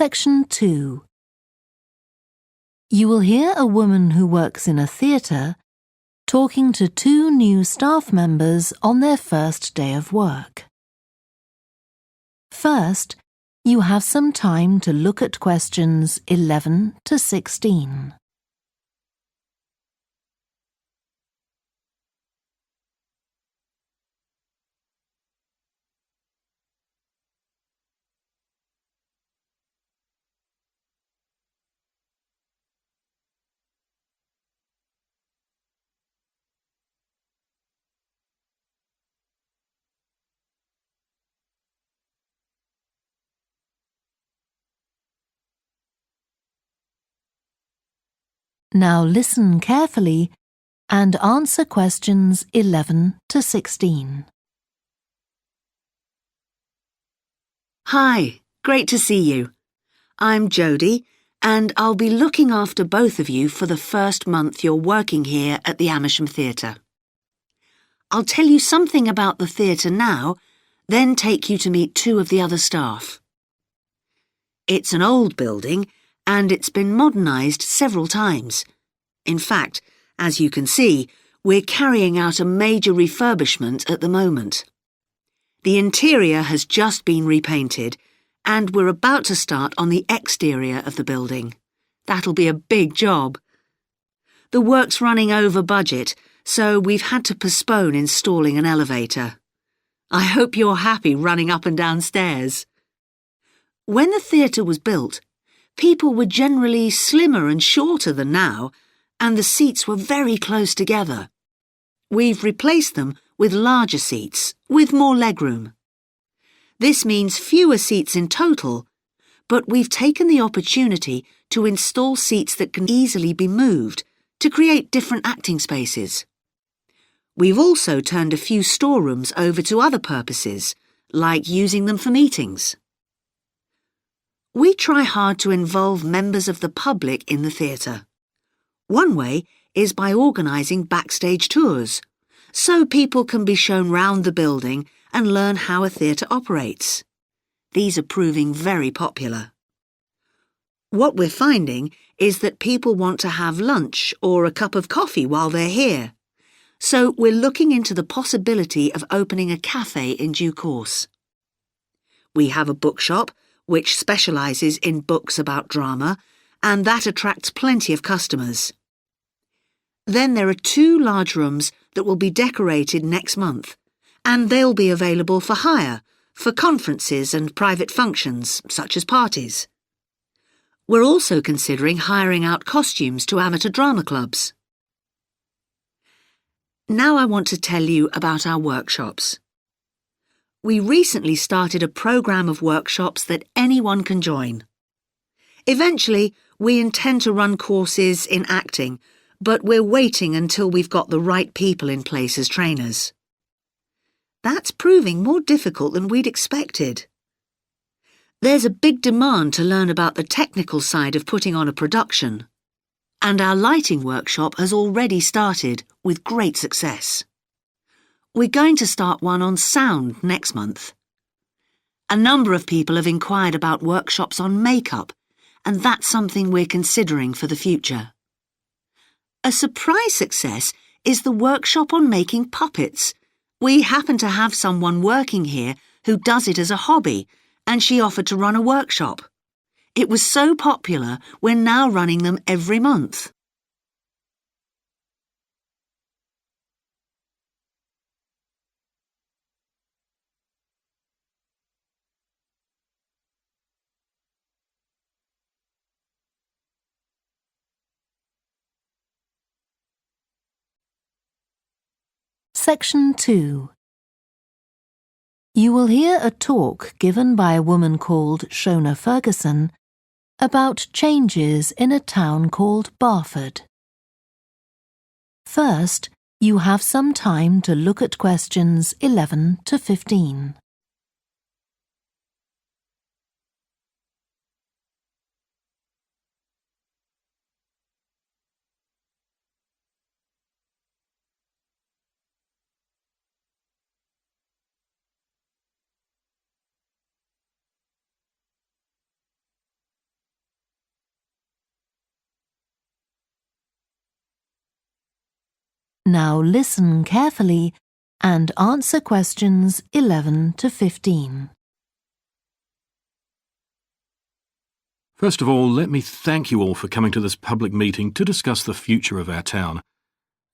Section 2. You will hear a woman who works in a theatre talking to two new staff members on their first day of work. First, you have some time to look at questions 11 to 16. Now listen carefully and answer questions 11 to 16. Hi, great to see you. I'm Jodie, and I'll be looking after both of you for the first month you're working here at the Amersham Theatre. I'll tell you something about the theatre now, then take you to meet two of the other staff. It's an old building, and it's been modernised several times. In fact, as you can see, we're carrying out a major refurbishment at the moment. The interior has just been repainted, and we're about to start on the exterior of the building. That'll be a big job. The work's running over budget, so we've had to postpone installing an elevator. I hope you're happy running up and down stairs. When the theatre was built, people were generally slimmer and shorter than now, and the seats were very close together. We've replaced them with larger seats, with more legroom. This means fewer seats in total, but we've taken the opportunity to install seats that can easily be moved to create different acting spaces. We've also turned a few storerooms over to other purposes, like using them for meetings. We try hard to involve members of the public in the theatre. One way is by organising backstage tours, so people can be shown round the building and learn how a theatre operates. These are proving very popular. What we're finding is that people want to have lunch or a cup of coffee while they're here, so we're looking into the possibility of opening a cafe in due course. We have a bookshop which specialises in books about drama, and that attracts plenty of customers. Then there are two large rooms that will be decorated next month, and they'll be available for hire, for conferences and private functions, such as parties. We're also considering hiring out costumes to amateur drama clubs. Now I want to tell you about our workshops. We recently started a programme of workshops that anyone can join. Eventually, we intend to run courses in acting, but we're waiting until we've got the right people in place as trainers. That's proving more difficult than we'd expected. There's a big demand to learn about the technical side of putting on a production, and our lighting workshop has already started with great success. We're going to start one on sound next month. A number of people have inquired about workshops on makeup, and that's something we're considering for the future. A surprise success is the workshop on making puppets. We happen to have someone working here who does it as a hobby, and she offered to run a workshop. It was so popular, we're now running them every month. Section 2. You will hear a talk given by a woman called Shona Ferguson about changes in a town called Barford. First, you have some time to look at questions 11 to 15. Now listen carefully and answer questions 11 to 15. First of all, let me thank you all for coming to this public meeting to discuss the future of our town.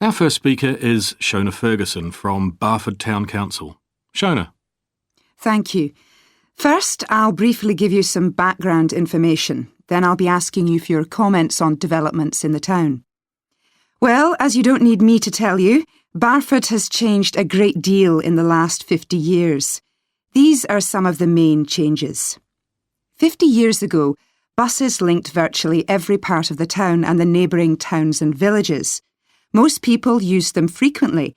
Our first speaker is Shona Ferguson from Barford Town Council. Shona. Thank you. First, I'll briefly give you some background information. Then I'll be asking you for your comments on developments in the town. Well, as you don't need me to tell you, Barford has changed a great deal in the last 50 years. These are some of the main changes. 50 years ago, buses linked virtually every part of the town and the neighbouring towns and villages. Most people used them frequently,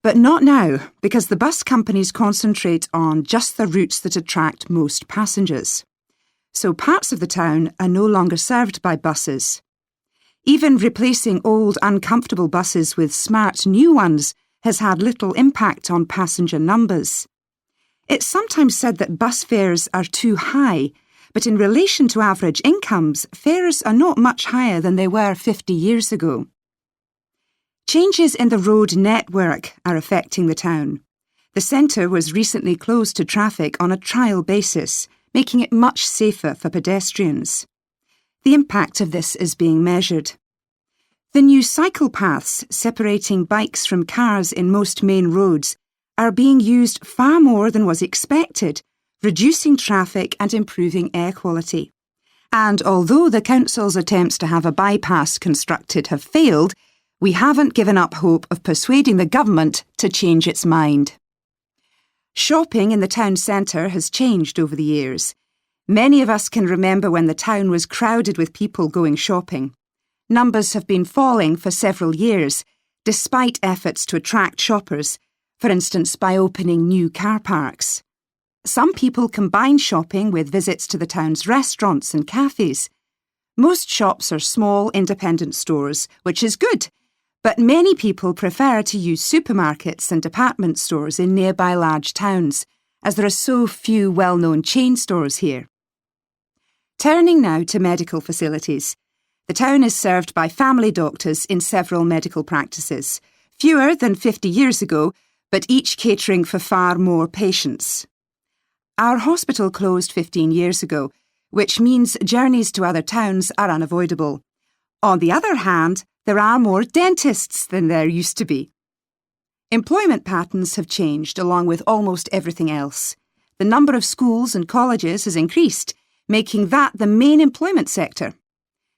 but not now, because the bus companies concentrate on just the routes that attract most passengers. So parts of the town are no longer served by buses. Even replacing old, uncomfortable buses with smart new ones has had little impact on passenger numbers. It's sometimes said that bus fares are too high, but in relation to average incomes, fares are not much higher than they were 50 years ago. Changes in the road network are affecting the town. The centre was recently closed to traffic on a trial basis, making it much safer for pedestrians. The impact of this is being measured. The new cycle paths separating bikes from cars in most main roads are being used far more than was expected, reducing traffic and improving air quality. And although the council's attempts to have a bypass constructed have failed, we haven't given up hope of persuading the government to change its mind. Shopping in the town centre has changed over the years. Many of us can remember when the town was crowded with people going shopping. Numbers have been falling for several years, despite efforts to attract shoppers, for instance by opening new car parks. Some people combine shopping with visits to the town's restaurants and cafes. Most shops are small independent stores, which is good, but many people prefer to use supermarkets and department stores in nearby large towns, as there are so few well-known chain stores here. Turning now to medical facilities. The town is served by family doctors in several medical practices, fewer than 50 years ago, but each catering for far more patients. Our hospital closed 15 years ago, which means journeys to other towns are unavoidable. On the other hand, there are more dentists than there used to be. Employment patterns have changed along with almost everything else. The number of schools and colleges has increased, making that the main employment sector.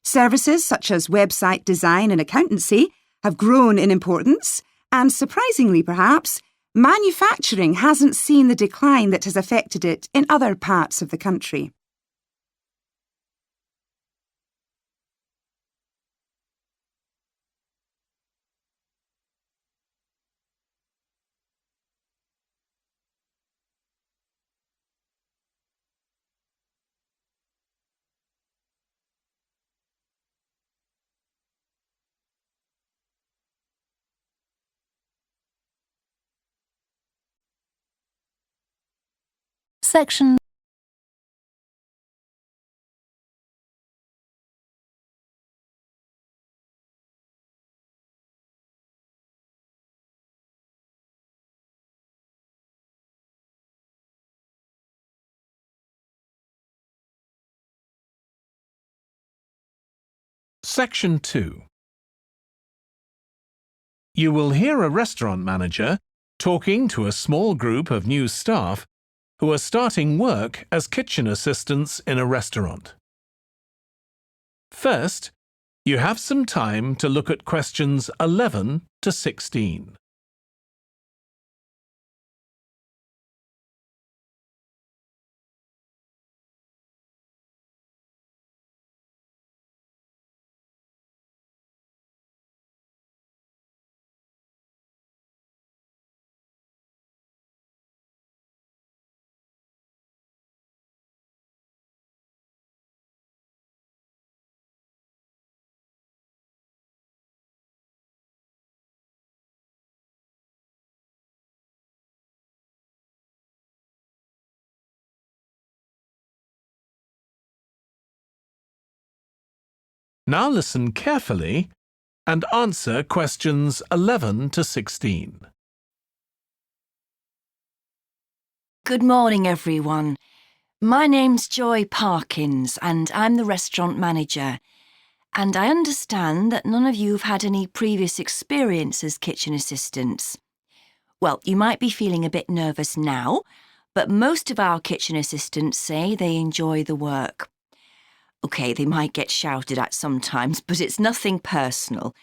Services such as website design and accountancy have grown in importance, and surprisingly perhaps, manufacturing hasn't seen the decline that has affected it in other parts of the country. Section Section 2. You will hear a restaurant manager talking to a small group of new staff who are starting work as kitchen assistants in a restaurant. First, you have some time to look at questions 11 to 16. Now listen carefully and answer questions 11 to 16. Good morning, everyone. My name's Joy Parkins, and I'm the restaurant manager. And I understand that none of you have had any previous experience as kitchen assistants. Well, you might be feeling a bit nervous now, but most of our kitchen assistants say they enjoy the work. OK, they might get shouted at sometimes, but it's nothing personal.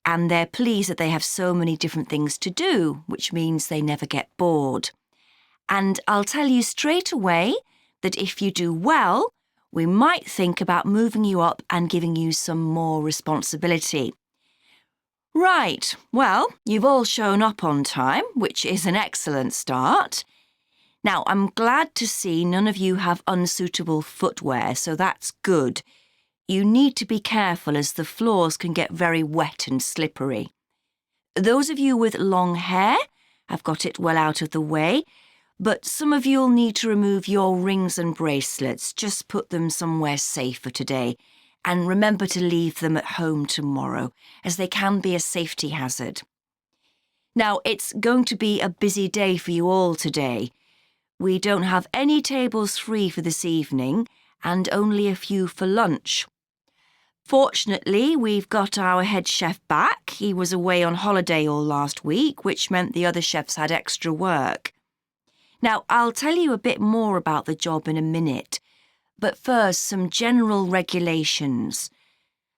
And they're pleased that they have so many different things to do, which means they never get bored. And I'll tell you straight away that if you do well, we might think about moving you up and giving you some more responsibility. Right, well, you've all shown up on time, which is an excellent start. Now, I'm glad to see none of you have unsuitable footwear, so that's good. You need to be careful as the floors can get very wet and slippery. Those of you with long hair have got it well out of the way, but some of you'll need to remove your rings and bracelets. Just put them somewhere safer today, and remember to leave them at home tomorrow, as they can be a safety hazard. Now, it's going to be a busy day for you all today. We don't have any tables free for this evening, and only a few for lunch. Fortunately, we've got our head chef back. He was away on holiday all last week, which meant the other chefs had extra work. Now, I'll tell you a bit more about the job in a minute, but first, some general regulations.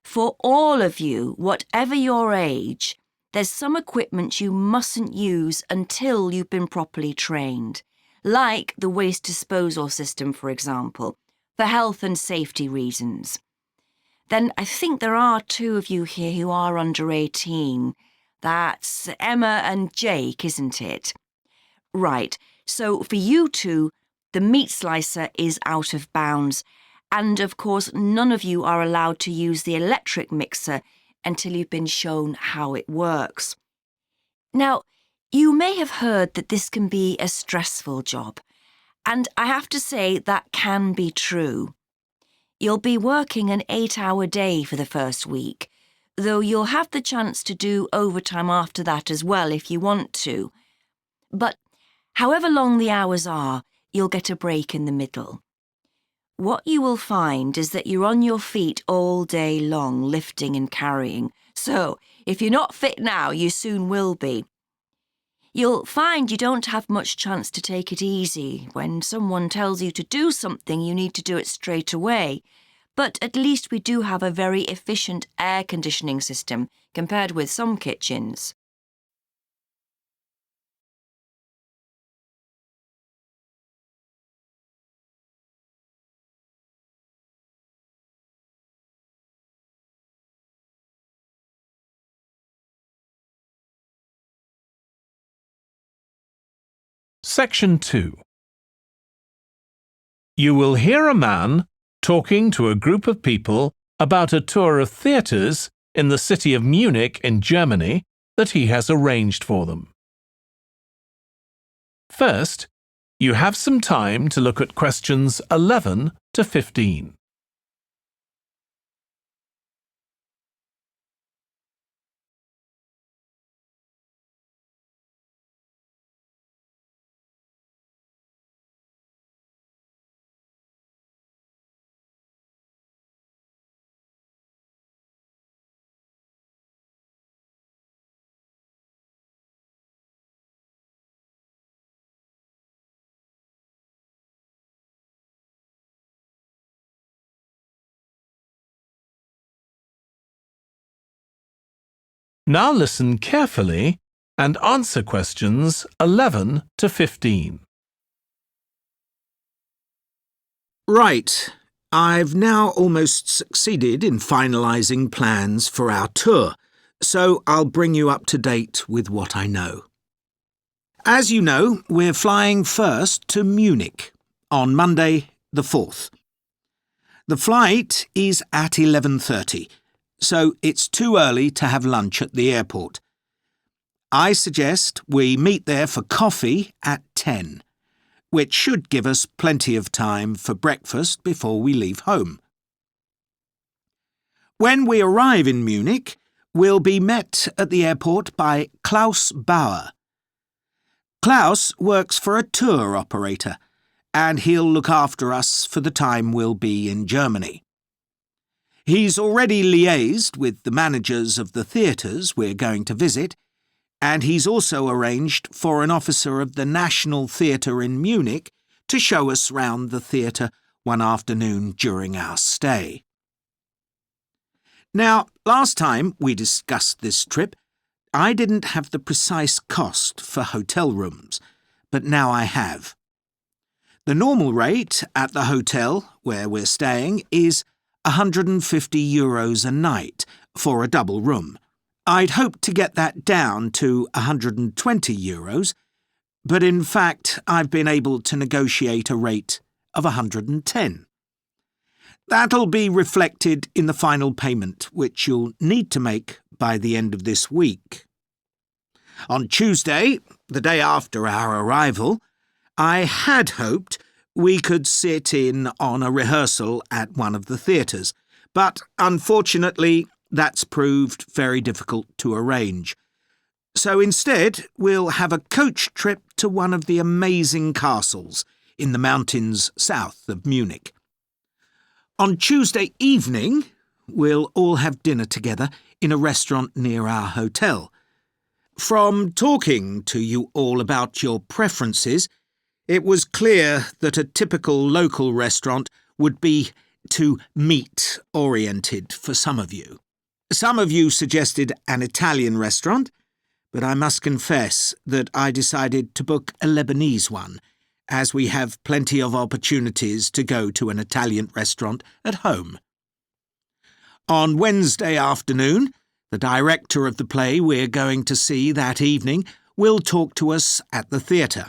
For all of you, whatever your age, there's some equipment you mustn't use until you've been properly trained, like the waste disposal system, for example, for health and safety reasons. Then I think there are 2 of you here who are under 18. That's Emma and Jake, isn't it? Right. So for you 2, the meat slicer is out of bounds, and of course none of you are allowed to use the electric mixer until you've been shown how it works. Now, you may have heard that this can be a stressful job, and I have to say that can be true. You'll be working an 8-hour day for the first week, though you'll have the chance to do overtime after that as well if you want to. But however long the hours are, you'll get a break in the middle. What you will find is that you're on your feet all day long, lifting and carrying. So, if you're not fit now, you soon will be. You'll find you don't have much chance to take it easy. When someone tells you to do something, you need to do it straight away. But at least we do have a very efficient air conditioning system compared with some kitchens. Section 2. You will hear a man talking to a group of people about a tour of theatres in the city of Munich in Germany that he has arranged for them. First, you have some time to look at questions 11 to 15. Now listen carefully and answer questions 11 to 15. Right. I've now almost succeeded in finalising plans for our tour, so I'll bring you up to date with what I know. As you know, we're flying first to Munich on Monday the 4th. The flight is at 11:30, so it's too early to have lunch at the airport. I suggest we meet there for coffee at 10, which should give us plenty of time for breakfast before we leave home. When we arrive in Munich, We'll be met at the airport by Klaus Bauer. Klaus works for a tour operator, and he'll look after us for the time we'll be in Germany. He's already liaised with the managers of the theatres we're going to visit, and he's also arranged for an officer of the National Theatre in Munich to show us round the theatre one afternoon during our stay. Now, last time we discussed this trip, I didn't have the precise cost for hotel rooms, but now I have. The normal rate at the hotel where we're staying is €150 a night for a double room. I'd hoped to get that down to €120, but in fact I've been able to negotiate a rate of €110. That'll be reflected in the final payment, which you'll need to make by the end of this week. On Tuesday, the day after our arrival, I had hoped we could sit in on a rehearsal at one of the theatres, but unfortunately that's proved very difficult to arrange. So instead, we'll have a coach trip to one of the amazing castles in the mountains south of Munich. On Tuesday evening, we'll all have dinner together in a restaurant near our hotel. From talking to you all about your preferences, it was clear that a typical local restaurant would be too meat-oriented for some of you. Some of you suggested an Italian restaurant, but I must confess that I decided to book a Lebanese one, as we have plenty of opportunities to go to an Italian restaurant at home. On Wednesday afternoon, the director of the play we're going to see that evening will talk to us at the theatre.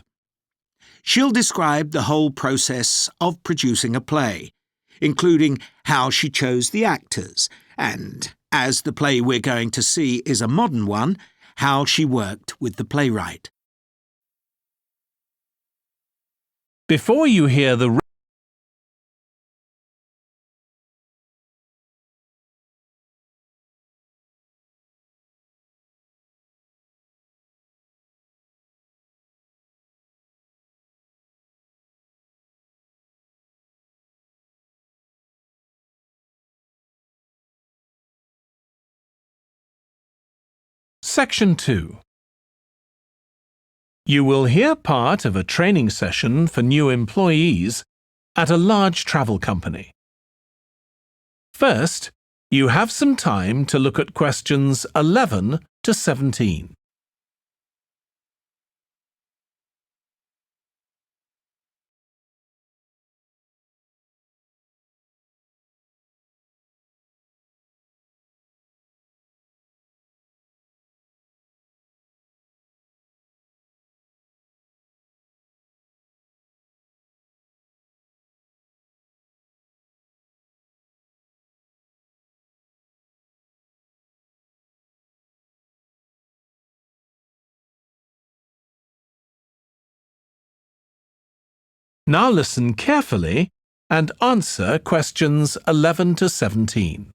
She'll describe the whole process of producing a play, including how she chose the actors, and, as the play we're going to see is a modern one, how she worked with the playwright. Before you hear the Section 2. You will hear part of a training session for new employees at a large travel company. First, you have some time to look at questions 11 to 17. Now listen carefully and answer questions 11 to 17.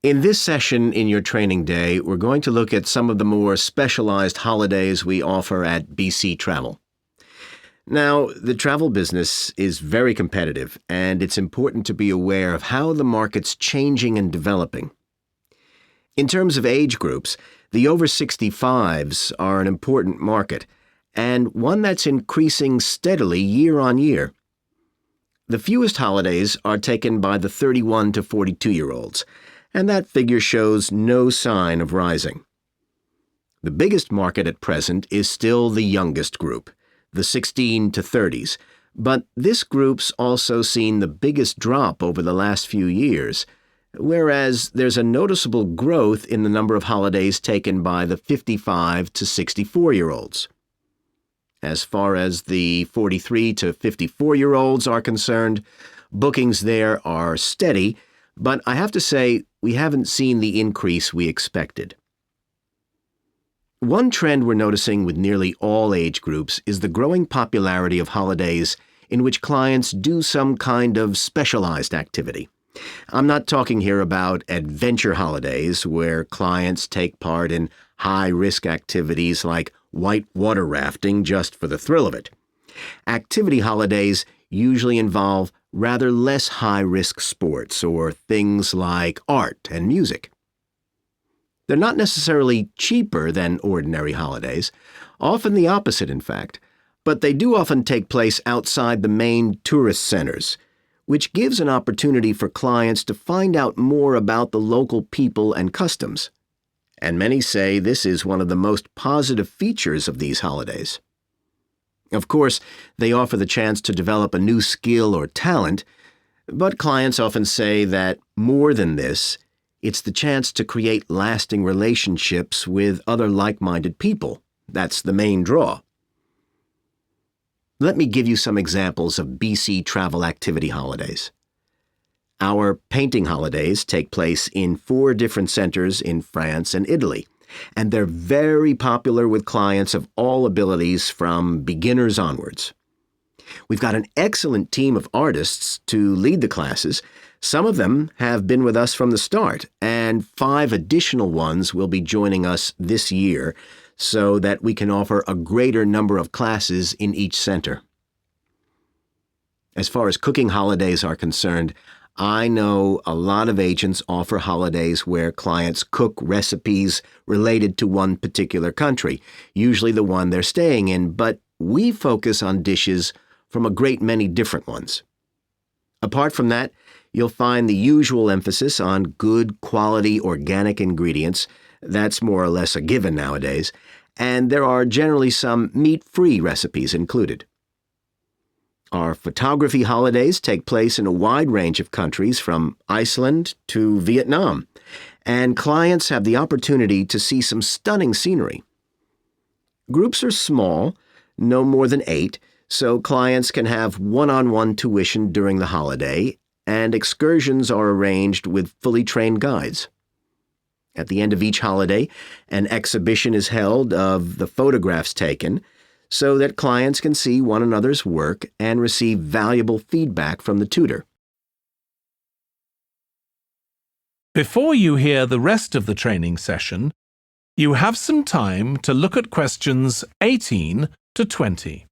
In this session in your training day, we're going to look at some of the more specialized holidays we offer at BC Travel. Now, the travel business is very competitive, and it's important to be aware of how the market's changing and developing. In terms of age groups, the over 65s are an important market, and one that's increasing steadily year on year. The fewest holidays are taken by the 31 to 42-year-olds, and that figure shows no sign of rising. The biggest market at present is still the youngest group, the 16 to 30s, but this group's also seen the biggest drop over the last few years, whereas there's a noticeable growth in the number of holidays taken by the 55 to 64-year-olds. As far as the 43 to 54-year-olds are concerned, bookings there are steady, but I have to say we haven't seen the increase we expected. One trend we're noticing with nearly all age groups is the growing popularity of holidays in which clients do some kind of specialized activity. I'm not talking here about adventure holidays where clients take part in high-risk activities like whitewater rafting just for the thrill of it. Activity holidays usually involve rather less high-risk sports or things like art and music. They're not necessarily cheaper than ordinary holidays, often the opposite in fact, but they do often take place outside the main tourist centers, which gives an opportunity for clients to find out more about the local people and customs. And many say this is one of the most positive features of these holidays. Of course, they offer the chance to develop a new skill or talent, but clients often say that more than this, it's the chance to create lasting relationships with other like-minded people. That's the main draw. Let me give you some examples of BC travel activity holidays. Our painting holidays take place in 4 different centers in France and Italy, and they're very popular with clients of all abilities from beginners onwards. We've got an excellent team of artists to lead the classes. Some of them have been with us from the start, and 5 additional ones will be joining us this year so that we can offer a greater number of classes in each center. As far as cooking holidays are concerned, I know a lot of agents offer holidays where clients cook recipes related to one particular country, usually the one they're staying in, but we focus on dishes from a great many different ones. Apart from that, you'll find the usual emphasis on good quality organic ingredients. That's more or less a given nowadays, and there are generally some meat-free recipes included. Our photography holidays take place in a wide range of countries from Iceland to Vietnam, and clients have the opportunity to see some stunning scenery. Groups are small, no more than 8, so clients can have one-on-one tuition during the holiday, and excursions are arranged with fully trained guides. At the end of each holiday, an exhibition is held of the photographs taken so that clients can see one another's work and receive valuable feedback from the tutor. Before you hear the rest of the training session, you have some time to look at questions 18 to 20.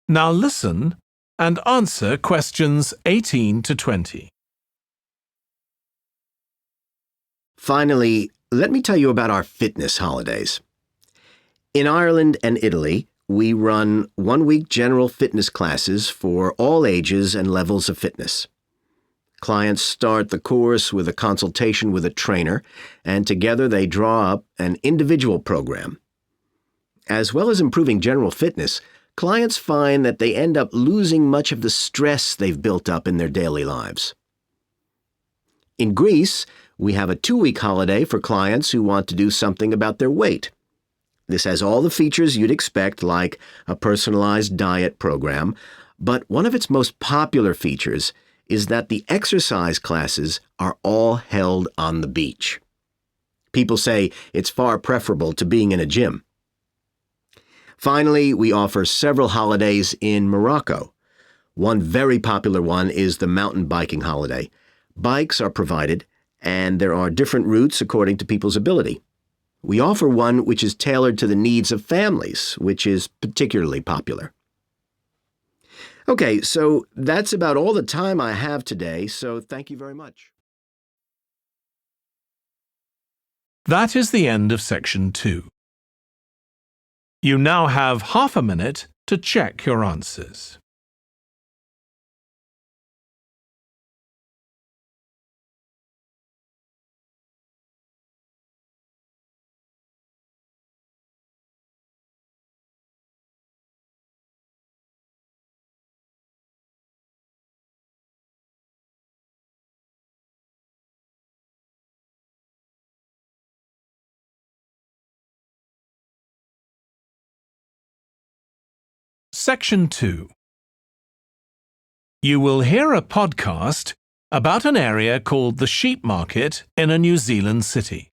Now listen and answer questions 18 to 20. Finally, let me tell you about our fitness holidays. In Ireland and Italy, we run 1-week general fitness classes for all ages and levels of fitness. Clients start the course with a consultation with a trainer, and together they draw up an individual program. As well as improving general fitness, clients find that they end up losing much of the stress they've built up in their daily lives. In Greece, we have a 2-week holiday for clients who want to do something about their weight. This has all the features you'd expect, like a personalized diet program, but one of its most popular features is that the exercise classes are all held on the beach. People say it's far preferable to being in a gym. Finally, we offer several holidays in Morocco. One very popular one is the mountain biking holiday. Bikes are provided, and there are different routes according to people's ability. We offer one which is tailored to the needs of families, which is particularly popular. Okay, so that's about all the time I have today, so thank you very much. That is the end of section 2. You now have half a minute to check your answers. Section 2. You will hear a podcast about an area called the Sheep Market in a New Zealand city.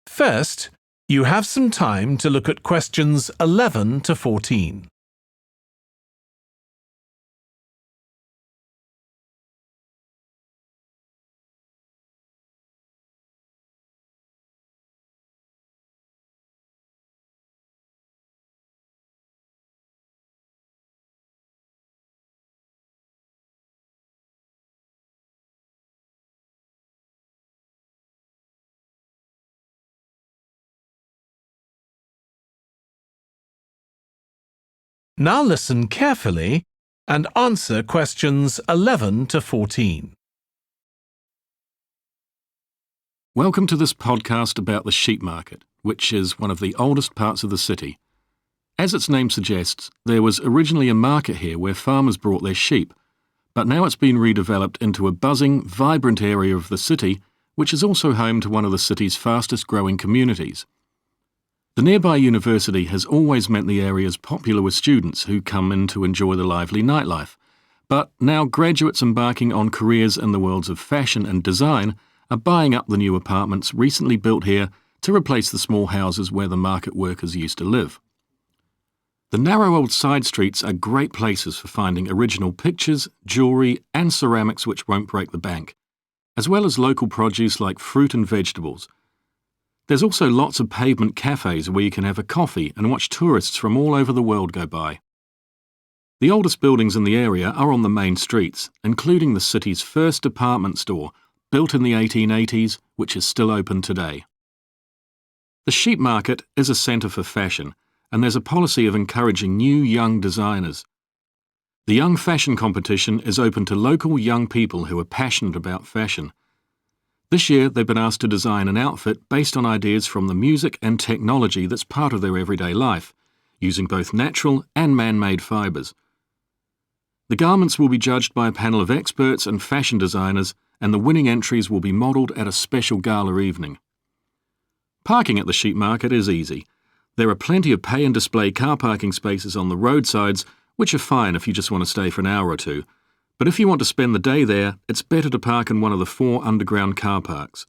First, you have some time to look at questions 11 to 14. Now listen carefully and answer questions 11 to 14. Welcome to this podcast about the sheep market, which is one of the oldest parts of the city. As its name suggests, there was originally a market here where farmers brought their sheep, but now it's been redeveloped into a buzzing, vibrant area of the city, which is also home to one of the city's fastest growing communities. The nearby university has always meant the area is popular with students who come in to enjoy the lively nightlife, but now graduates embarking on careers in the worlds of fashion and design are buying up the new apartments recently built here to replace the small houses where the market workers used to live. The narrow old side streets are great places for finding original pictures, jewellery and ceramics which won't break the bank, as well as local produce like fruit and vegetables. There's also lots of pavement cafes where you can have a coffee and watch tourists from all over the world go by. The oldest buildings in the area are on the main streets, including the city's first department store, built in the 1880s, which is still open today. The sheep market is a centre for fashion, and there's a policy of encouraging new young designers. The Young Fashion Competition is open to local young people who are passionate about fashion. This year, they've been asked to design an outfit based on ideas from the music and technology that's part of their everyday life, using both natural and man-made fibres. The garments will be judged by a panel of experts and fashion designers, and the winning entries will be modelled at a special gala evening. Parking at the sheep market is easy. There are plenty of pay and display car parking spaces on the roadsides, which are fine if you just want to stay for an hour or two. But if you want to spend the day there, it's better to park in one of the 4 underground car parks.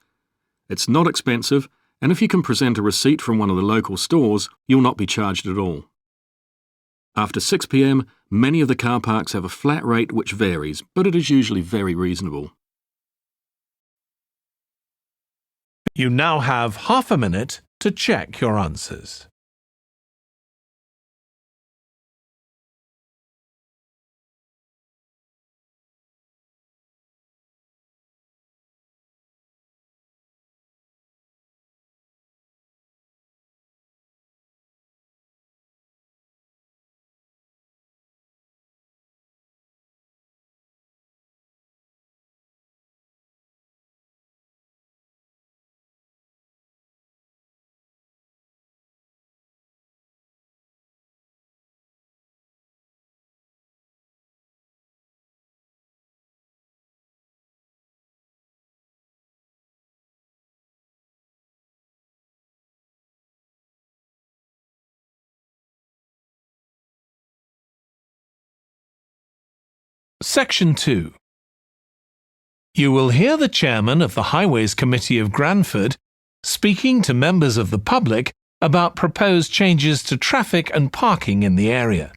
It's not expensive, and if you can present a receipt from one of the local stores, you'll not be charged at all. After 6 p.m, many of the car parks have a flat rate which varies, but it is usually very reasonable. You now have half a minute to check your answers. Section 2. You will hear the chairman of the Highways Committee of Granford speaking to members of the public about proposed changes to traffic and parking in the area.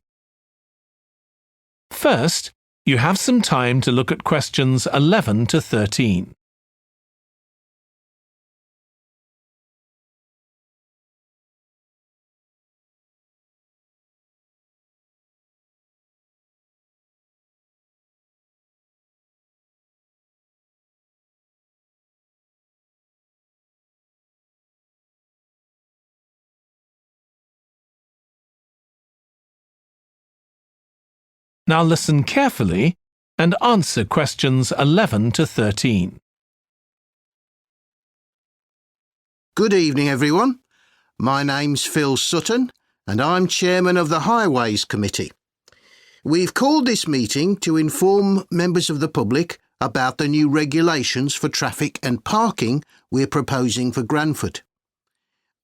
First, you have some time to look at questions 11 to 13. Now listen carefully and answer questions 11 to 13. Good evening, everyone. My name's Phil Sutton, and I'm chairman of the Highways Committee. We've called this meeting to inform members of the public about the new regulations for traffic and parking we're proposing for Granford.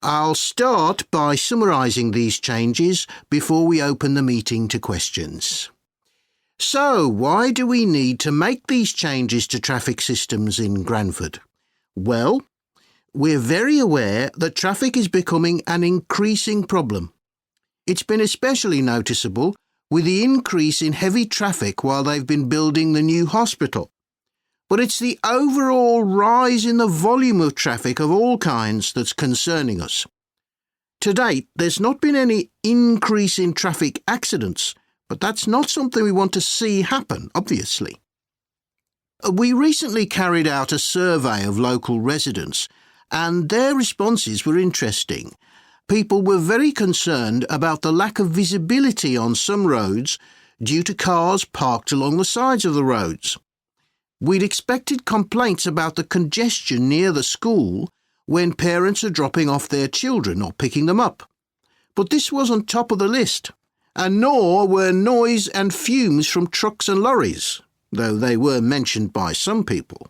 I'll start by summarising these changes before we open the meeting to questions. So, why do we need to make these changes to traffic systems in Granford? Well, we're very aware that traffic is becoming an increasing problem. It's been especially noticeable with the increase in heavy traffic while they've been building the new hospital. But it's the overall rise in the volume of traffic of all kinds that's concerning us. To date, there's not been any increase in traffic accidents, but that's not something we want to see happen, obviously. We recently carried out a survey of local residents, and their responses were interesting. People were very concerned about the lack of visibility on some roads due to cars parked along the sides of the roads. We'd expected complaints about the congestion near the school when parents are dropping off their children or picking them up. But this wasn't top of the list, and nor were noise and fumes from trucks and lorries, though they were mentioned by some people.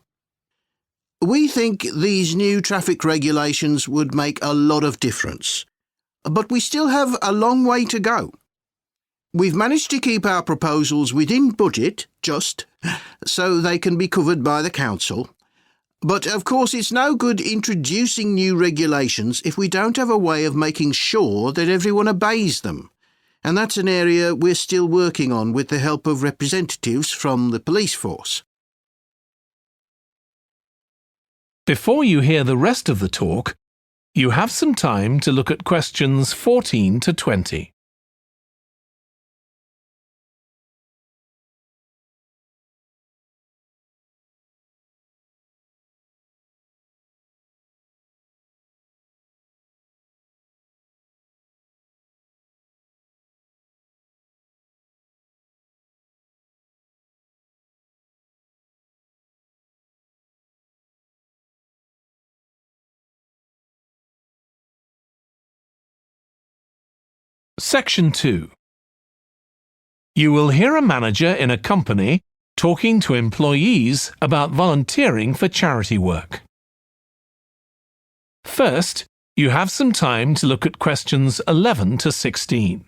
We think these new traffic regulations would make a lot of difference, but we still have a long way to go. We've managed to keep our proposals within budget, so they can be covered by the council. But of course it's no good introducing new regulations if we don't have a way of making sure that everyone obeys them. And that's an area we're still working on with the help of representatives from the police force. Before you hear the rest of the talk, you have some time to look at questions 14 to 20. Section 2. You will hear a manager in a company talking to employees about volunteering for charity work. First, you have some time to look at questions 11 to 16.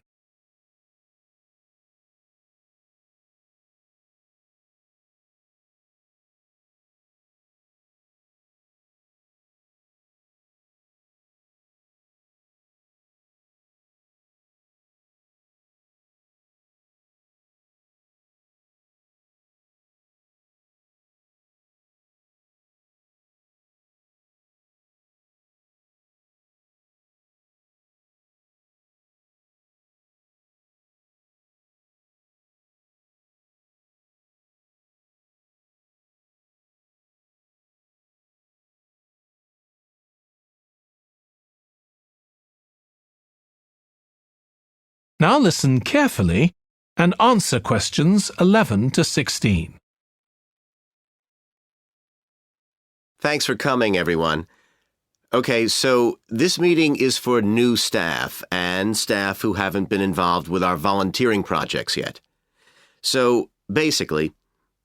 Now listen carefully and answer questions 11 to 16. Thanks for coming, everyone. Okay, so this meeting is for new staff and staff who haven't been involved with our volunteering projects yet. So, basically,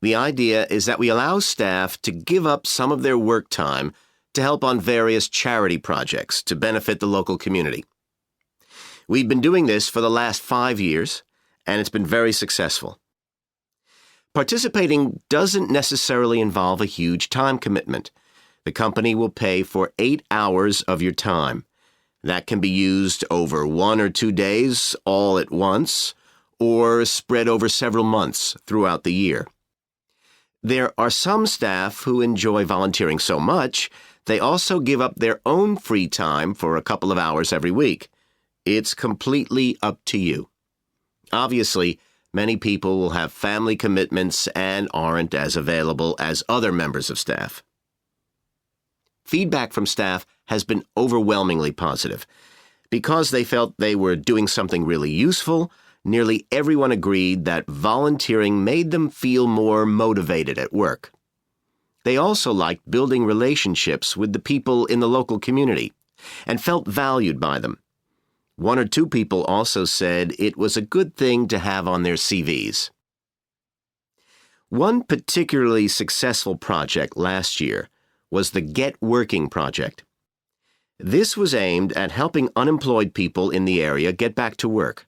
the idea is that we allow staff to give up some of their work time to help on various charity projects to benefit the local community. We've been doing this for the last 5 years, and it's been very successful. Participating doesn't necessarily involve a huge time commitment. The company will pay for 8 hours of your time. That can be used over 1 or 2 days all at once, or spread over several months throughout the year. There are some staff who enjoy volunteering so much, they also give up their own free time for a couple of hours every week. It's completely up to you. Obviously, many people will have family commitments and aren't as available as other members of staff. Feedback from staff has been overwhelmingly positive. Because they felt they were doing something really useful, nearly everyone agreed that volunteering made them feel more motivated at work. They also liked building relationships with the people in the local community and felt valued by them. 1 or 2 people also said it was a good thing to have on their CVs. One particularly successful project last year was the Get Working project. This was aimed at helping unemployed people in the area get back to work.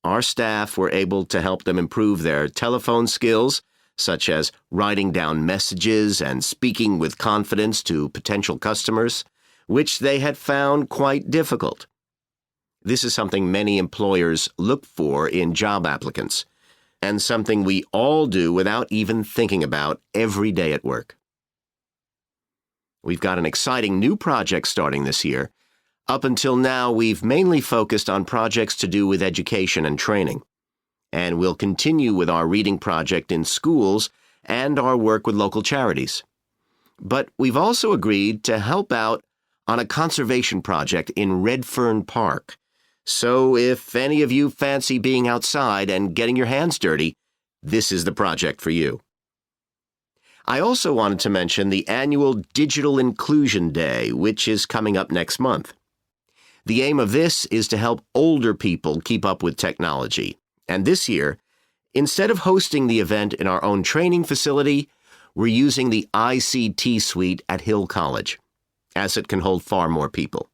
Our staff were able to help them improve their telephone skills, such as writing down messages and speaking with confidence to potential customers, which they had found quite difficult. This is something many employers look for in job applicants, and something we all do without even thinking about every day at work. We've got an exciting new project starting this year. Up until now, we've mainly focused on projects to do with education and training, and we'll continue with our reading project in schools and our work with local charities. But we've also agreed to help out on a conservation project in Redfern Park. So if any of you fancy being outside and getting your hands dirty, this is the project for you. I also wanted to mention the annual Digital Inclusion Day, which is coming up next month. The aim of this is to help older people keep up with technology. And this year, instead of hosting the event in our own training facility, we're using the ICT suite at Hill College, as it can hold far more people.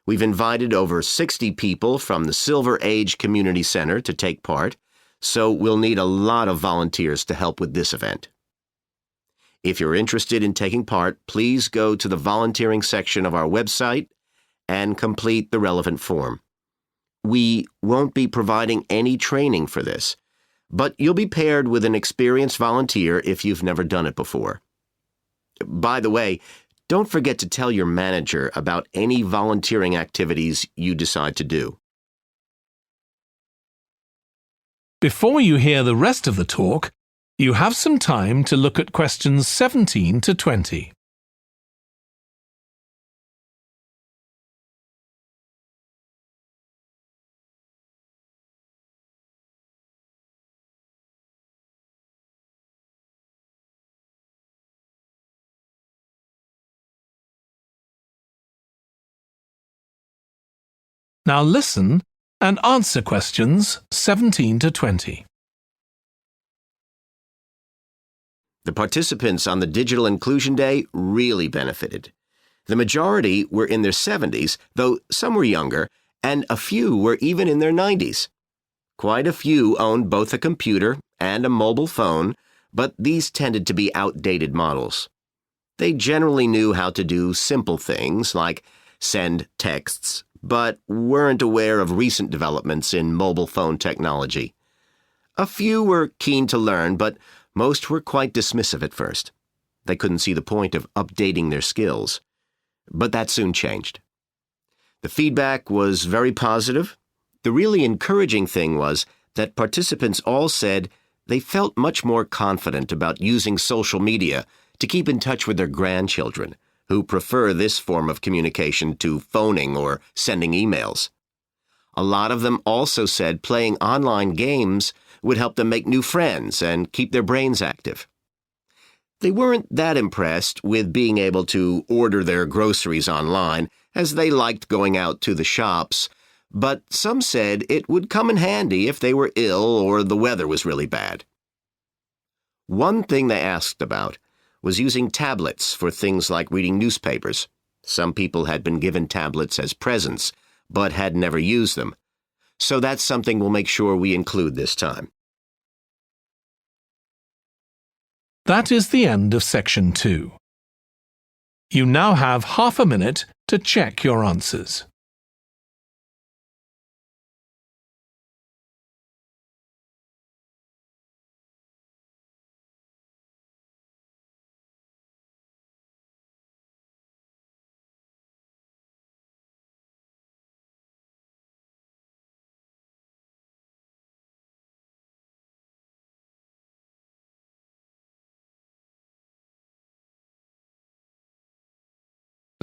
We've invited over 60 people from the Silver Age Community Center to take part, so we'll need a lot of volunteers to help with this event. If you're interested in taking part, please go to the volunteering section of our website and complete the relevant form. We won't be providing any training for this, but you'll be paired with an experienced volunteer if you've never done it before. By the way, don't forget to tell your manager about any volunteering activities you decide to do. Before you hear the rest of the talk, you have some time to look at questions 17 to 20. Now listen and answer questions 17 to 20. The participants on the Digital Inclusion Day really benefited. The majority were in their 70s, though some were younger, and a few were even in their 90s. Quite a few owned both a computer and a mobile phone, but these tended to be outdated models. They generally knew how to do simple things like send texts, but weren't aware of recent developments in mobile phone technology. A few were keen to learn, but most were quite dismissive at first. They couldn't see the point of updating their skills. But that soon changed. The feedback was very positive. The really encouraging thing was that participants all said they felt much more confident about using social media to keep in touch with their grandchildren, who prefer this form of communication to phoning or sending emails. A lot of them also said playing online games would help them make new friends and keep their brains active. They weren't that impressed with being able to order their groceries online, as they liked going out to the shops, but some said it would come in handy if they were ill or the weather was really bad. One thing they asked about was using tablets for things like reading newspapers. Some people had been given tablets as presents, but had never used them. So that's something we'll make sure we include this time. That is the end of section 2. You now have half a minute to check your answers.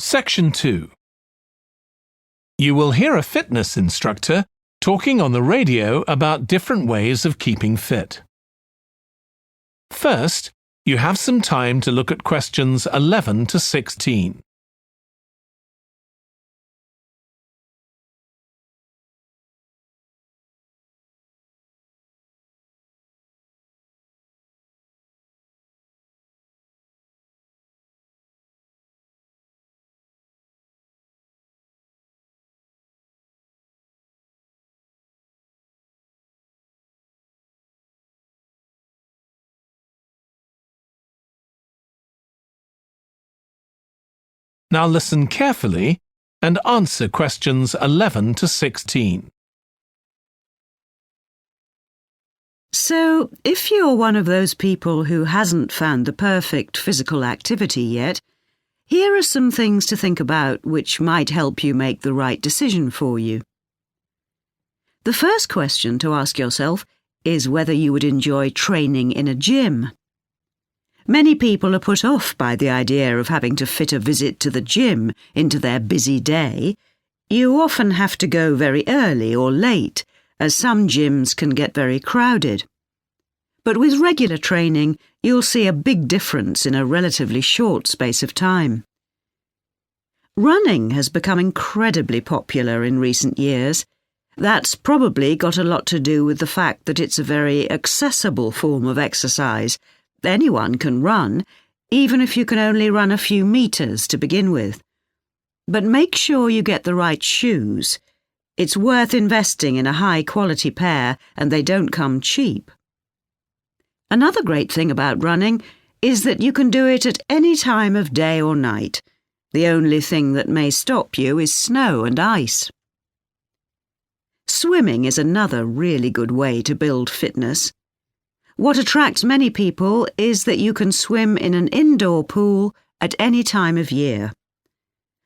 Section 2. You will hear a fitness instructor talking on the radio about different ways of keeping fit. First, you have some time to look at questions 11 to 16. Now listen carefully and answer questions 11 to 16. So, if you're one of those people who hasn't found the perfect physical activity yet, here are some things to think about which might help you make the right decision for you. The first question to ask yourself is whether you would enjoy training in a gym. Many people are put off by the idea of having to fit a visit to the gym into their busy day. You often have to go very early or late, as some gyms can get very crowded. But with regular training, you'll see a big difference in a relatively short space of time. Running has become incredibly popular in recent years. That's probably got a lot to do with the fact that it's a very accessible form of exercise. Anyone can run, even if you can only run a few meters to begin with. But make sure you get the right shoes. It's worth investing in a high-quality pair, and they don't come cheap. Another great thing about running is that you can do it at any time of day or night. The only thing that may stop you is snow and ice. Swimming is another really good way to build fitness. What attracts many people is that you can swim in an indoor pool at any time of year.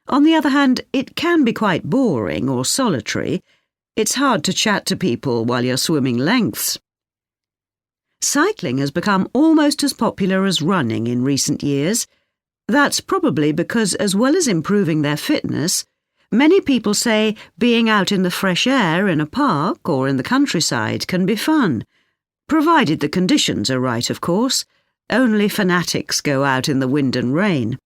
On the other hand, it can be quite boring or solitary. It's hard to chat to people while you're swimming lengths. Cycling has become almost as popular as running in recent years. That's probably because, as well as improving their fitness, many people say being out in the fresh air in a park or in the countryside can be fun. Provided the conditions are right, of course. Only fanatics go out in the wind and rain.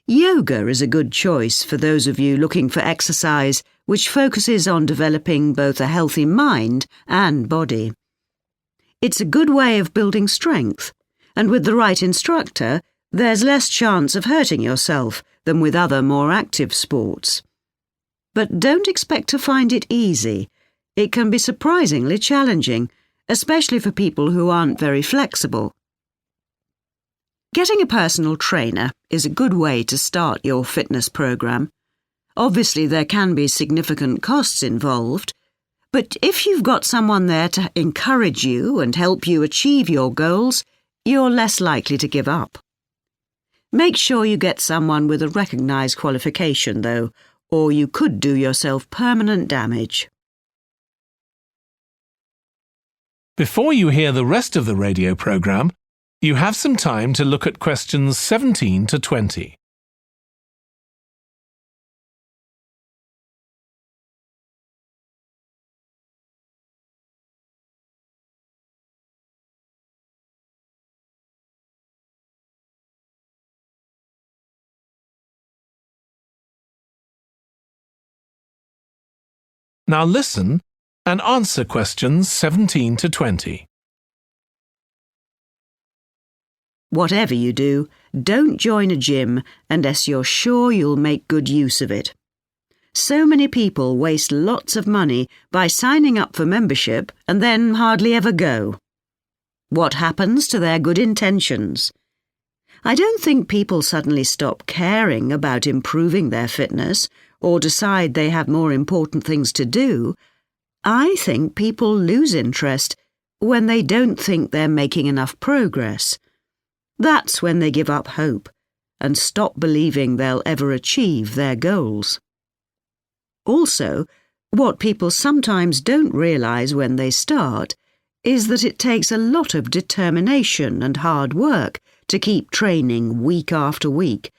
Yoga is a good choice for those of you looking for exercise which focuses on developing both a healthy mind and body. It's a good way of building strength, and with the right instructor, there's less chance of hurting yourself than with other more active sports. But don't expect to find it easy. It can be surprisingly challenging, especially for people who aren't very flexible. Getting a personal trainer is a good way to start your fitness program. Obviously, there can be significant costs involved, but if you've got someone there to encourage you and help you achieve your goals, you're less likely to give up. Make sure you get someone with a recognised qualification, though, or you could do yourself permanent damage. Before you hear the rest of the radio programme, you have some time to look at questions 17 to 20. Now listen and answer questions 17 to 20. Whatever you do, don't join a gym unless you're sure you'll make good use of it. So many people waste lots of money by signing up for membership and then hardly ever go. What happens to their good intentions? I don't think people suddenly stop caring about improving their fitness or decide they have more important things to do. I think people lose interest when they don't think they're making enough progress. That's when they give up hope and stop believing they'll ever achieve their goals. Also, what people sometimes don't realise when they start is that it takes a lot of determination and hard work to keep training week after week,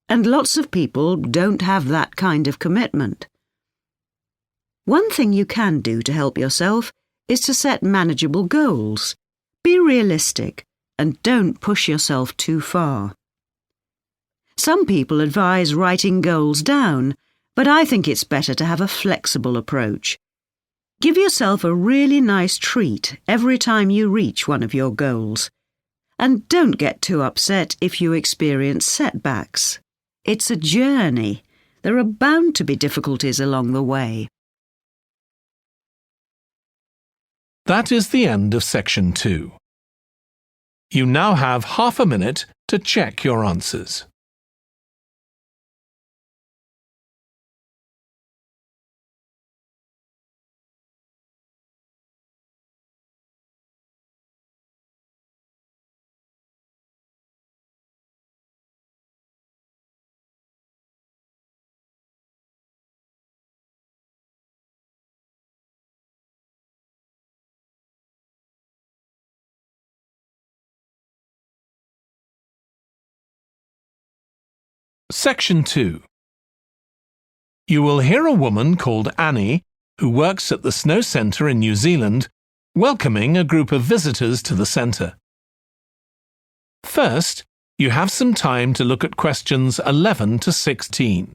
and lots of people don't have that kind of commitment. One thing you can do to help yourself is to set manageable goals. Be realistic and don't push yourself too far. Some people advise writing goals down, but I think it's better to have a flexible approach. Give yourself a really nice treat every time you reach one of your goals. And don't get too upset if you experience setbacks. It's a journey. There are bound to be difficulties along the way. That is the end of section 2. You now have half a minute to check your answers. Section 2. You will hear a woman called Annie, who works at the Snow Centre in New Zealand, welcoming a group of visitors to the centre. First, you have some time to look at questions 11 to 16.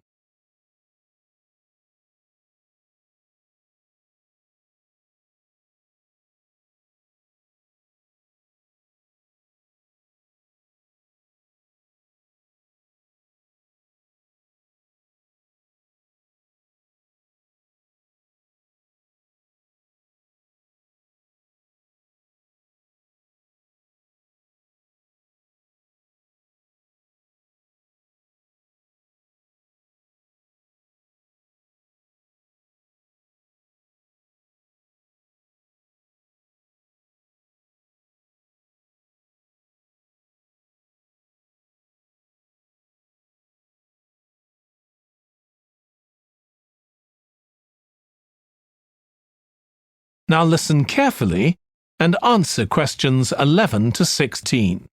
Now listen carefully and answer questions 11 to 16.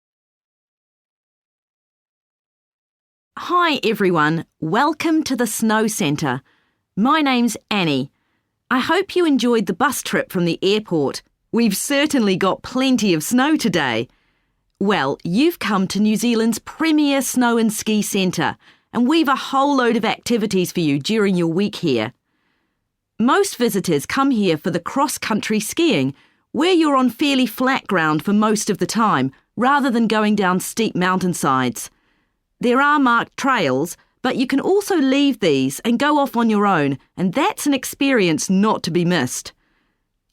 Hi everyone, welcome to the Snow Centre. My name's Annie. I hope you enjoyed the bus trip from the airport. We've certainly got plenty of snow today. Well, you've come to New Zealand's premier snow and ski centre, and we've a whole load of activities for you during your week here. Most visitors come here for the cross-country skiing, where you're on fairly flat ground for most of the time, rather than going down steep mountainsides. There are marked trails, but you can also leave these and go off on your own, and that's an experience not to be missed.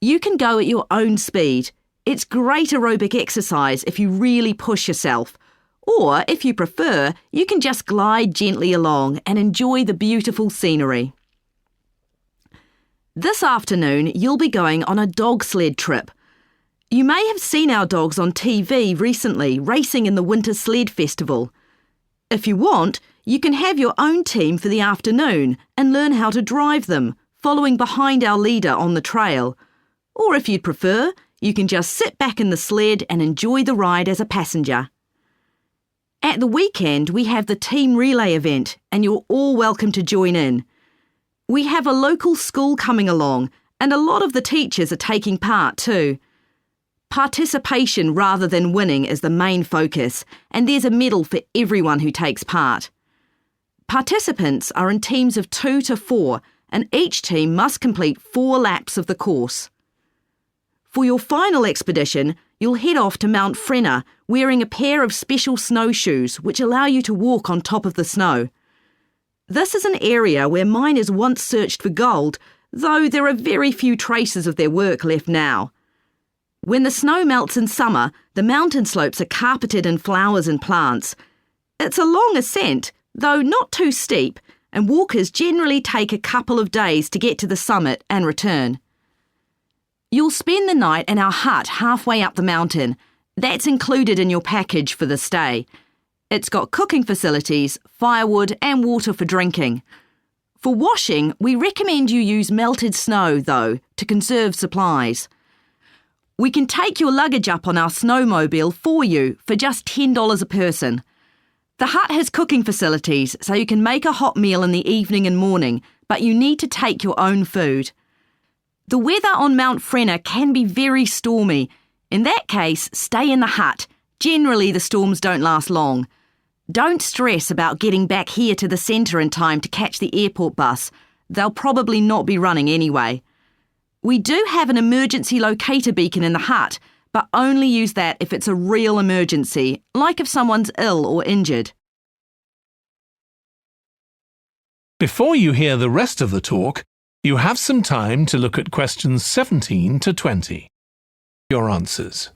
You can go at your own speed. It's great aerobic exercise if you really push yourself. Or, if you prefer, you can just glide gently along and enjoy the beautiful scenery. This afternoon, you'll be going on a dog sled trip. You may have seen our dogs on TV recently racing in the Winter Sled Festival. If you want, you can have your own team for the afternoon and learn how to drive them, following behind our leader on the trail. Or if you'd prefer, you can just sit back in the sled and enjoy the ride as a passenger. At the weekend, we have the team relay event, and you're all welcome to join in. We have a local school coming along, and a lot of the teachers are taking part too. Participation rather than winning is the main focus, and there's a medal for everyone who takes part. Participants are in teams of 2 to 4, and each team must complete 4 laps of the course. For your final expedition, you'll head off to Mount Frenna wearing a pair of special snowshoes which allow you to walk on top of the snow. This is an area where miners once searched for gold, though there are very few traces of their work left now. When the snow melts in summer, the mountain slopes are carpeted in flowers and plants. It's a long ascent, though not too steep, and walkers generally take a couple of days to get to the summit and return. You'll spend the night in our hut halfway up the mountain. That's included in your package for the stay. It's got cooking facilities, firewood and water for drinking. For washing, we recommend you use melted snow, though, to conserve supplies. We can take your luggage up on our snowmobile for you for just $10 a person. The hut has cooking facilities, so you can make a hot meal in the evening and morning, but you need to take your own food. The weather on Mount Frenna can be very stormy. In that case, stay in the hut. Generally, the storms don't last long. Don't stress about getting back here to the centre in time to catch the airport bus. They'll probably not be running anyway. We do have an emergency locator beacon in the hut, but only use that if it's a real emergency, like if someone's ill or injured. Before you hear the rest of the talk, you have some time to look at questions 17 to 20. Your answers.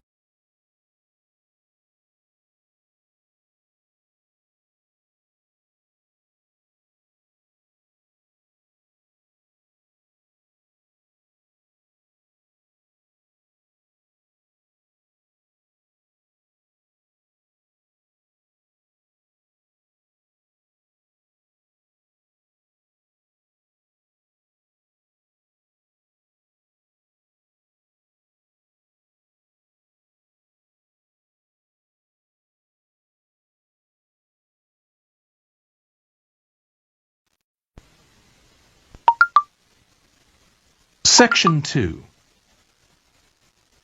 Section 2.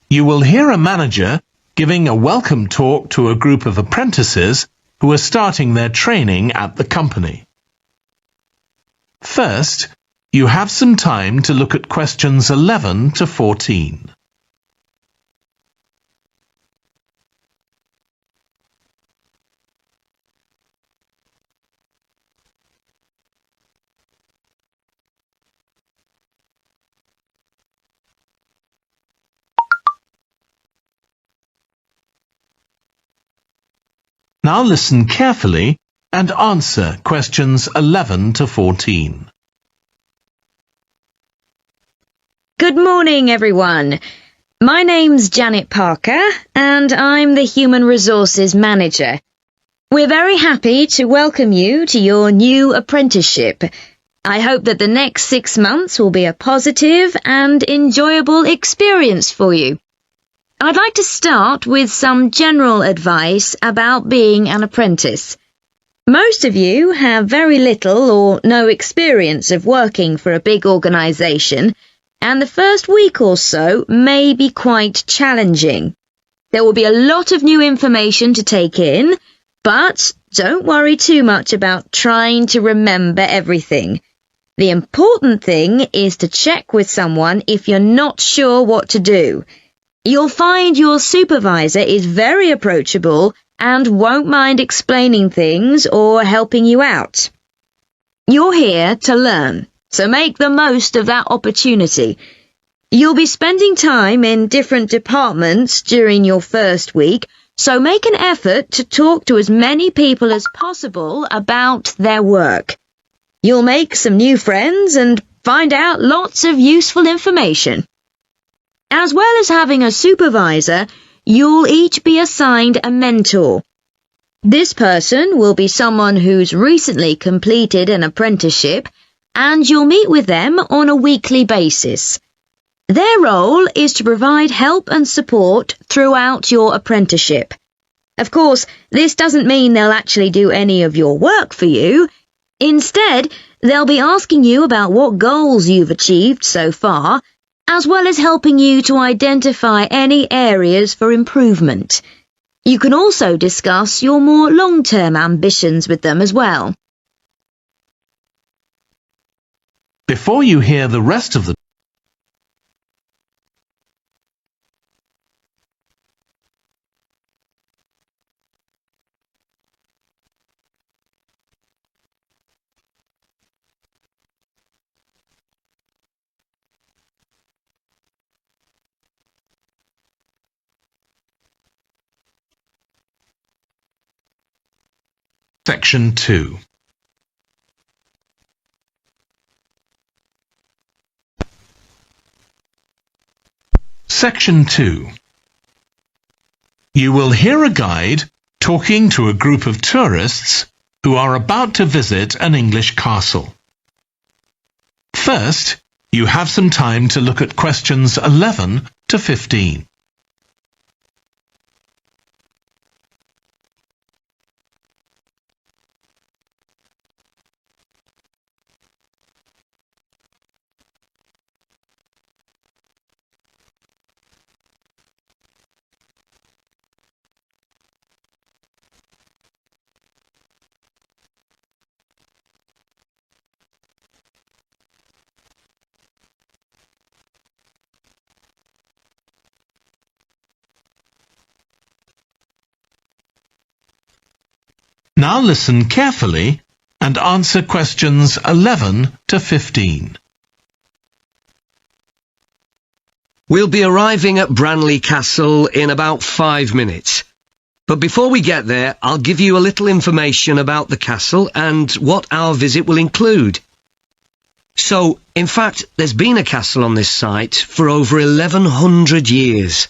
You will hear a manager giving a welcome talk to a group of apprentices who are starting their training at the company. First, you have some time to look at questions 11 to 14. Now listen carefully and answer questions 11 to 14. Good morning, everyone. My name's Janet Parker, and I'm the Human Resources Manager. We're very happy to welcome you to your new apprenticeship. I hope that the next 6 months will be a positive and enjoyable experience for you. I'd like to start with some general advice about being an apprentice. Most of you have very little or no experience of working for a big organisation, and the first week or so may be quite challenging. There will be a lot of new information to take in, but don't worry too much about trying to remember everything. The important thing is to check with someone if you're not sure what to do. You'll find your supervisor is very approachable and won't mind explaining things or helping you out. You're here to learn, so make the most of that opportunity. You'll be spending time in different departments during your first week, so make an effort to talk to as many people as possible about their work. You'll make some new friends and find out lots of useful information. As well as having a supervisor, you'll each be assigned a mentor. This person will be someone who's recently completed an apprenticeship, and you'll meet with them on a weekly basis. Their role is to provide help and support throughout your apprenticeship. Of course, this doesn't mean they'll actually do any of your work for you. Instead, they'll be asking you about what goals you've achieved so far, as well as helping you to identify any areas for improvement. You can also discuss your more long-term ambitions with them as well. Before you hear the rest of the Section 2. Section 2. You will hear a guide talking to a group of tourists who are about to visit an English castle. First, you have some time to look at questions 11 to 15. Now listen carefully and answer questions 11 to 15. We'll be arriving at Branley Castle in about 5 minutes. But before we get there, I'll give you a little information about the castle and what our visit will include. So, in fact, there's been a castle on this site for over 1100 years.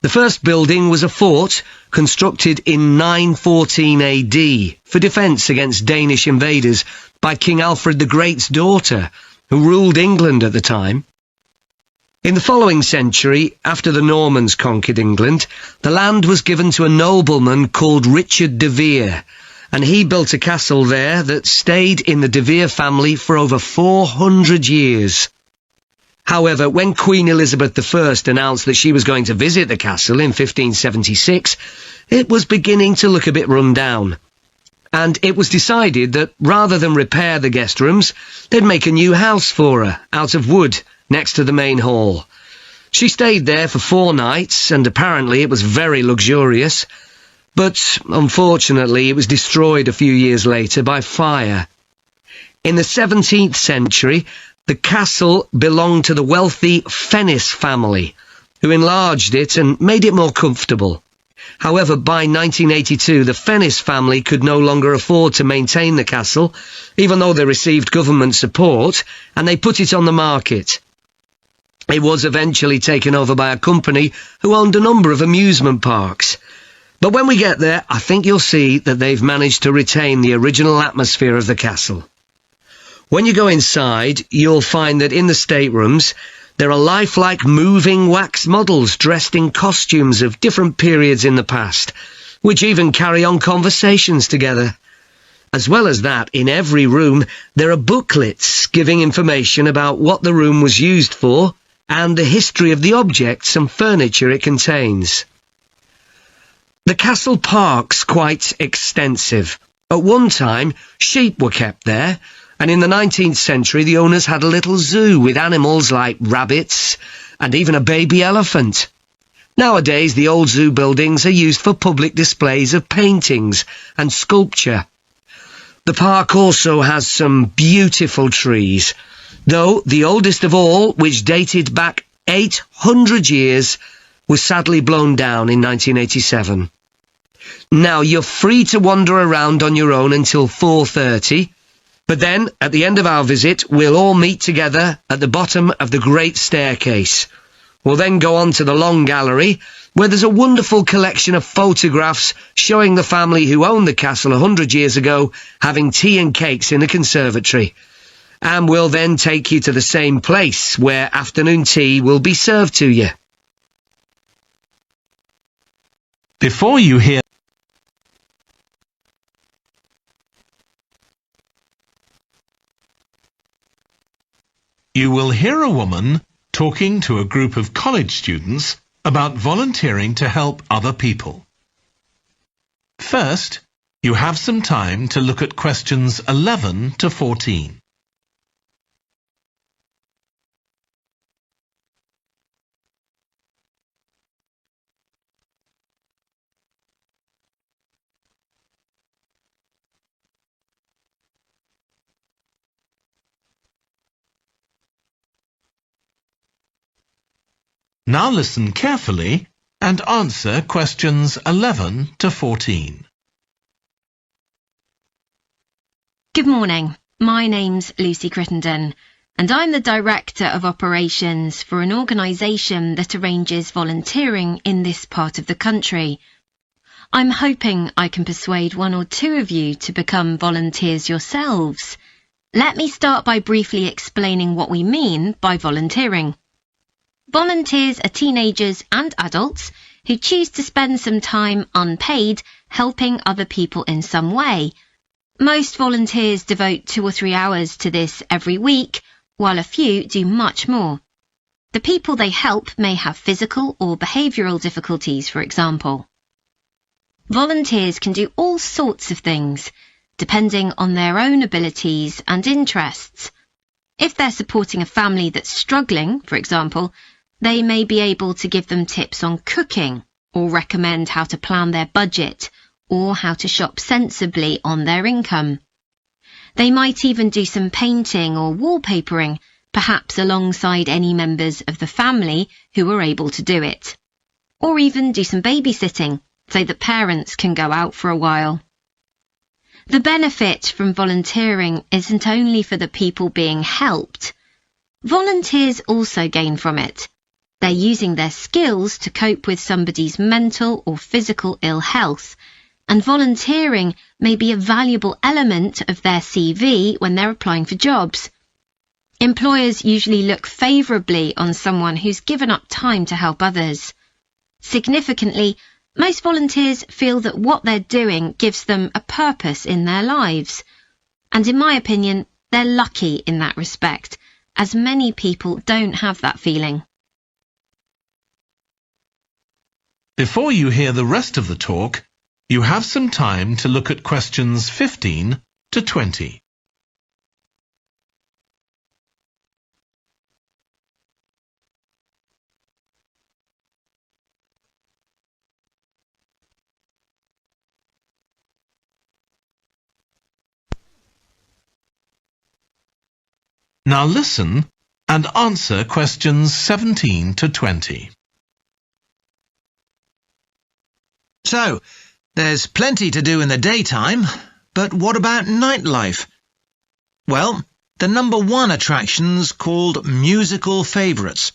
The first building was a fort constructed in 914 AD for defence against Danish invaders by King Alfred the Great's daughter, who ruled England at the time. In the following century, after the Normans conquered England, the land was given to a nobleman called Richard de Vere, and he built a castle there that stayed in the de Vere family for over 400 years. However, when Queen Elizabeth I announced that she was going to visit the castle in 1576, it was beginning to look a bit run down. And it was decided that rather than repair the guest rooms, they'd make a new house for her, out of wood, next to the main hall. She stayed there for 4 nights, and apparently it was very luxurious. But, unfortunately, it was destroyed a few years later by fire. In the 17th century, the castle belonged to the wealthy Fennis family, who enlarged it and made it more comfortable. However, by 1982, the Fennis family could no longer afford to maintain the castle, even though they received government support, and they put it on the market. It was eventually taken over by a company who owned a number of amusement parks. But when we get there, I think you'll see that they've managed to retain the original atmosphere of the castle. When you go inside, you'll find that in the staterooms, there are lifelike moving wax models dressed in costumes of different periods in the past, which even carry on conversations together. As well as that, in every room, there are booklets giving information about what the room was used for and the history of the objects and furniture it contains. The castle park's quite extensive. At one time, sheep were kept there, and in the 19th century the owners had a little zoo with animals like rabbits and even a baby elephant. Nowadays the old zoo buildings are used for public displays of paintings and sculpture. The park also has some beautiful trees, though the oldest of all, which dated back 800 years, was sadly blown down in 1987. Now, you're free to wander around on your own until 4:30, but then, at the end of our visit, we'll all meet together at the bottom of the Great Staircase. We'll then go on to the Long Gallery, where there's a wonderful collection of photographs showing the family who owned the castle 100 years ago having tea and cakes in the conservatory. And we'll then take you to the same place, where afternoon tea will be served to you. Before you hear you will hear a woman talking to a group of college students about volunteering to help other people. First, you have some time to look at questions 11 to 14. Now listen carefully and answer questions 11 to 14. Good morning. My name's Lucy Crittenden, and I'm the Director of Operations for an organisation that arranges volunteering in this part of the country. I'm hoping I can persuade 1 or 2 of you to become volunteers yourselves. Let me start by briefly explaining what we mean by volunteering. Volunteers are teenagers and adults who choose to spend some time unpaid helping other people in some way. Most volunteers devote 2 or 3 hours to this every week, while a few do much more. The people they help may have physical or behavioural difficulties, for example. Volunteers can do all sorts of things, depending on their own abilities and interests. If they're supporting a family that's struggling, for example, they may be able to give them tips on cooking, or recommend how to plan their budget, or how to shop sensibly on their income. They might even do some painting or wallpapering, perhaps alongside any members of the family who are able to do it. Or even do some babysitting, so that parents can go out for a while. The benefit from volunteering isn't only for the people being helped. Volunteers also gain from it. They're using their skills to cope with somebody's mental or physical ill health, and volunteering may be a valuable element of their CV when they're applying for jobs. Employers usually look favourably on someone who's given up time to help others. Significantly, most volunteers feel that what they're doing gives them a purpose in their lives. And in my opinion, they're lucky in that respect, as many people don't have that feeling. Before you hear the rest of the talk, you have some time to look at questions 15 to 20. Now listen and answer questions 17 to 20. So, there's plenty to do in the daytime, but what about nightlife? Well, the number one attraction's called Musical Favourites.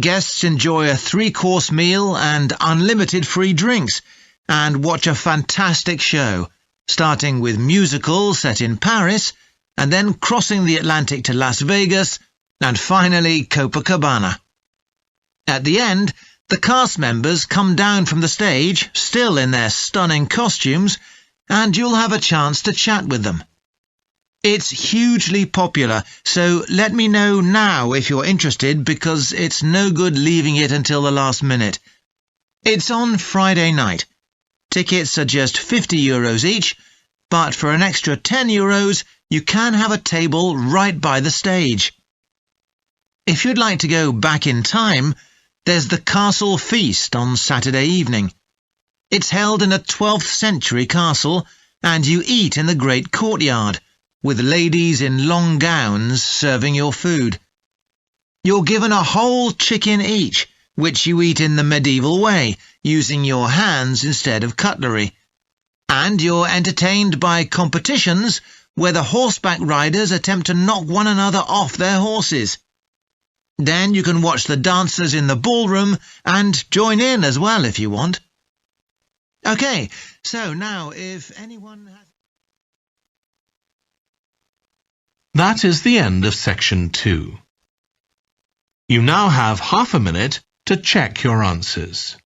Guests enjoy a 3-course meal and unlimited free drinks, and watch a fantastic show, starting with musicals set in Paris, and then crossing the Atlantic to Las Vegas, and finally Copacabana. At the end, the cast members come down from the stage, still in their stunning costumes, and you'll have a chance to chat with them. It's hugely popular, so let me know now if you're interested, because it's no good leaving it until the last minute. It's on Friday night. Tickets are just €50 each, but for an extra €10, you can have a table right by the stage. If you'd like to go back in time, there's the Castle Feast on Saturday evening. It's held in a 12th century castle, and you eat in the great courtyard, with ladies in long gowns serving your food. You're given a whole chicken each, which you eat in the medieval way, using your hands instead of cutlery. And you're entertained by competitions where the horseback riders attempt to knock one another off their horses. Then you can watch the dancers in the ballroom and join in as well if you want. OK, so now if anyone has... That is the end of section 2. You now have half a minute to check your answers.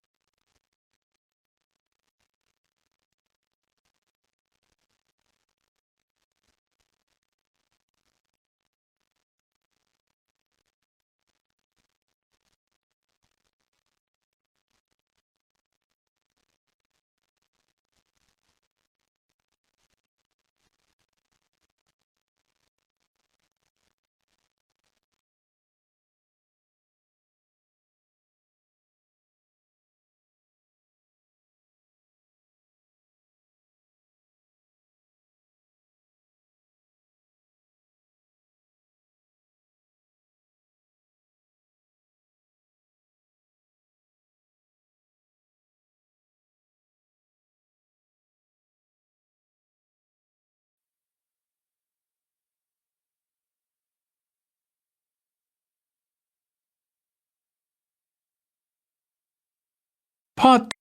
Part.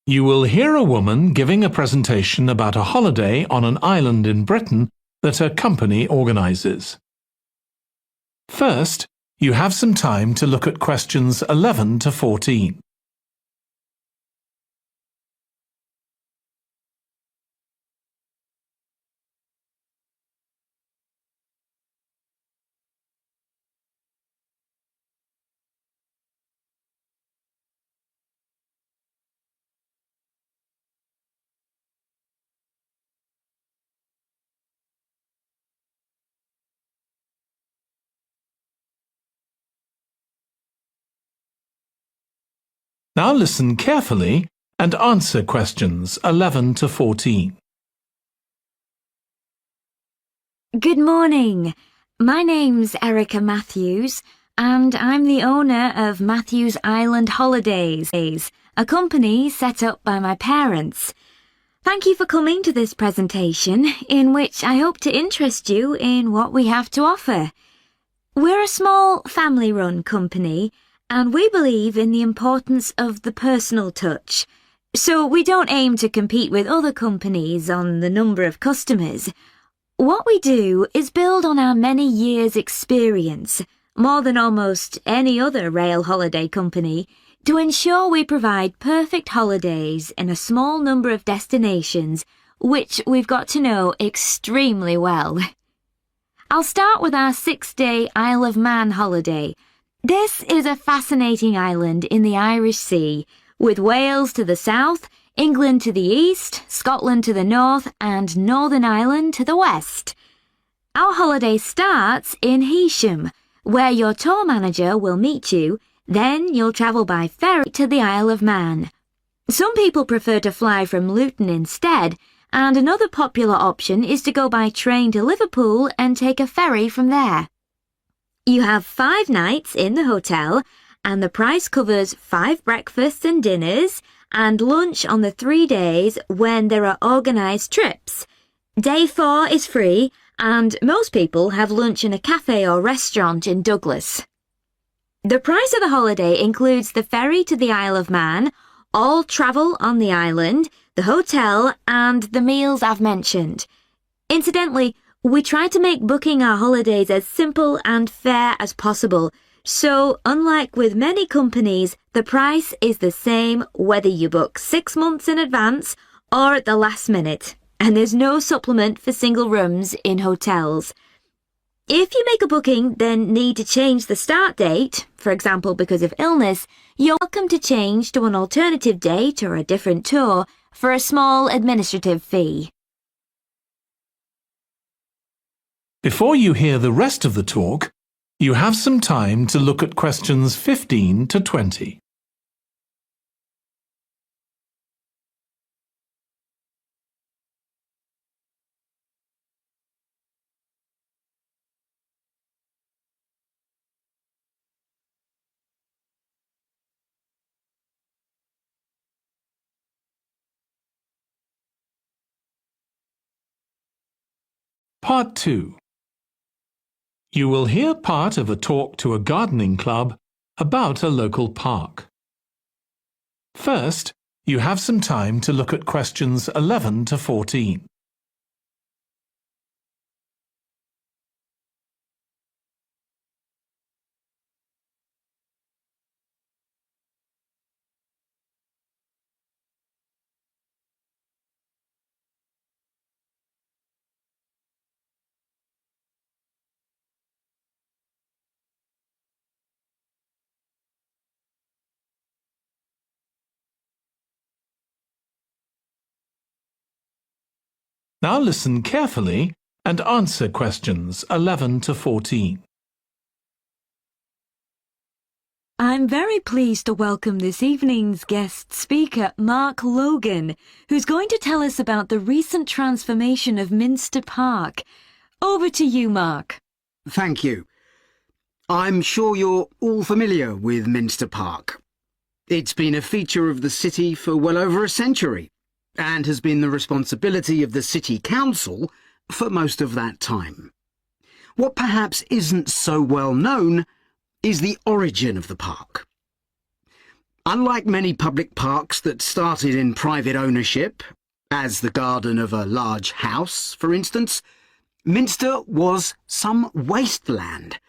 You will hear a woman giving a presentation about a holiday on an island in Britain that her company organises. First, you have some time to look at questions 11 to 14. Now listen carefully and answer questions 11 to 14. Good morning. My name's Erica Matthews, and I'm the owner of Matthews Island Holidays, a company set up by my parents. Thank you for coming to this presentation, in which I hope to interest you in what we have to offer. We're a small family-run company, and we believe in the importance of the personal touch. So we don't aim to compete with other companies on the number of customers. What we do is build on our many years' experience, more than almost any other rail holiday company, to ensure we provide perfect holidays in a small number of destinations, which we've got to know extremely well. I'll start with our 6-day Isle of Man holiday. This is a fascinating island in the Irish Sea, with Wales to the south, England to the east, Scotland to the north, and Northern Ireland to the west. Our holiday starts in Heysham, where your tour manager will meet you. Then you'll travel by ferry to the Isle of Man. Some people prefer to fly from Luton instead, and another popular option is to go by train to Liverpool and take a ferry from there. You have 5 nights in the hotel, and the price covers 5 breakfasts and dinners, and lunch on the 3 days when there are organised trips. Day 4 is free, and most people have lunch in a cafe or restaurant in Douglas. The price of the holiday includes the ferry to the Isle of Man, all travel on the island, the hotel, and the meals I've mentioned. Incidentally, we try to make booking our holidays as simple and fair as possible, so unlike with many companies, the price is the same whether you book 6 months in advance or at the last minute, and there's no supplement for single rooms in hotels. If you make a booking, then need to change the start date, for example because of illness, you're welcome to change to an alternative date or a different tour for a small administrative fee. Before you hear the rest of the talk, you have some time to look at questions 15 to 20. Part 2. You will hear part of a talk to a gardening club about a local park. First, you have some time to look at questions 11 to 14. Now listen carefully and answer questions 11 to 14. I'm very pleased to welcome this evening's guest speaker, Mark Logan, who's going to tell us about the recent transformation of Minster Park. Over to you, Mark. Thank you. I'm sure you're all familiar with Minster Park. It's been a feature of the city for well over a century, and has been the responsibility of the City Council for most of that time. What perhaps isn't so well known is the origin of the park. Unlike many public parks that started in private ownership, as the garden of a large house, for instance, Minster was some wasteland,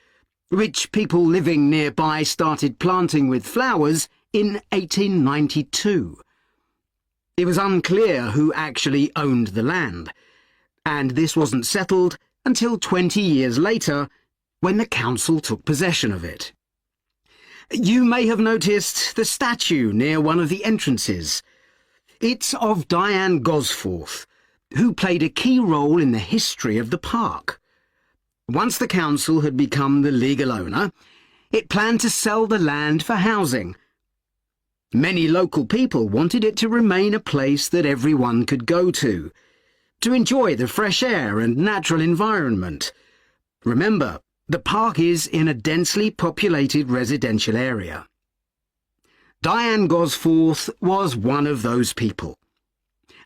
which people living nearby started planting with flowers in 1892. It was unclear who actually owned the land, and this wasn't settled until 20 years later, when the council took possession of it. You may have noticed the statue near one of the entrances. It's of Diane Gosforth, who played a key role in the history of the park. Once the council had become the legal owner, it planned to sell the land for housing. Many local people wanted it to remain a place that everyone could go to enjoy the fresh air and natural environment. Remember, the park is in a densely populated residential area. Diane Gosforth was one of those people,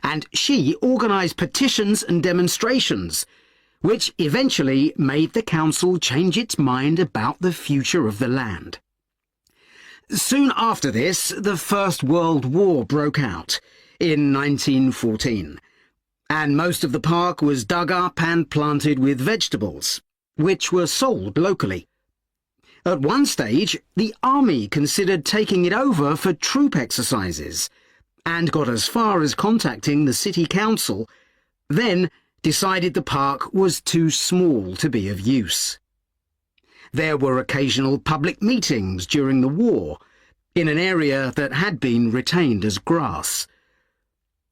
and she organised petitions and demonstrations, which eventually made the council change its mind about the future of the land. Soon after this, the First World War broke out in 1914, and most of the park was dug up and planted with vegetables, which were sold locally. At one stage, the army considered taking it over for troop exercises, and got as far as contacting the city council. Then, decided the park was too small to be of use. There were occasional public meetings during the war, in an area that had been retained as grass.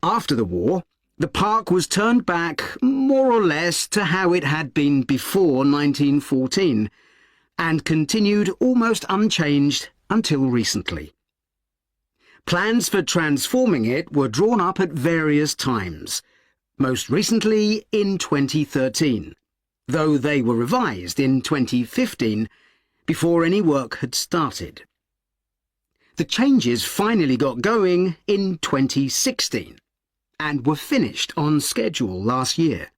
After the war, the park was turned back more or less to how it had been before 1914, and continued almost unchanged until recently. Plans for transforming it were drawn up at various times, most recently in 2013, though they were revised in 2015 before any work had started. The changes finally got going in 2016 and were finished on schedule last year.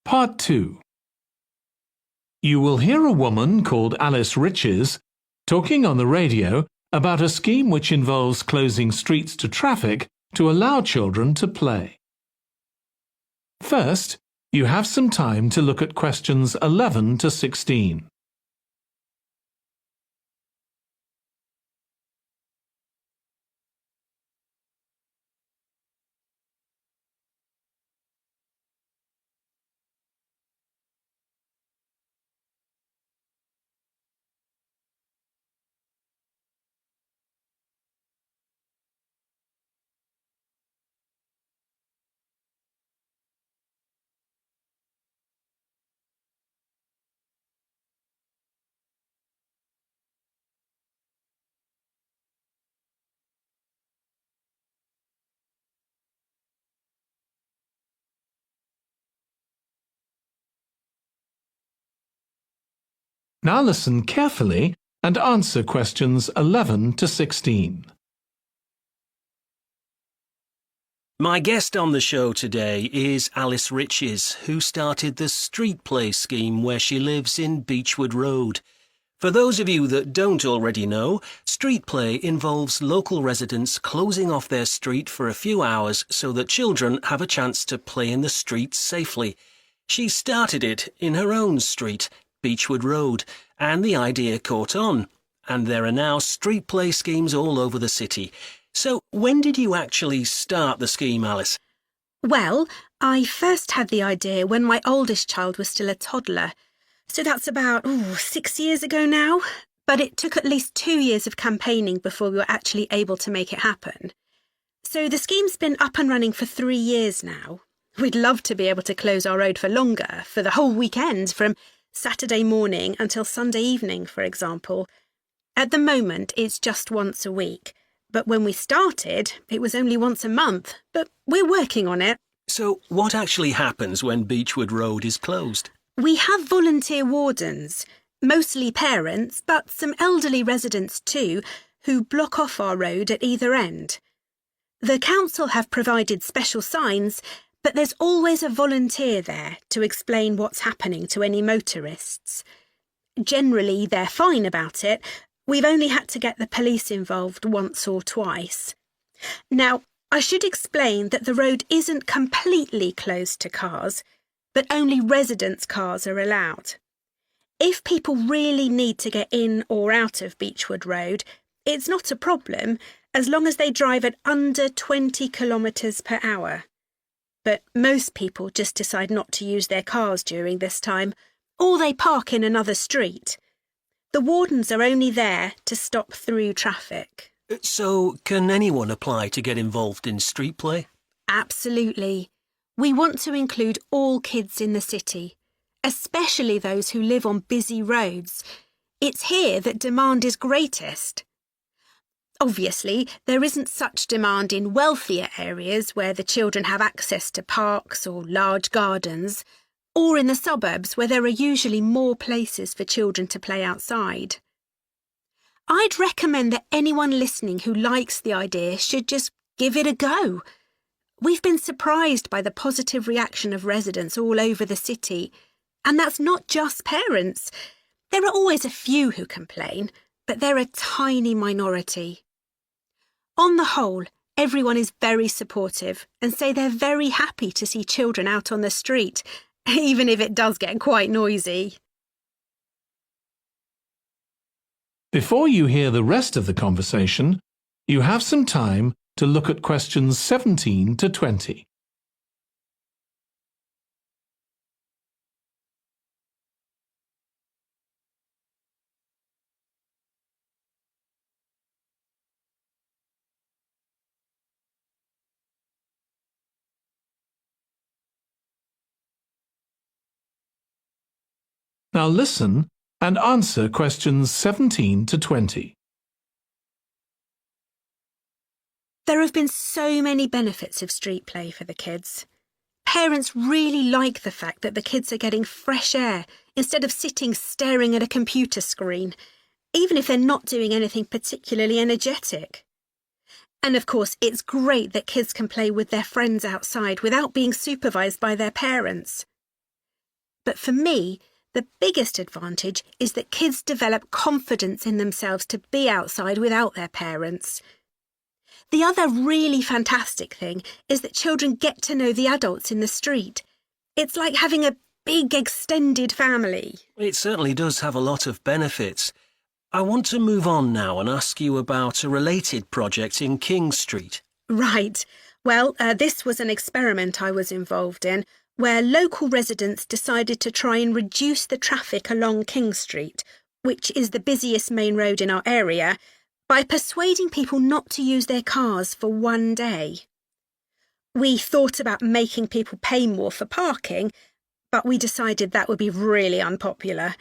Part 2. You will hear a woman called Alice Riches talking on the radio about a scheme which involves closing streets to traffic to allow children to play. First, you have some time to look at questions 11 to 16. Now listen carefully and answer questions 11 to 16. My guest on the show today is Alice Riches, who started the Street Play scheme where she lives in Beechwood Road. For those of you that don't already know, Street Play involves local residents closing off their street for a few hours so that children have a chance to play in the streets safely. She started it in her own street, Beechwood Road, and the idea caught on, and there are now street play schemes all over the city. So when did you actually start the scheme, Alice? Well, I first had the idea when my oldest child was still a toddler, so that's about 6 years ago now, but it took at least 2 years of campaigning before we were actually able to make it happen. So the scheme's been up and running for 3 years now. We'd love to be able to close our road for longer, for the whole weekend, from Saturday morning until Sunday evening, for example. At the moment, it's just once a week. But when we started, it was only once a month. But we're working on it. So what actually happens when Beechwood Road is closed? We have volunteer wardens, mostly parents, but some elderly residents too, who block off our road at either end. The council have provided special signs, but there's always a volunteer there to explain what's happening to any motorists. Generally, they're fine about it. We've only had to get the police involved once or twice. Now, I should explain that the road isn't completely closed to cars, but only residents' cars are allowed. If people really need to get in or out of Beechwood Road, it's not a problem as long as they drive at under 20 kilometres per hour. But most people just decide not to use their cars during this time, or they park in another street. The wardens are only there to stop through traffic. So, can anyone apply to get involved in street play? Absolutely. We want to include all kids in the city, especially those who live on busy roads. It's here that demand is greatest. Obviously, there isn't such demand in wealthier areas where the children have access to parks or large gardens, or in the suburbs where there are usually more places for children to play outside. I'd recommend that anyone listening who likes the idea should just give it a go. We've been surprised by the positive reaction of residents all over the city, and that's not just parents. There are always a few who complain, but they're a tiny minority. On the whole, everyone is very supportive and say they're very happy to see children out on the street, even if it does get quite noisy. Before you hear the rest of the conversation, you have some time to look at questions 17 to 20. Now listen and answer questions 17 to 20. There have been so many benefits of street play for the kids. Parents really like the fact that the kids are getting fresh air instead of sitting staring at a computer screen, even if they're not doing anything particularly energetic. And of course, it's great that kids can play with their friends outside without being supervised by their parents. But for me, the biggest advantage is that kids develop confidence in themselves to be outside without their parents. The other really fantastic thing is that children get to know the adults in the street. It's like having a big extended family. It certainly does have a lot of benefits. I want to move on now and ask you about a related project in King Street. Right. Well, this was an experiment I was involved in, where local residents decided to try and reduce the traffic along King Street, which is the busiest main road in our area, by persuading people not to use their cars for one day. We thought about making people pay more for parking, but we decided that would be really unpopular.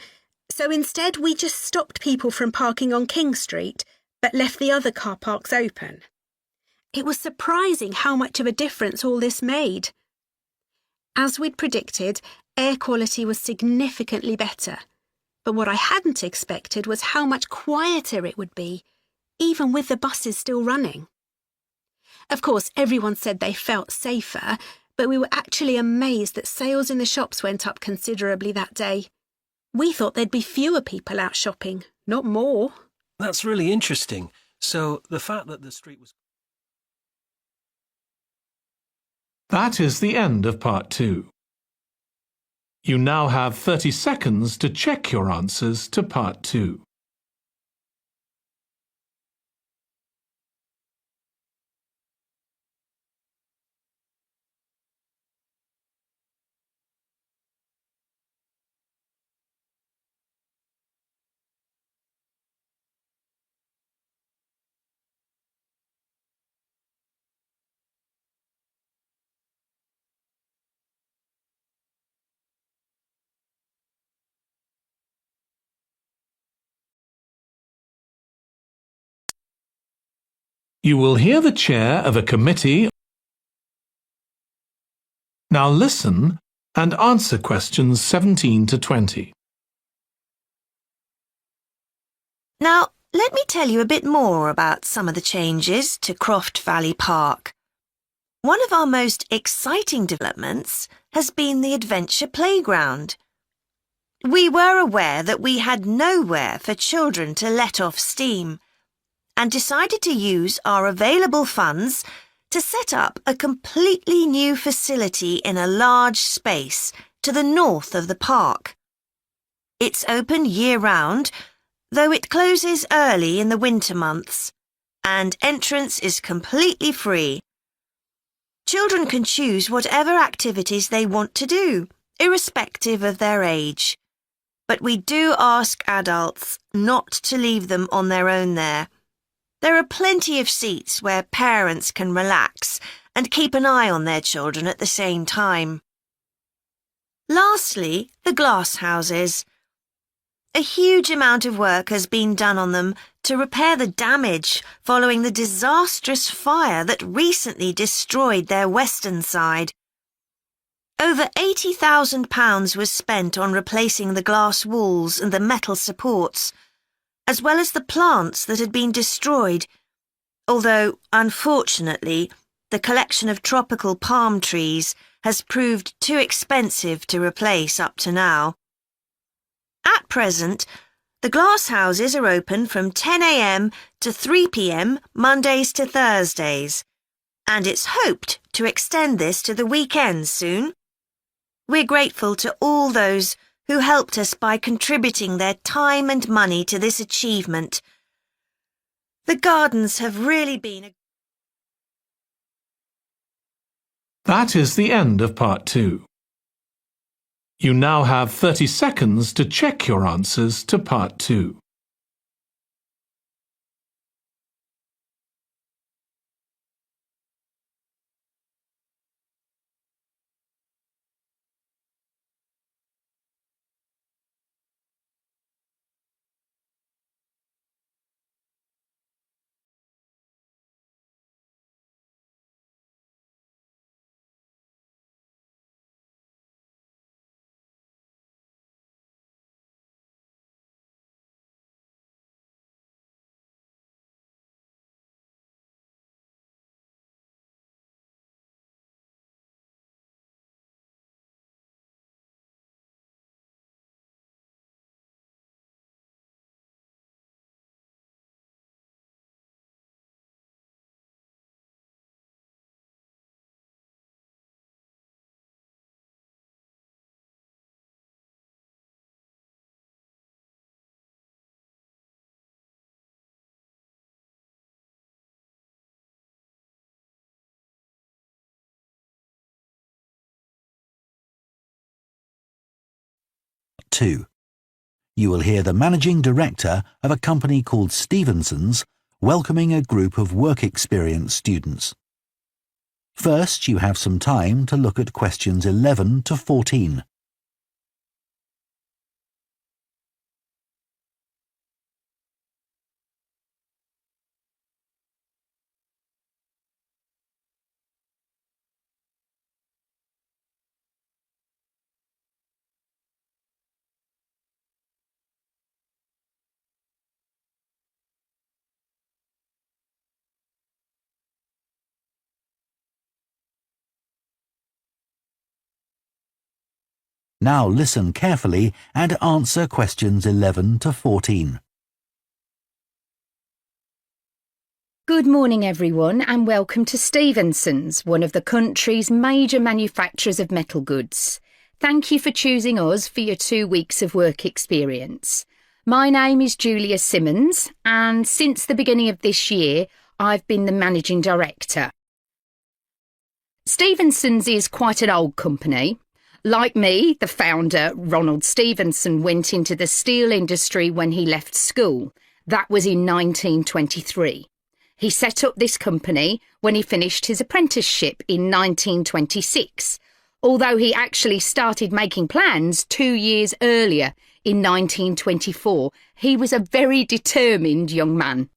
So instead, we just stopped people from parking on King Street, but left the other car parks open. It was surprising how much of a difference all this made. As we'd predicted, air quality was significantly better. But what I hadn't expected was how much quieter it would be, even with the buses still running. Of course, everyone said they felt safer, but we were actually amazed that sales in the shops went up considerably that day. We thought there'd be fewer people out shopping, not more. That's really interesting. So the fact that the street was... That is the end of part 2. You now have 30 seconds to check your answers to part 2. You will hear the chair of a committee. Now listen and answer questions 17 to 20. Now, let me tell you a bit more about some of the changes to Croft Valley Park. One of our most exciting developments has been the adventure playground. We were aware that we had nowhere for children to let off steam, and decided to use our available funds to set up a completely new facility in a large space to the north of the park. It's open year-round, though it closes early in the winter months, and entrance is completely free. Children can choose whatever activities they want to do, irrespective of their age. But we do ask adults not to leave them on their own there. There are plenty of seats where parents can relax and keep an eye on their children at the same time. Lastly, the glass houses. A huge amount of work has been done on them to repair the damage following the disastrous fire that recently destroyed their western side. Over £80,000 was spent on replacing the glass walls and the metal supports, as well as the plants that had been destroyed, although, unfortunately, the collection of tropical palm trees has proved too expensive to replace up to now. At present, the glass houses are open from 10 a.m. to 3 p.m. Mondays to Thursdays, and it's hoped to extend this to the weekends soon. We're grateful to all those who helped us by contributing their time and money to this achievement. The gardens have really been a... That is the end of part 2. You now have 30 seconds to check your answers to part 2. Two. You will hear the managing director of a company called Stevenson's welcoming a group of work experience students. First, you have some time to look at questions 11 to 14. Now listen carefully and answer questions 11 to 14. Good morning everyone and welcome to Stevenson's, one of the country's major manufacturers of metal goods. Thank you for choosing us for your 2 weeks of work experience. My name is Julia Simmons and since the beginning of this year I've been the managing director. Stevenson's is quite an old company. Like me, the founder, Ronald Stevenson, went into the steel industry when he left school. That was in 1923. He set up this company when he finished his apprenticeship in 1926, although he actually started making plans 2 years earlier, in 1924. He was a very determined young man.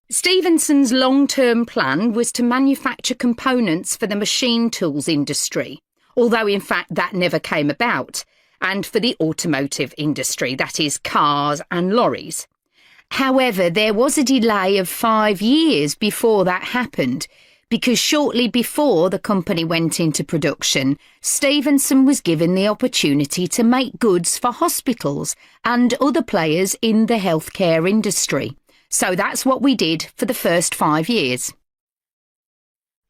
Stevenson's long-term plan was to manufacture components for the machine tools industry, although in fact that never came about, and for the automotive industry, that is cars and lorries. However, there was a delay of 5 years before that happened, because shortly before the company went into production, Stevenson was given the opportunity to make goods for hospitals and other players in the healthcare industry. So that's what we did for the first 5 years.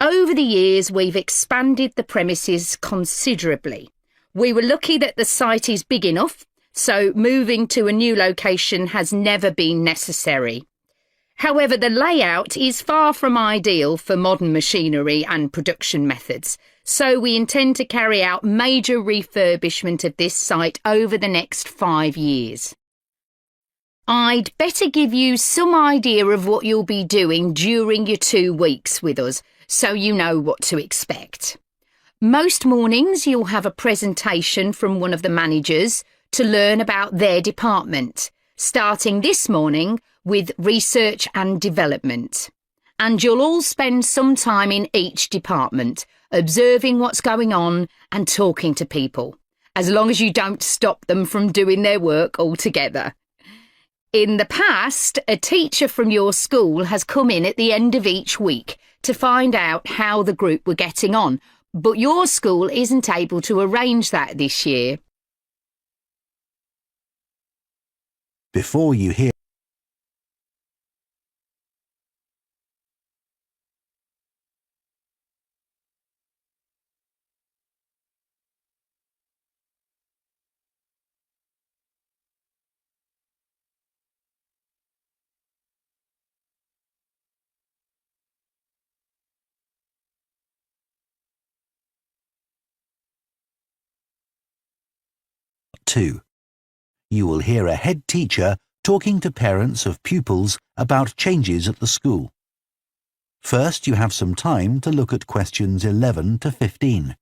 Over the years, we've expanded the premises considerably. We were lucky that the site is big enough, so moving to a new location has never been necessary. However, the layout is far from ideal for modern machinery and production methods, so we intend to carry out major refurbishment of this site over the next 5 years. I'd better give you some idea of what you'll be doing during your 2 weeks with us, so you know what to expect. Most mornings you'll have a presentation from one of the managers to learn about their department, starting this morning with research and development. And you'll all spend some time in each department, observing what's going on and talking to people, as long as you don't stop them from doing their work altogether. In the past, a teacher from your school has come in at the end of each week to find out how the group were getting on, but your school isn't able to arrange that this year. Before you hear two, you will hear a head teacher talking to parents of pupils about changes at the school. First, you have some time to look at questions 11 to 15.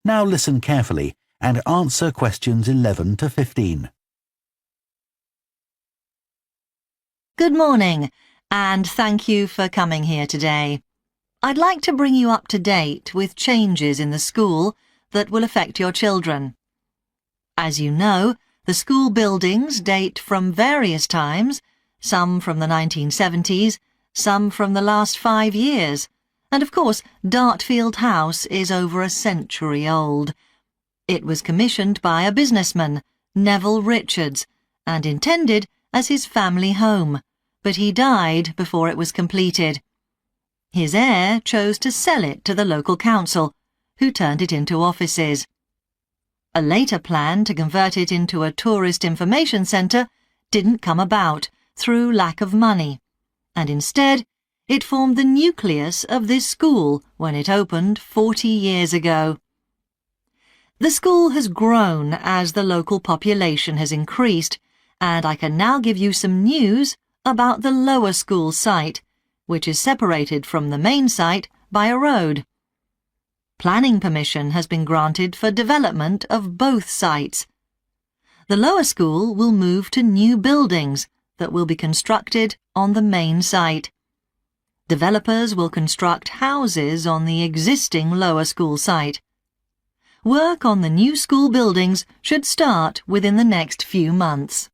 Now listen carefully and answer questions 11 to 15. Good morning, and thank you for coming here today. I'd like to bring you up to date with changes in the school that will affect your children. As you know, the school buildings date from various times, some from the 1970s, some from the last 5 years, and of course Dartfield House is over a century old. It was commissioned by a businessman, Neville Richards, and intended as his family home, but he died before it was completed. His heir chose to sell it to the local council, who turned it into offices. A later plan to convert it into a tourist information centre didn't come about through lack of money, and instead it formed the nucleus of this school when it opened 40 years ago. The school has grown as the local population has increased, and I can now give you some news about the lower school site, which is separated from the main site by a road. Planning permission has been granted for development of both sites. The lower school will move to new buildings that will be constructed on the main site. Developers will construct houses on the existing lower school site. Work on the new school buildings should start within the next few months.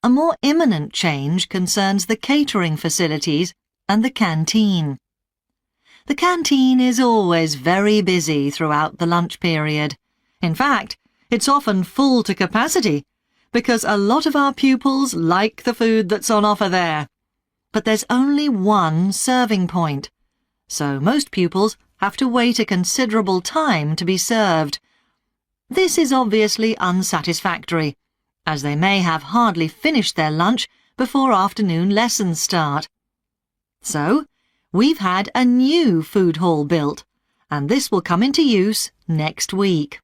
A more imminent change concerns the catering facilities and the canteen. The canteen is always very busy throughout the lunch period. In fact, it's often full to capacity because a lot of our pupils like the food that's on offer there. But there's only one serving point, so most pupils have to wait a considerable time to be served. This is obviously unsatisfactory, as they may have hardly finished their lunch before afternoon lessons start. So, we've had a new food hall built, and this will come into use next week.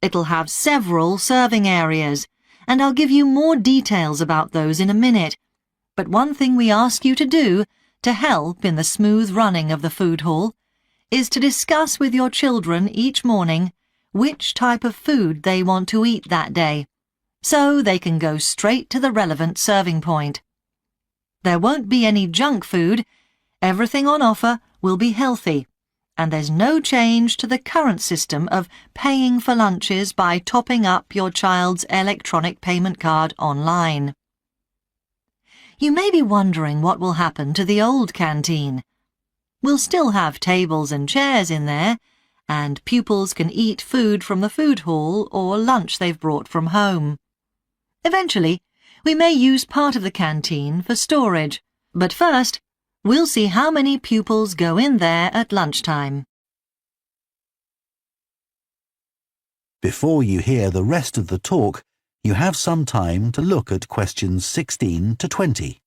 It'll have several serving areas, and I'll give you more details about those in a minute. But one thing we ask you to do to help in the smooth running of the food hall is to discuss with your children each morning which type of food they want to eat that day, so they can go straight to the relevant serving point. There won't be any junk food, everything on offer will be healthy, and there's no change to the current system of paying for lunches by topping up your child's electronic payment card online. You may be wondering what will happen to the old canteen. We'll still have tables and chairs in there, and pupils can eat food from the food hall or lunch they've brought from home. Eventually, we may use part of the canteen for storage, but first, we'll see how many pupils go in there at lunchtime. Before you hear the rest of the talk, you have some time to look at questions 16 to 20.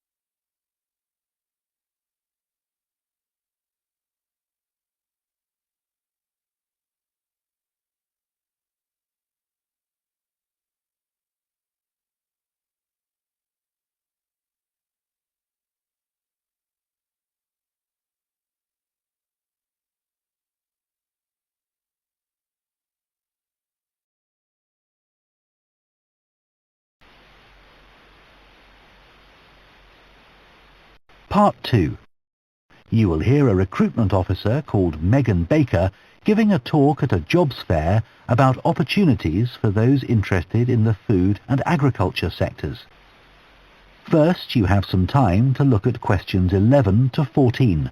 Part 2. You will hear a recruitment officer called Megan Baker giving a talk at a jobs fair about opportunities for those interested in the food and agriculture sectors. First, you have some time to look at questions 11 to 14.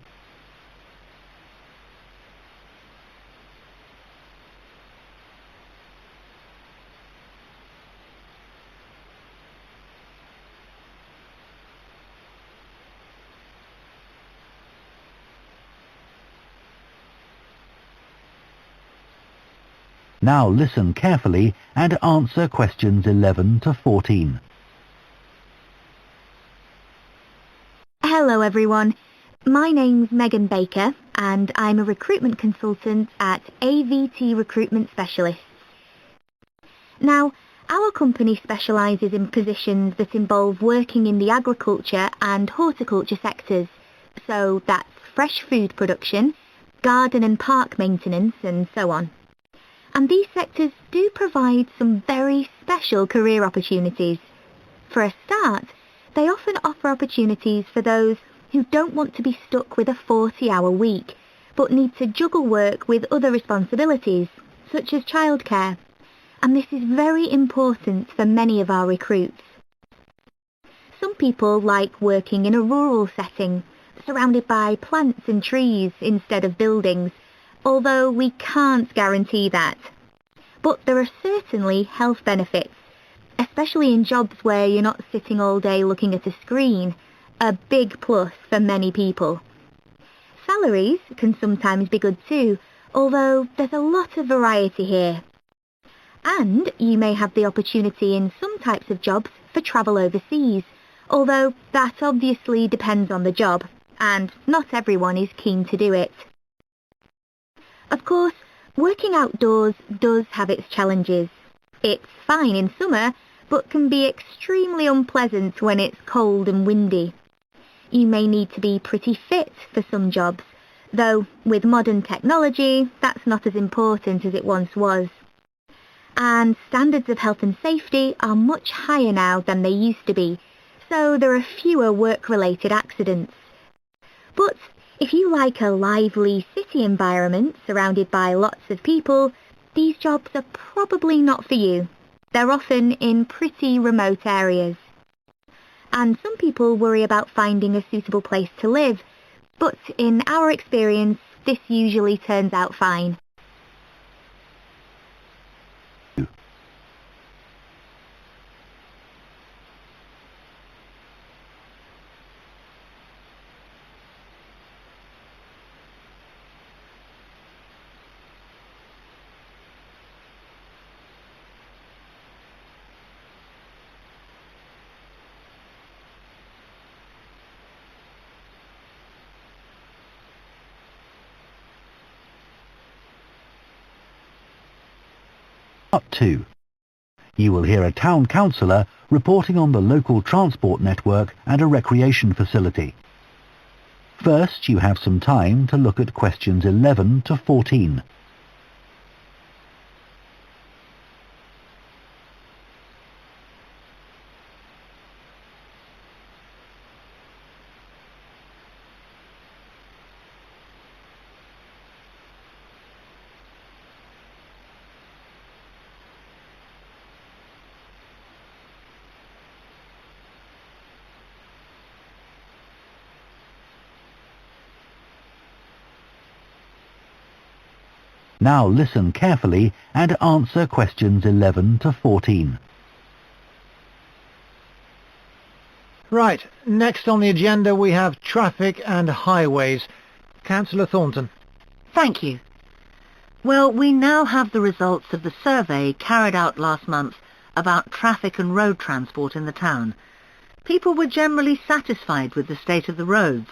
Now listen carefully and answer questions 11 to 14. Hello everyone, my name's Megan Baker and I'm a recruitment consultant at AVT Recruitment Specialists. Now, our company specialises in positions that involve working in the agriculture and horticulture sectors, so that's fresh food production, garden and park maintenance and so on. And these sectors do provide some very special career opportunities. For a start, they often offer opportunities for those who don't want to be stuck with a 40-hour week, but need to juggle work with other responsibilities, such as childcare. And this is very important for many of our recruits. Some people like working in a rural setting, surrounded by plants and trees instead of buildings, although we can't guarantee that. But there are certainly health benefits, especially in jobs where you're not sitting all day looking at a screen, a big plus for many people. Salaries can sometimes be good too, although there's a lot of variety here. And you may have the opportunity in some types of jobs for travel overseas, although that obviously depends on the job, and not everyone is keen to do it. Of course, working outdoors does have its challenges. It's fine in summer, but can be extremely unpleasant when it's cold and windy. You may need to be pretty fit for some jobs, though with modern technology, that's not as important as it once was. And standards of health and safety are much higher now than they used to be, so there are fewer work-related accidents. But if you like a lively city environment surrounded by lots of people, these jobs are probably not for you. They're often in pretty remote areas. And some people worry about finding a suitable place to live, but in our experience, this usually turns out fine. Part 2. You will hear a town councillor reporting on the local transport network and a recreation facility. First, you have some time to look at questions 11 to 14. Now listen carefully and answer questions 11 to 14. Right, next on the agenda we have traffic and highways. Councillor Thornton. Thank you. Well, we now have the results of the survey carried out last month about traffic and road transport in the town. People were generally satisfied with the state of the roads.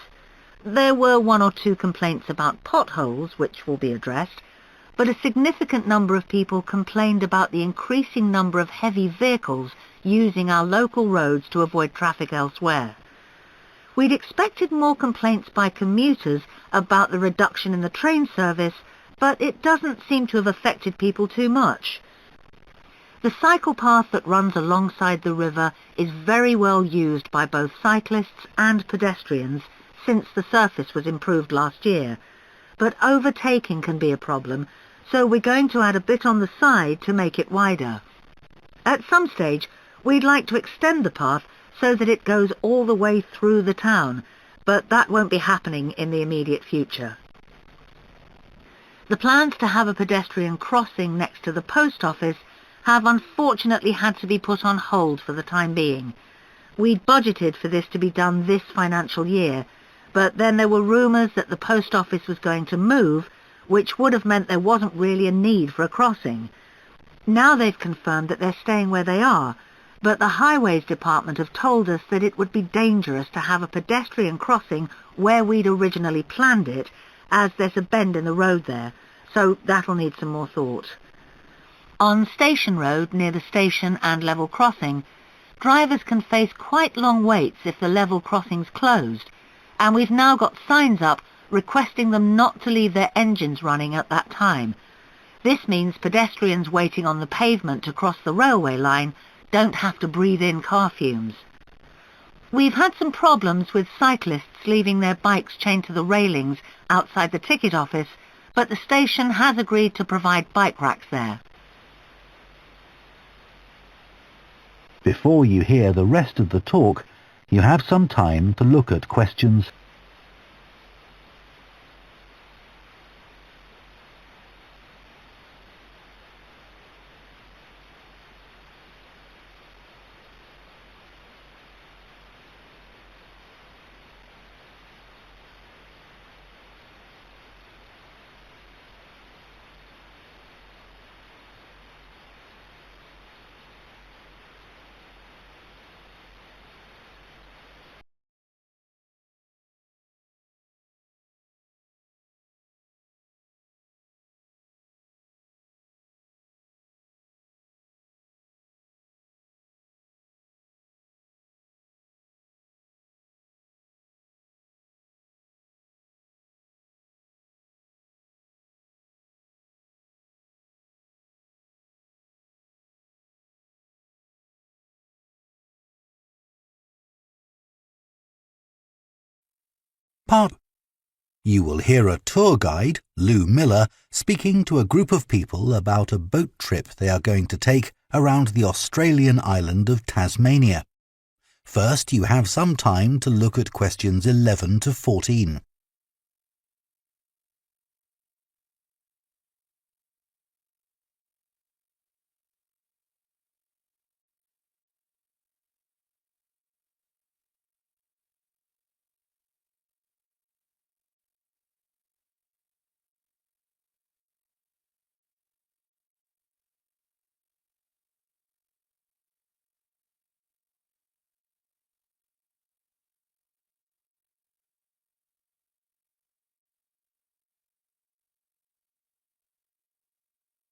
There were 1 or 2 complaints about potholes, which will be addressed, but a significant number of people complained about the increasing number of heavy vehicles using our local roads to avoid traffic elsewhere. We'd expected more complaints by commuters about the reduction in the train service, but it doesn't seem to have affected people too much. The cycle path that runs alongside the river is very well used by both cyclists and pedestrians, since the surface was improved last year, but overtaking can be a problem, so we're going to add a bit on the side to make it wider. At some stage, we'd like to extend the path so that it goes all the way through the town, but that won't be happening in the immediate future. The plans to have a pedestrian crossing next to the post office have unfortunately had to be put on hold for the time being. We'd budgeted for this to be done this financial year, but then there were rumours that the post office was going to move, which would have meant there wasn't really a need for a crossing. Now they've confirmed that they're staying where they are, but the Highways Department have told us that it would be dangerous to have a pedestrian crossing where we'd originally planned it, as there's a bend in the road there, so that'll need some more thought. On Station Road, near the station and level crossing, drivers can face quite long waits if the level crossing's closed, and we've now got signs up requesting them not to leave their engines running at that time. This means pedestrians waiting on the pavement to cross the railway line don't have to breathe in car fumes. We've had some problems with cyclists leaving their bikes chained to the railings outside the ticket office, but the station has agreed to provide bike racks there. Before you hear the rest of the talk, you have some time to look at questions Part. You will hear a tour guide, Lou Miller, speaking to a group of people about a boat trip they are going to take around the Australian island of Tasmania. First, you have some time to look at questions 11 to 14.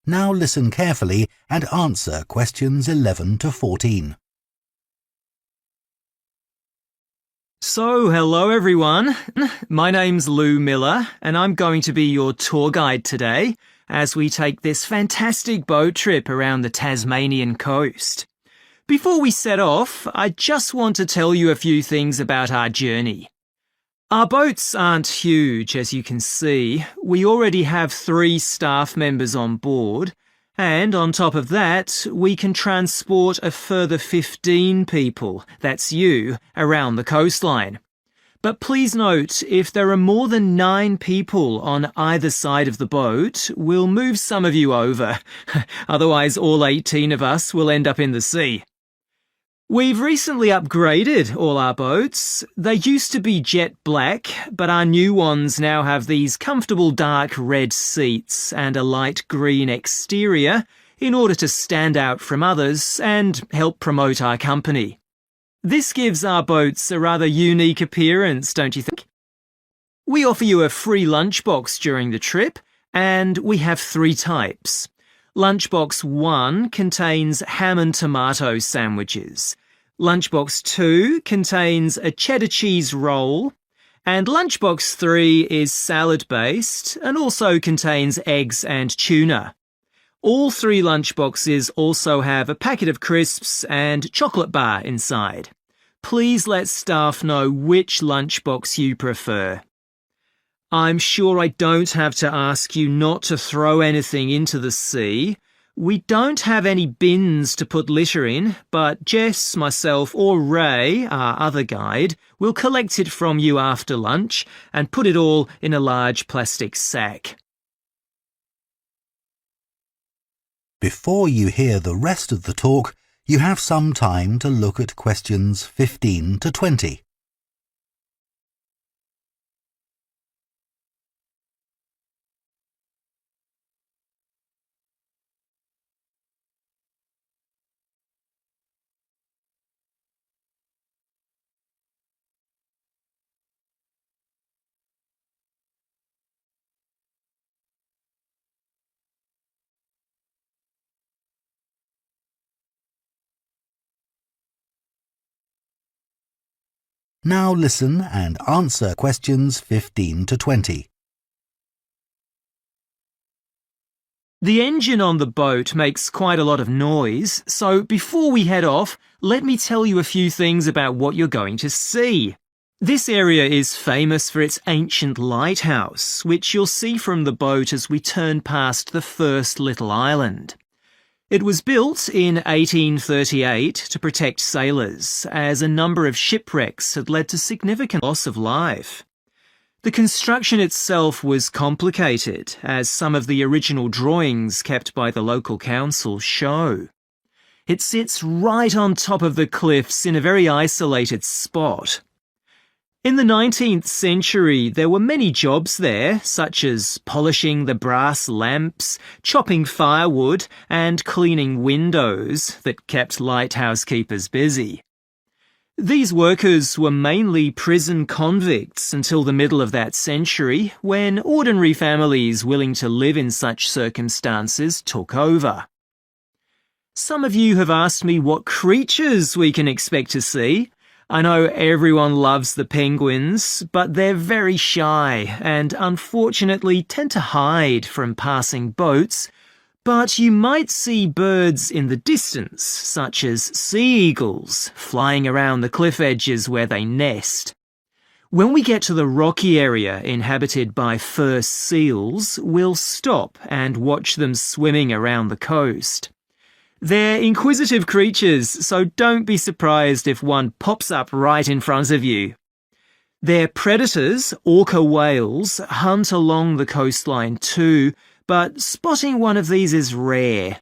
Now listen carefully and answer questions 11 to 14. So, hello everyone. My name's Lou Miller and I'm going to be your tour guide today as we take this fantastic boat trip around the Tasmanian coast. Before we set off, I just want to tell you a few things about our journey. Our boats aren't huge, as you can see. We already have 3 staff members on board, and on top of that, we can transport a further 15 people, that's you, around the coastline. But please note, if there are more than 9 people on either side of the boat, we'll move some of you over. Otherwise, all 18 of us will end up in the sea. We've recently upgraded all our boats. They used to be jet black, but our new ones now have these comfortable dark red seats and a light green exterior in order to stand out from others and help promote our company. This gives our boats a rather unique appearance, don't you think? We offer you a free lunchbox during the trip, and we have 3 types. Lunchbox 1 contains ham and tomato sandwiches. Lunchbox 2 contains a cheddar cheese roll. And Lunchbox 3 is salad-based and also contains eggs and tuna. All 3 lunchboxes also have a packet of crisps and chocolate bar inside. please let staff know which lunchbox you prefer. I'm sure I don't have to ask you not to throw anything into the sea. We don't have any bins to put litter in, but Jess, myself or Ray, our other guide, will collect it from you after lunch and put it all in a large plastic sack. Before you hear the rest of the talk, you have some time to look at questions 15 to 20. Now listen and answer questions 15 to 20. The engine on the boat makes quite a lot of noise, so before we head off, let me tell you a few things about what you're going to see. This area is famous for its ancient lighthouse, which you'll see from the boat as we turn past the first little island. It was built in 1838 to protect sailors, as a number of shipwrecks had led to significant loss of life. The construction itself was complicated, as some of the original drawings kept by the local council show. It sits right on top of the cliffs in a very isolated spot. In the 19th century, there were many jobs there, such as polishing the brass lamps, chopping firewood, and cleaning windows that kept lighthouse keepers busy. These workers were mainly prison convicts until the middle of that century, when ordinary families willing to live in such circumstances took over. Some of you have asked me what creatures we can expect to see. I know everyone loves the penguins, but they're very shy and unfortunately tend to hide from passing boats. But you might see birds in the distance, such as sea eagles, flying around the cliff edges where they nest. When we get to the rocky area inhabited by fur seals, we'll stop and watch them swimming around the coast. They're inquisitive creatures, so don't be surprised if one pops up right in front of you. Their predators, orca whales, hunt along the coastline too, but spotting one of these is rare.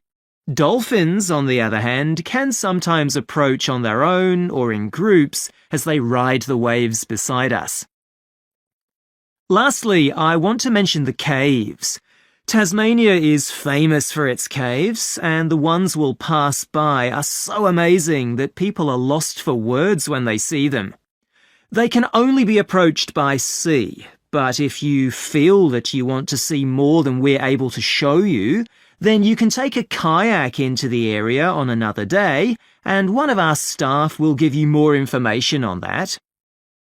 Dolphins, on the other hand, can sometimes approach on their own or in groups as they ride the waves beside us. Lastly, I want to mention the caves. Tasmania is famous for its caves, and the ones we'll pass by are so amazing that people are lost for words when they see them. They can only be approached by sea, but if you feel that you want to see more than we're able to show you, then you can take a kayak into the area on another day, and one of our staff will give you more information on that.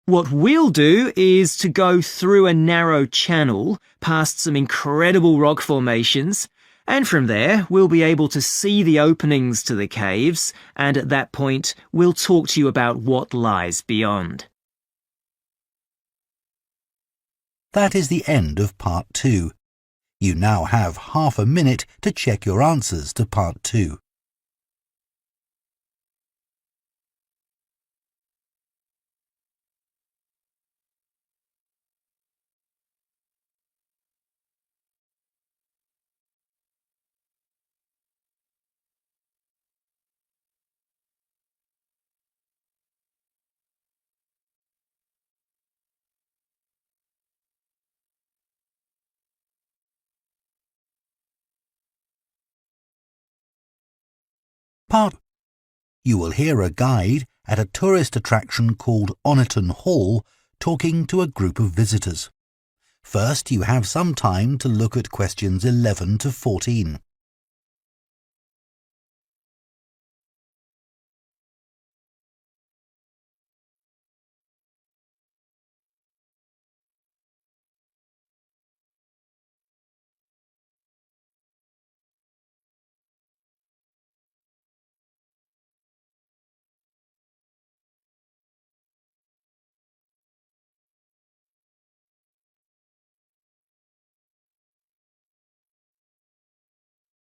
What we'll do is to go through a narrow channel, past some incredible rock formations, and from there we'll be able to see the openings to the caves, and at that point we'll talk to you about what lies beyond. That is the end of Part 2. You now have half a minute to check your answers to Part 2. Part. You will hear a guide at a tourist attraction called Oniton Hall talking to a group of visitors. First, you have some time to look at questions 11 to 14.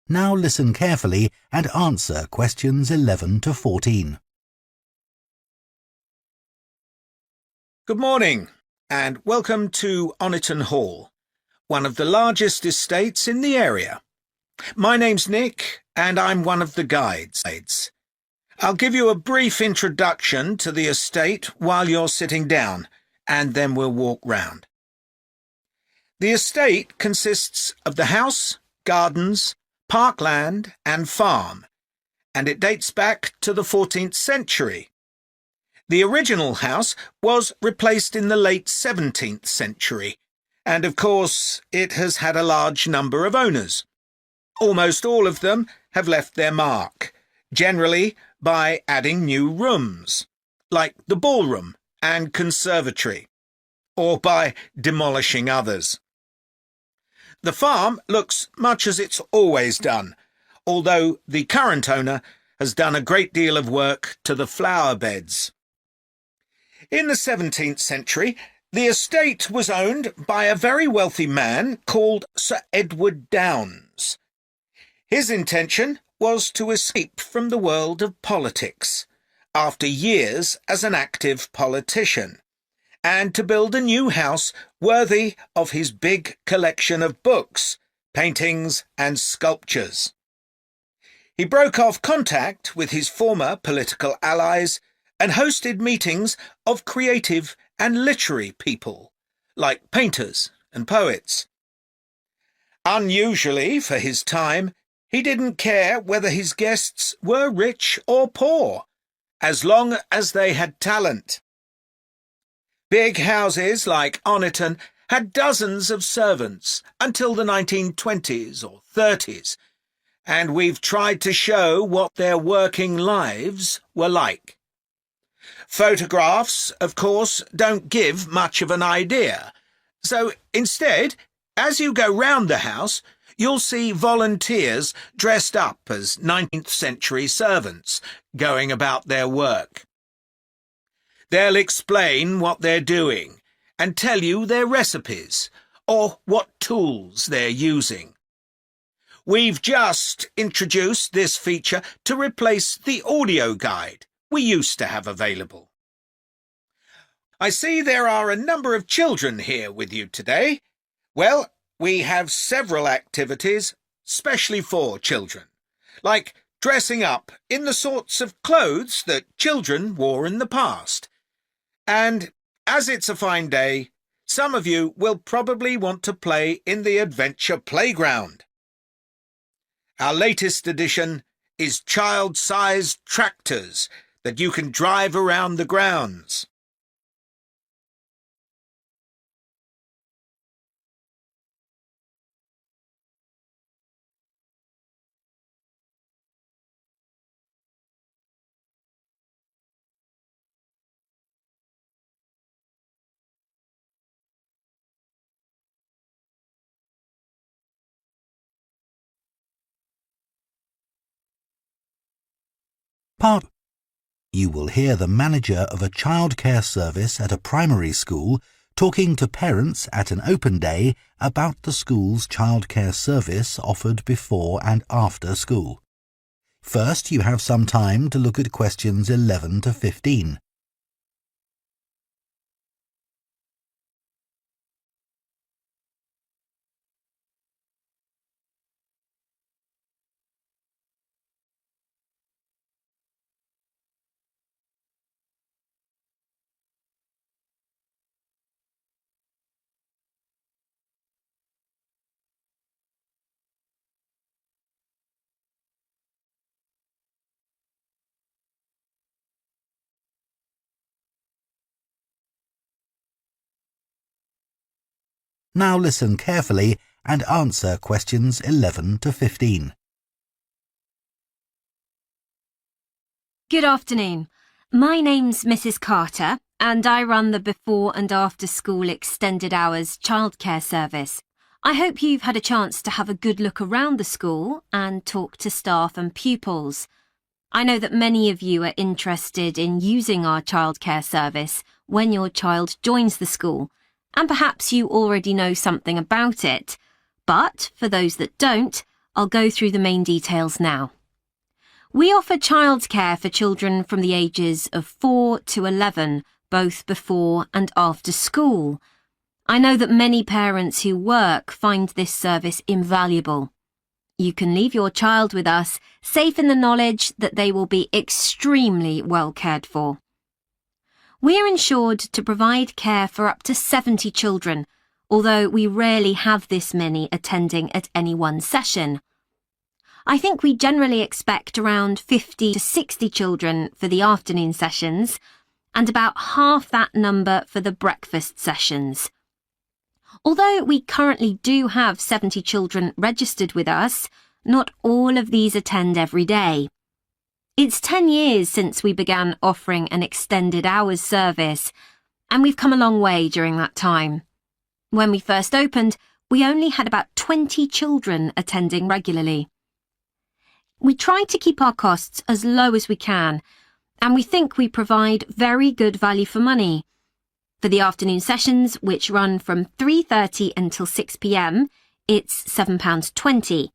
Now listen carefully and answer questions 11 to 14. Good morning and welcome to Oniton Hall, one of the largest estates in the area. My name's Nick and I'm one of the guides. I'll give you a brief introduction to the estate while you're sitting down, and then we'll walk round. The estate consists of the house, gardens, parkland and farm, and it dates back to the 14th century. The original house was replaced in the late 17th century, and of course it has had a large number of owners. Almost all of them have left their mark, generally by adding new rooms, like the ballroom and conservatory, or by demolishing others. The farm looks much as it's always done, although the current owner has done a great deal of work to the flower beds. In the 17th century, the estate was owned by a very wealthy man called Sir Edward Downes. His intention was to escape from the world of politics, after years as an active politician, and to build a new house worthy of his big collection of books, paintings and sculptures. He broke off contact with his former political allies and hosted meetings of creative and literary people, like painters and poets. Unusually for his time, he didn't care whether his guests were rich or poor, as long as they had talent. Big houses like Oniton had dozens of servants until the 1920s or 30s, and we've tried to show what their working lives were like. Photographs, of course, don't give much of an idea, so instead, as you go round the house, you'll see volunteers dressed up as 19th century servants going about their work. They'll explain what they're doing and tell you their recipes or what tools they're using. We've just introduced this feature to replace the audio guide we used to have available. I see there are a number of children here with you today. Well, we have several activities specially for children, like dressing up in the sorts of clothes that children wore in the past. And as it's a fine day, some of you will probably want to play in the adventure playground. Our latest addition is child-sized tractors that you can drive around the grounds. Part. You will hear the manager of a childcare service at a primary school talking to parents at an open day about the school's childcare service offered before and after school. First, you have some time to look at questions 11 to 15. Now listen carefully and answer questions 11 to 15. Good afternoon. My name's Mrs. Carter and I run the before and after school extended hours childcare service. I hope you've had a chance to have a good look around the school and talk to staff and pupils. I know that many of you are interested in using our childcare service when your child joins the school, and perhaps you already know something about it. But for those that don't, I'll go through the main details now. We offer childcare for children from the ages of 4 to 11, both before and after school. I know that many parents who work find this service invaluable. You can leave your child with us, safe in the knowledge that they will be extremely well cared for. We are insured to provide care for up to 70 children, although we rarely have this many attending at any one session. I think we generally expect around 50 to 60 children for the afternoon sessions, and about half that number for the breakfast sessions. Although we currently do have 70 children registered with us, not all of these attend every day. It's 10 years since we began offering an extended hours service, and we've come a long way during that time. When we first opened, we only had about 20 children attending regularly. We try to keep our costs as low as we can, and we think we provide very good value for money. For the afternoon sessions, which run from 3:30 until 6 p.m, it's £7.20.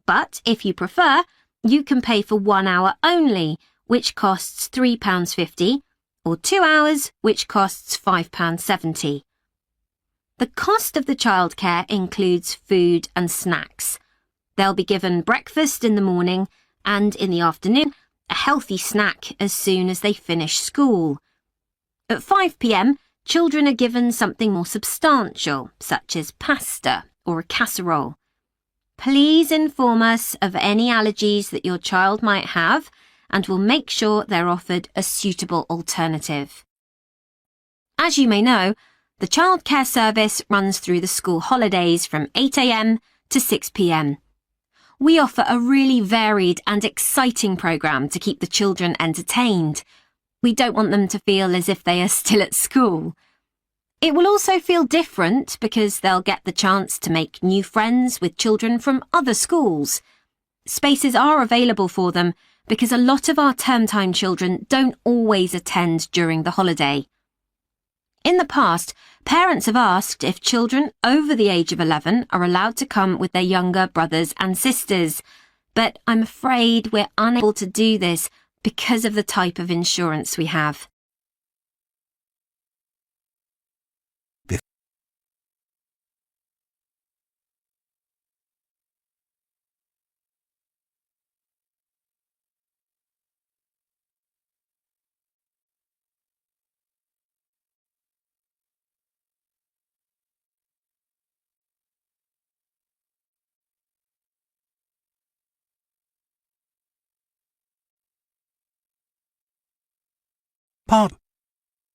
But if you prefer, you can pay for 1 hour only, which costs £3.50, or 2 hours, which costs £5.70. The cost of the childcare includes food and snacks. They'll be given breakfast in the morning and in the afternoon, a healthy snack as soon as they finish school. At 5 p.m, children are given something more substantial, such as pasta or a casserole. Please inform us of any allergies that your child might have, and we'll make sure they're offered a suitable alternative. As you may know, the childcare service runs through the school holidays from 8 a.m. to 6 p.m. We offer a really varied and exciting programme to keep the children entertained. We don't want them to feel as if they are still at school. It will also feel different because they'll get the chance to make new friends with children from other schools. Spaces are available for them because a lot of our term time children don't always attend during the holiday. In the past, parents have asked if children over the age of 11 are allowed to come with their younger brothers and sisters, but I'm afraid we're unable to do this because of the type of insurance we have. Part.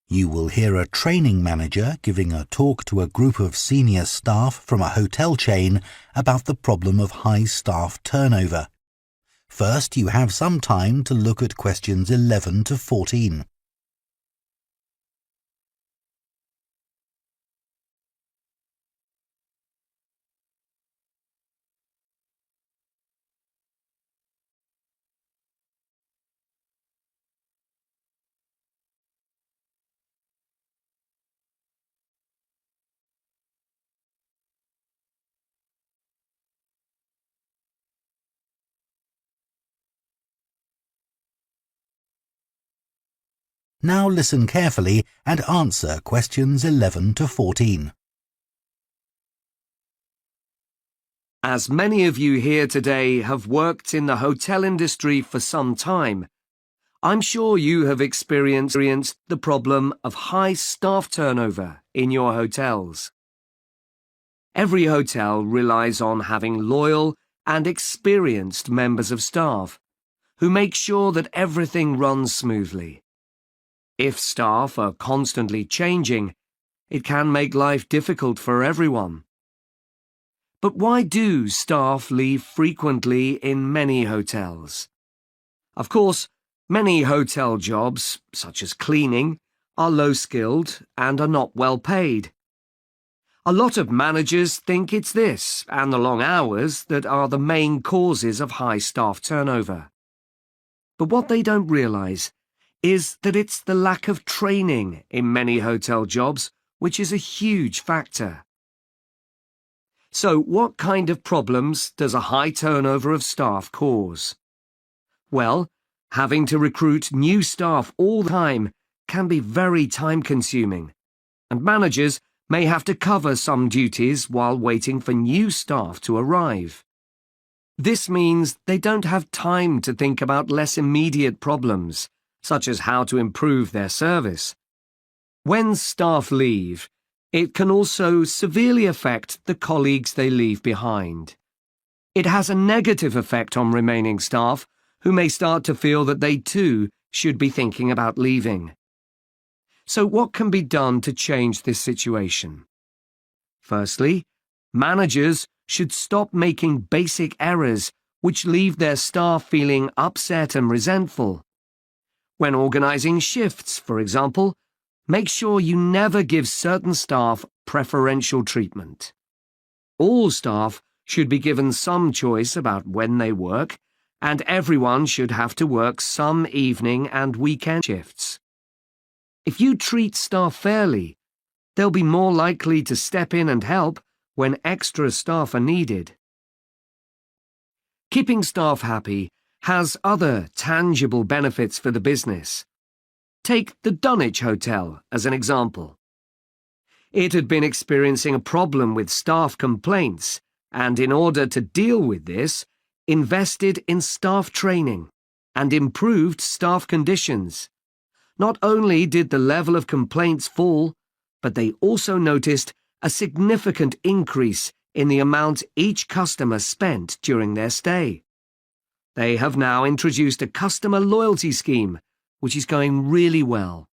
You will hear a training manager giving a talk to a group of senior staff from a hotel chain about the problem of high staff turnover. First, you have some time to look at questions 11 to 14. Now listen carefully and answer questions 11 to 14. As many of you here today have worked in the hotel industry for some time, I'm sure you have experienced the problem of high staff turnover in your hotels. Every hotel relies on having loyal and experienced members of staff who make sure that everything runs smoothly. If staff are constantly changing, it can make life difficult for everyone. But why do staff leave frequently in many hotels? Of course, many hotel jobs, such as cleaning, are low-skilled and are not well paid. A lot of managers think it's this and the long hours that are the main causes of high staff turnover. But what they don't realise is that it's the lack of training in many hotel jobs which is a huge factor. So what kind of problems does a high turnover of staff cause? Well, having to recruit new staff all the time can be very time-consuming, and managers may have to cover some duties while waiting for new staff to arrive. This means they don't have time to think about less immediate problems, such as how to improve their service. When staff leave, it can also severely affect the colleagues they leave behind. It has a negative effect on remaining staff, who may start to feel that they too should be thinking about leaving. So what can be done to change this situation? Firstly, managers should stop making basic errors which leave their staff feeling upset and resentful. When organising shifts, for example, make sure you never give certain staff preferential treatment. All staff should be given some choice about when they work, and everyone should have to work some evening and weekend shifts. If you treat staff fairly, they'll be more likely to step in and help when extra staff are needed. Keeping staff happy has other tangible benefits for the business. Take the Dunwich Hotel as an example. It had been experiencing a problem with staff complaints, and in order to deal with this, invested in staff training and improved staff conditions. Not only did the level of complaints fall, but they also noticed a significant increase in the amount each customer spent during their stay. They have now introduced a customer loyalty scheme, which is going really well.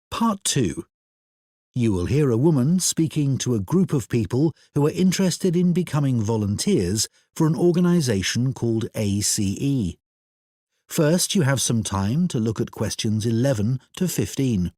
Part 2. You will hear a woman speaking to a group of people who are interested in becoming volunteers for an organisation called ACE. First, you have some time to look at questions 11 to 15.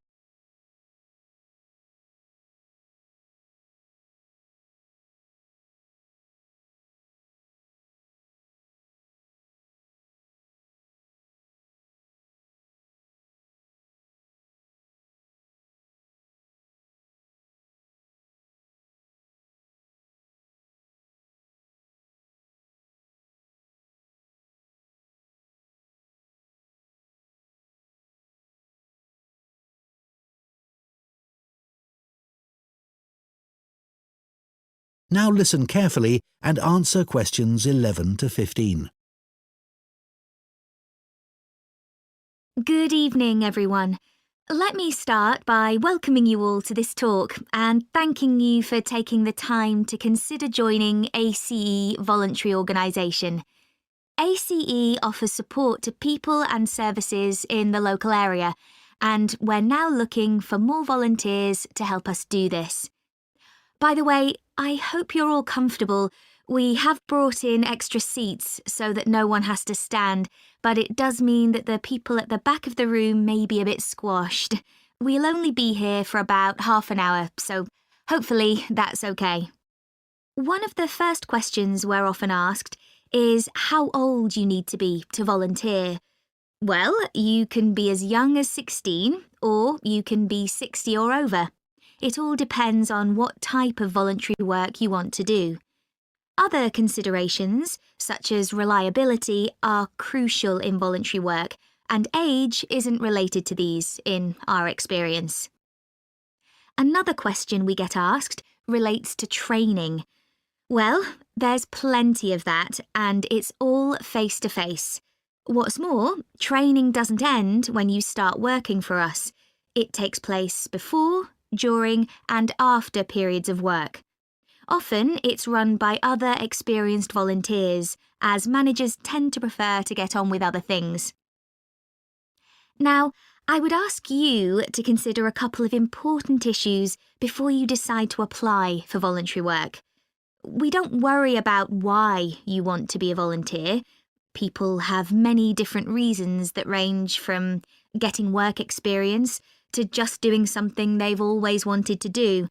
Now listen carefully and answer questions 11 to 15. Good evening, everyone. Let me start by welcoming you all to this talk and thanking you for taking the time to consider joining ACE Voluntary Organisation. ACE offers support to people and services in the local area, and we're now looking for more volunteers to help us do this. By the way, I hope you're all comfortable. We have brought in extra seats so that no one has to stand, but it does mean that the people at the back of the room may be a bit squashed. We'll only be here for about half an hour, so hopefully that's okay. One of the first questions we're often asked is how old you need to be to volunteer. Well, you can be as young as 16, or you can be 60 or over. It all depends on what type of voluntary work you want to do. Other considerations, such as reliability, are crucial in voluntary work, and age isn't related to these, in our experience. Another question we get asked relates to training. Well, there's plenty of that, and it's all face-to-face. What's more, training doesn't end when you start working for us. It takes place before, during, and after periods of work. Often it's run by other experienced volunteers, as managers tend to prefer to get on with other things. Now, I would ask you to consider a couple of important issues before you decide to apply for voluntary work. We don't worry about why you want to be a volunteer. People have many different reasons that range from getting work experience to just doing something they've always wanted to do.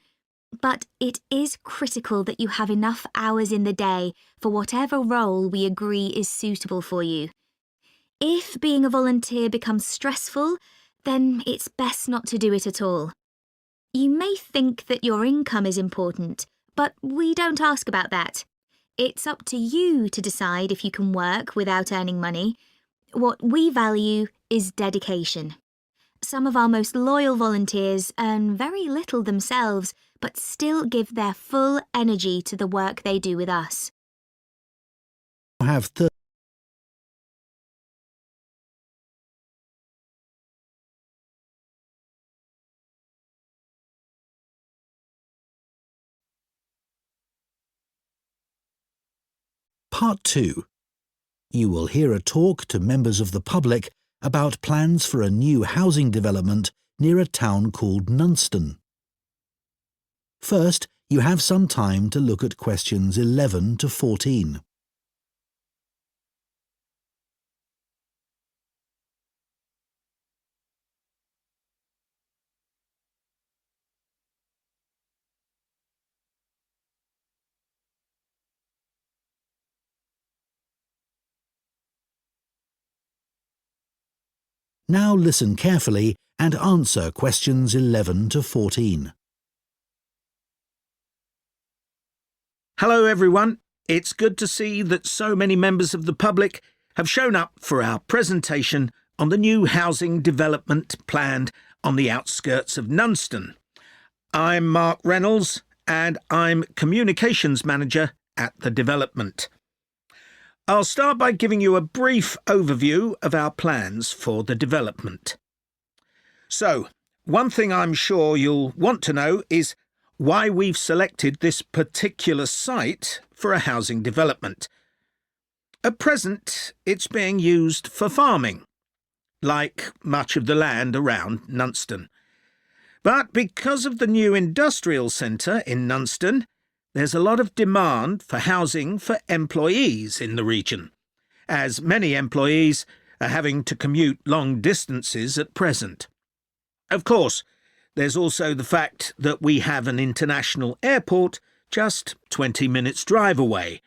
But it is critical that you have enough hours in the day for whatever role we agree is suitable for you. If being a volunteer becomes stressful, then it's best not to do it at all. You may think that your income is important, but we don't ask about that. It's up to you to decide if you can work without earning money. What we value is dedication. Some of our most loyal volunteers earn very little themselves, but still give their full energy to the work they do with us. Part 2. You will hear a talk to members of the public about plans for a new housing development near a town called Nunston. First, you have some time to look at questions 11 to 14. Now listen carefully and answer questions 11 to 14. Hello everyone. It's good to see that so many members of the public have shown up for our presentation on the new housing development planned on the outskirts of Nunston. I'm Mark Reynolds and I'm Communications Manager at the development. I'll start by giving you a brief overview of our plans for the development. So, one thing I'm sure you'll want to know is why we've selected this particular site for a housing development. At present, it's being used for farming, like much of the land around Nunston. But because of the new industrial centre in Nunston, there's a lot of demand for housing for employees in the region, as many employees are having to commute long distances at present. Of course, there's also the fact that we have an international airport just 20 minutes drive away.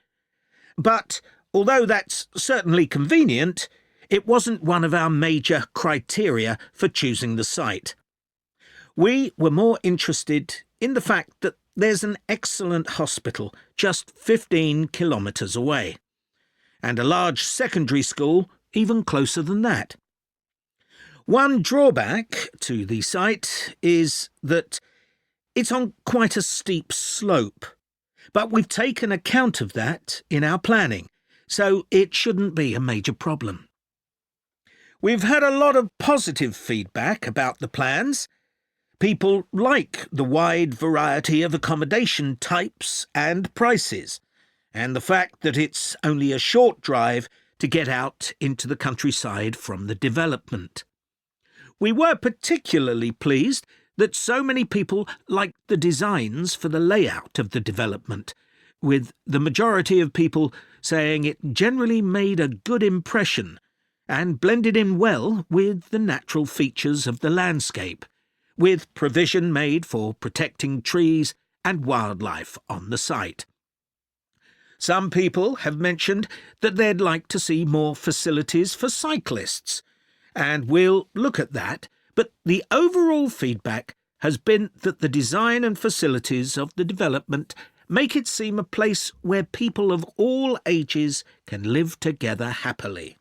But although that's certainly convenient, it wasn't one of our major criteria for choosing the site. We were more interested in the fact that there's an excellent hospital just 15 kilometres away, and a large secondary school even closer than that. One drawback to the site is that it's on quite a steep slope, but we've taken account of that in our planning, so it shouldn't be a major problem. We've had a lot of positive feedback about the plans. People like the wide variety of accommodation types and prices, and the fact that it's only a short drive to get out into the countryside from the development. We were particularly pleased that so many people liked the designs for the layout of the development, with the majority of people saying it generally made a good impression and blended in well with the natural features of the landscape, with provision made for protecting trees and wildlife on the site. Some people have mentioned that they'd like to see more facilities for cyclists, and we'll look at that, but the overall feedback has been that the design and facilities of the development make it seem a place where people of all ages can live together happily.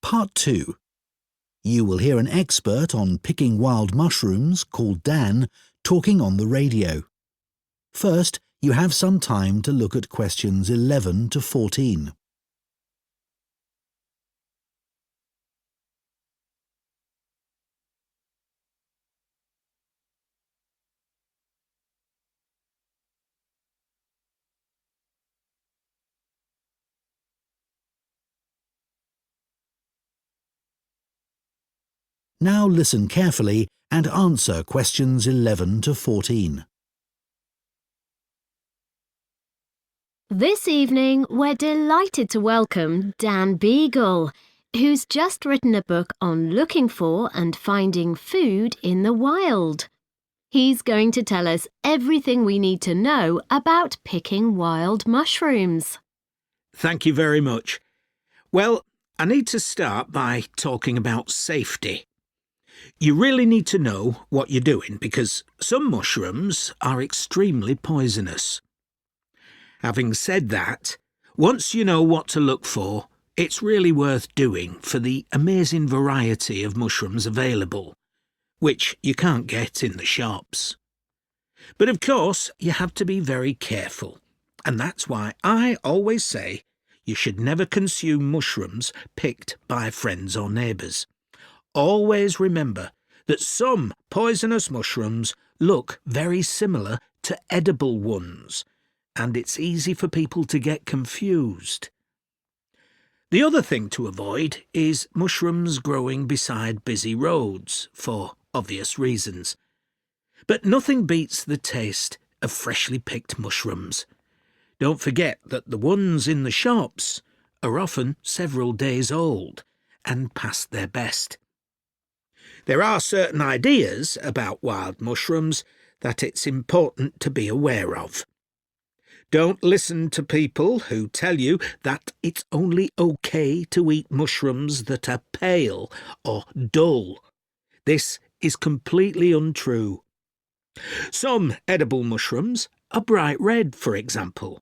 Part 2. You will hear an expert on picking wild mushrooms called Dan talking on the radio. First, you have some time to look at questions 11 to 14. Now listen carefully and answer questions 11 to 14. This evening, we're delighted to welcome Dan Beagle, who's just written a book on looking for and finding food in the wild. He's going to tell us everything we need to know about picking wild mushrooms. Thank you very much. Well, I need to start by talking about safety. You really need to know what you're doing because some mushrooms are extremely poisonous. Having said that, once you know what to look for, it's really worth doing for the amazing variety of mushrooms available, which you can't get in the shops. But of course, you have to be very careful, and that's why I always say you should never consume mushrooms picked by friends or neighbours. Always remember that some poisonous mushrooms look very similar to edible ones, and it's easy for people to get confused. The other thing to avoid is mushrooms growing beside busy roads, for obvious reasons. But nothing beats the taste of freshly picked mushrooms. Don't forget that the ones in the shops are often several days old and past their best. There are certain ideas about wild mushrooms that it's important to be aware of. Don't listen to people who tell you that it's only okay to eat mushrooms that are pale or dull. This is completely untrue. Some edible mushrooms are bright red, for example.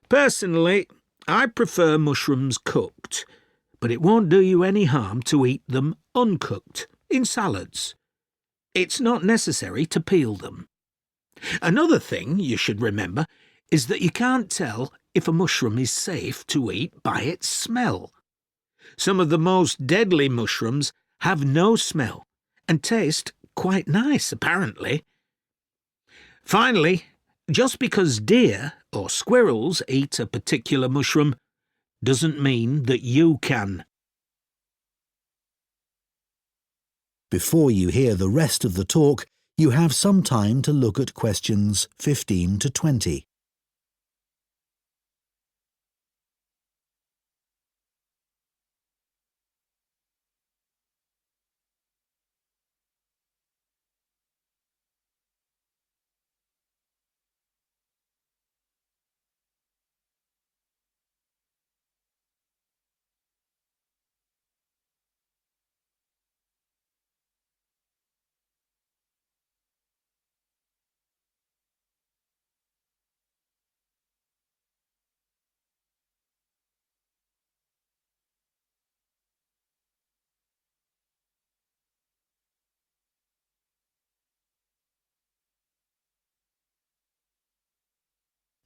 Personally, I prefer mushrooms cooked, but it won't do you any harm to eat them uncooked in salads. It's not necessary to peel them. Another thing you should remember is that you can't tell if a mushroom is safe to eat by its smell. Some of the most deadly mushrooms have no smell and taste quite nice, apparently. Finally, just because deer or squirrels eat a particular mushroom doesn't mean that you can. Before you hear the rest of the talk, you have some time to look at questions 15 to 20.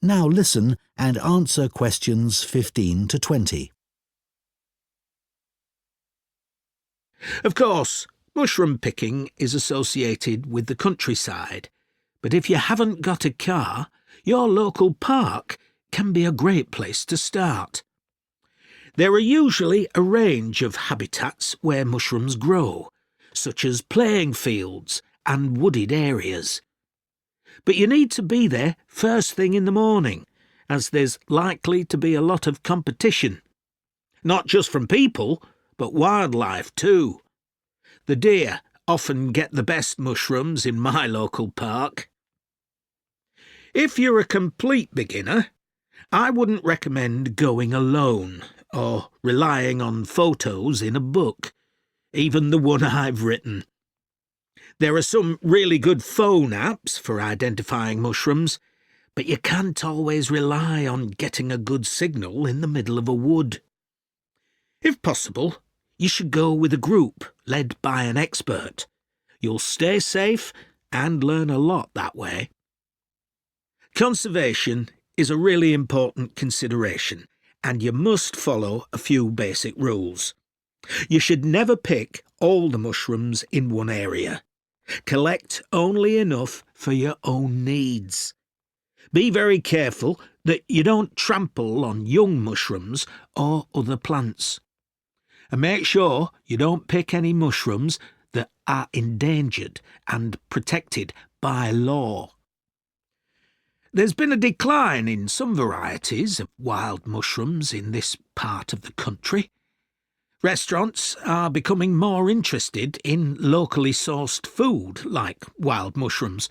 Now listen and answer questions 15 to 20. Of course, mushroom picking is associated with the countryside, but if you haven't got a car, your local park can be a great place to start. There are usually a range of habitats where mushrooms grow, such as playing fields and wooded areas. But you need to be there first thing in the morning, as there's likely to be a lot of competition. Not just from people, but wildlife too. The deer often get the best mushrooms in my local park. If you're a complete beginner, I wouldn't recommend going alone or relying on photos in a book, even the one I've written. There are some really good phone apps for identifying mushrooms, but you can't always rely on getting a good signal in the middle of a wood. If possible, you should go with a group led by an expert. You'll stay safe and learn a lot that way. Conservation is a really important consideration, and you must follow a few basic rules. You should never pick all the mushrooms in one area. Collect only enough for your own needs. Be very careful that you don't trample on young mushrooms or other plants. And make sure you don't pick any mushrooms that are endangered and protected by law. There's been a decline in some varieties of wild mushrooms in this part of the country. Restaurants are becoming more interested in locally sourced food like wild mushrooms,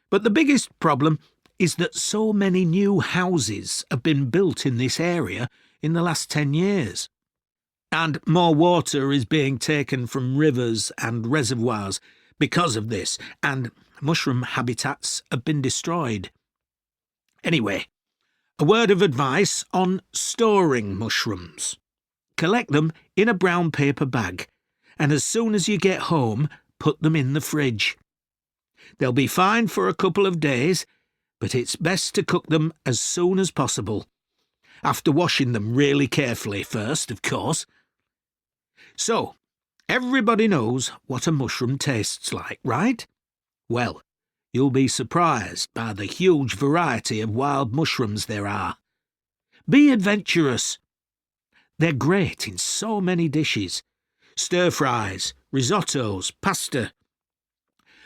but the biggest problem is that so many new houses have been built in this area in the last 10 years. And more water is being taken from rivers and reservoirs because of this, and mushroom habitats have been destroyed. Anyway, a word of advice on storing mushrooms. Collect them in a brown paper bag, and as soon as you get home, put them in the fridge. They'll be fine for a couple of days, but it's best to cook them as soon as possible, after washing them really carefully first, of course. So, everybody knows what a mushroom tastes like, right? Well, you'll be surprised by the huge variety of wild mushrooms there are. Be adventurous. They're great in so many dishes. Stir-fries, risottos, pasta.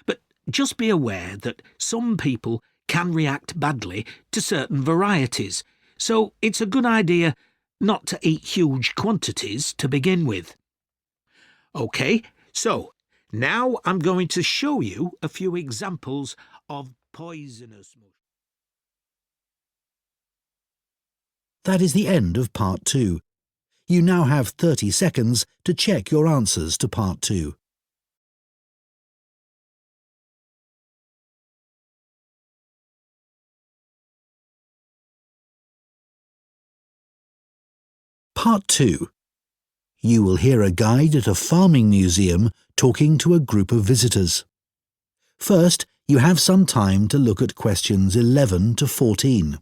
But just be aware that some people can react badly to certain varieties, so it's a good idea not to eat huge quantities to begin with. OK, so now I'm going to show you a few examples of poisonous mushrooms. That is the end of Part 2. You now have 30 seconds to check your answers to Part 2. Part 2. You will hear a guide at a farming museum talking to a group of visitors. First, you have some time to look at questions 11 to 14.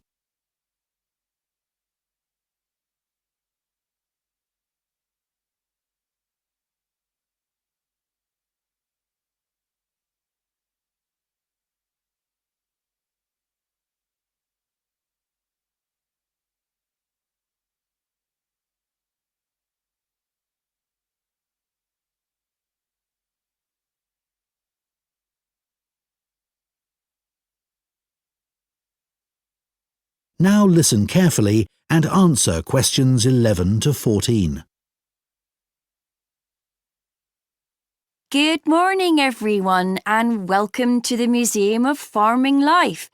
Now listen carefully and answer questions 11 to 14. Good morning, everyone, and welcome to the Museum of Farming Life.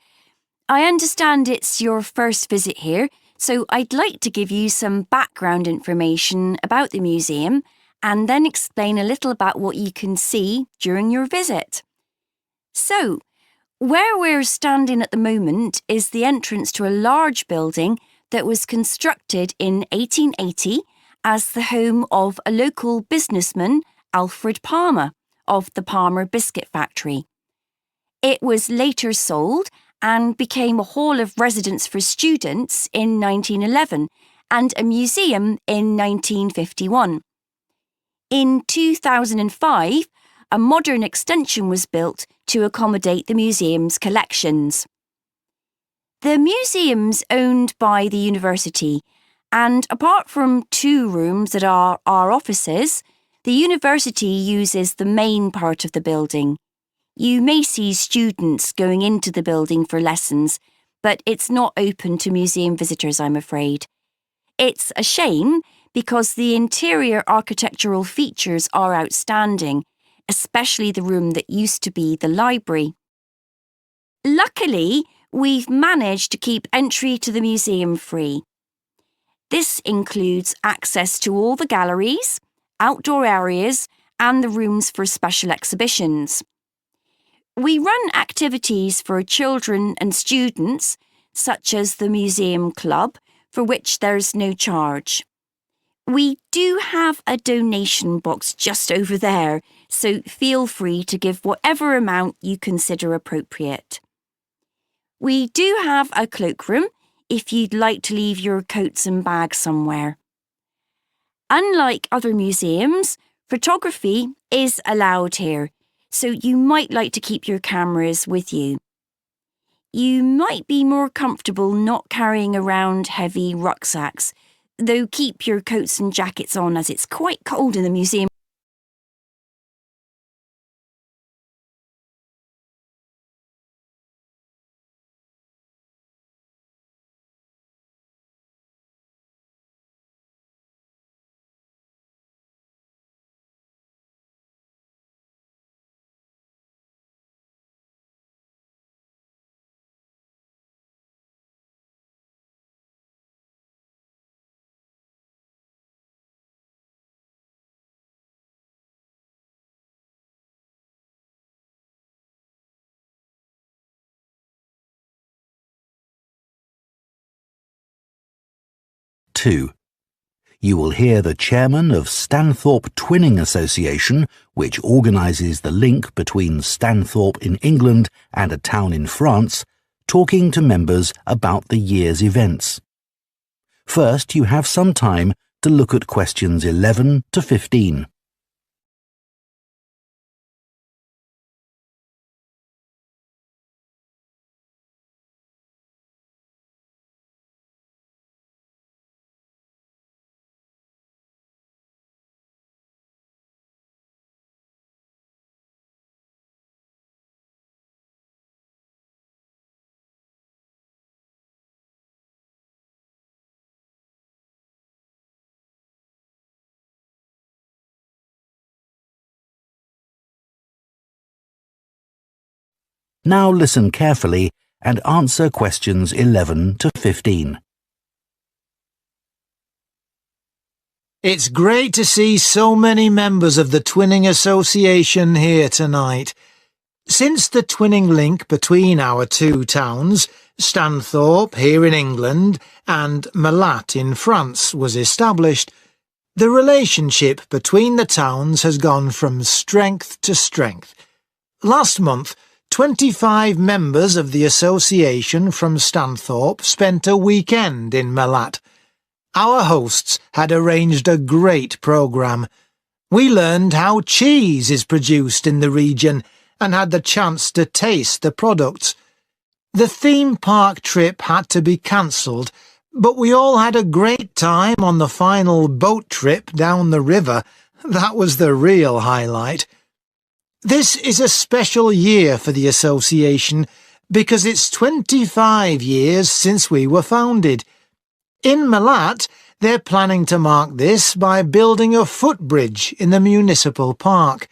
I understand it's your first visit here, so I'd like to give you some background information about the museum and then explain a little about what you can see during your visit. So, where we're standing at the moment is the entrance to a large building that was constructed in 1880 as the home of a local businessman, Alfred Palmer, of the Palmer Biscuit Factory. It was later sold and became a hall of residence for students in 1911 and a museum in 1951. In 2005, a modern extension was built to accommodate the museum's collections. The museum's owned by the university, and apart from 2 rooms that are our offices, the university uses the main part of the building. You may see students going into the building for lessons, but it's not open to museum visitors, I'm afraid. It's a shame because the interior architectural features are outstanding, especially the room that used to be the library. Luckily, we've managed to keep entry to the museum free. This includes access to all the galleries, outdoor areas, and the rooms for special exhibitions. We run activities for children and students, such as the Museum Club, for which there's no charge. We do have a donation box just over there, so feel free to give whatever amount you consider appropriate. We do have a cloakroom if you'd like to leave your coats and bags somewhere. Unlike other museums, photography is allowed here, so you might like to keep your cameras with you. You might be more comfortable not carrying around heavy rucksacks, though keep your coats and jackets on as it's quite cold in the museum. Two. You will hear the chairman of Thorp Twinning Association, which organises the link between Thorp in England and a town in France, talking to members about the year's events. First, you have some time to look at questions 11 to 15. Now listen carefully and answer questions 11 to 15. It's great to see so many members of the Twinning Association here tonight. Since the twinning link between our two towns, Thorp here in England and Mammoth in France, was established, the relationship between the towns has gone from strength to strength. Last month, 25 members of the association from Thorp spent a weekend in Mammoth. Our hosts had arranged a great programme. We learned how cheese is produced in the region and had the chance to taste the products. The theme park trip had to be cancelled, but we all had a great time on the final boat trip down the river. That was the real highlight. This is a special year for the association because it's 25 years since we were founded. In Mammoth, they're planning to mark this by building a footbridge in the municipal park.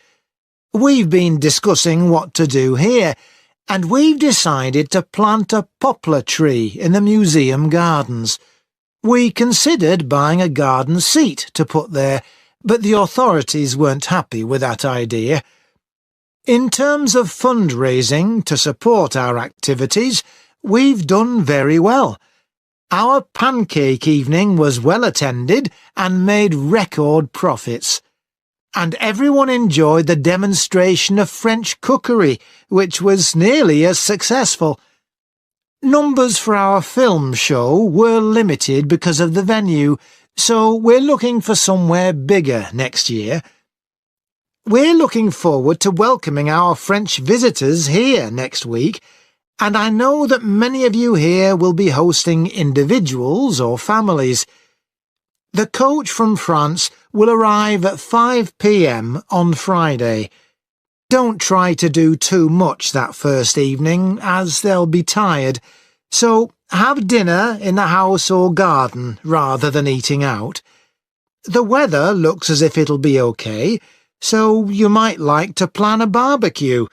We've been discussing what to do here, and we've decided to plant a poplar tree in the museum gardens. We considered buying a garden seat to put there, but the authorities weren't happy with that idea. In terms of fundraising to support our activities, we've done very well. Our pancake evening was well attended and made record profits. And everyone enjoyed the demonstration of French cookery, which was nearly as successful. Numbers for our film show were limited because of the venue, so we're looking for somewhere bigger next year. We're looking forward to welcoming our French visitors here next week, and I know that many of you here will be hosting individuals or families. The coach from France will arrive at 5 p.m. on Friday. Don't try to do too much that first evening, as they'll be tired, so have dinner in the house or garden rather than eating out. The weather looks as if it'll be okay, so you might like to plan a barbecue.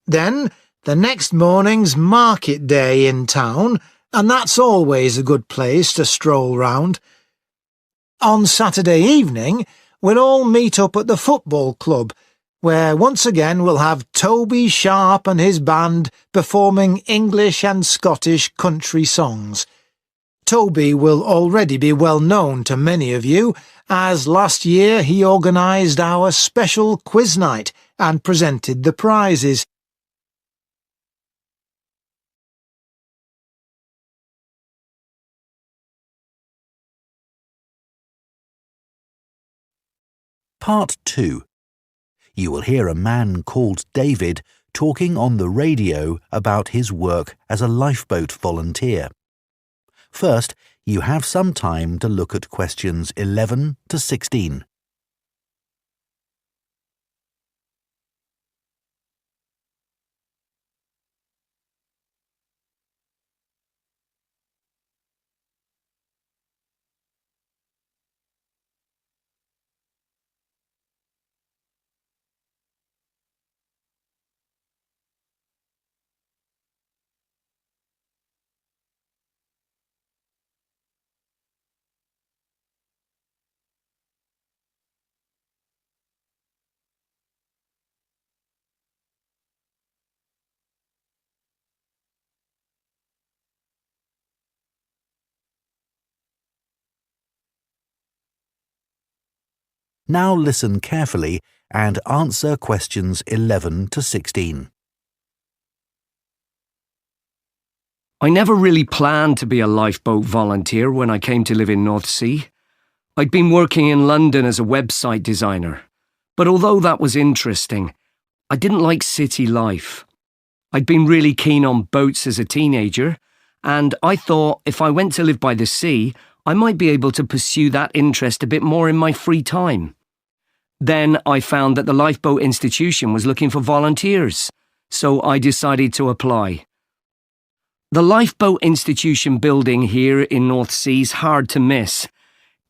Then, the next morning's market day in town, and that's always a good place to stroll round. On Saturday evening, we'll all meet up at the football club, where once again we'll have Toby Sharp and his band performing English and Scottish country songs. Toby will already be well known to many of you, as last year he organised our special quiz night and presented the prizes. Part 2. You will hear a man called David talking on the radio about his work as a lifeboat volunteer. First, you have some time to look at questions 11 to 16. Now listen carefully and answer questions 11 to 16. I never really planned to be a lifeboat volunteer when I came to live in North Sea. I'd been working in London as a website designer, but although that was interesting, I didn't like city life. I'd been really keen on boats as a teenager, and I thought if I went to live by the sea, I might be able to pursue that interest a bit more in my free time. Then I found that the Lifeboat Institution was looking for volunteers, so I decided to apply. The Lifeboat Institution building here in North Sea is hard to miss.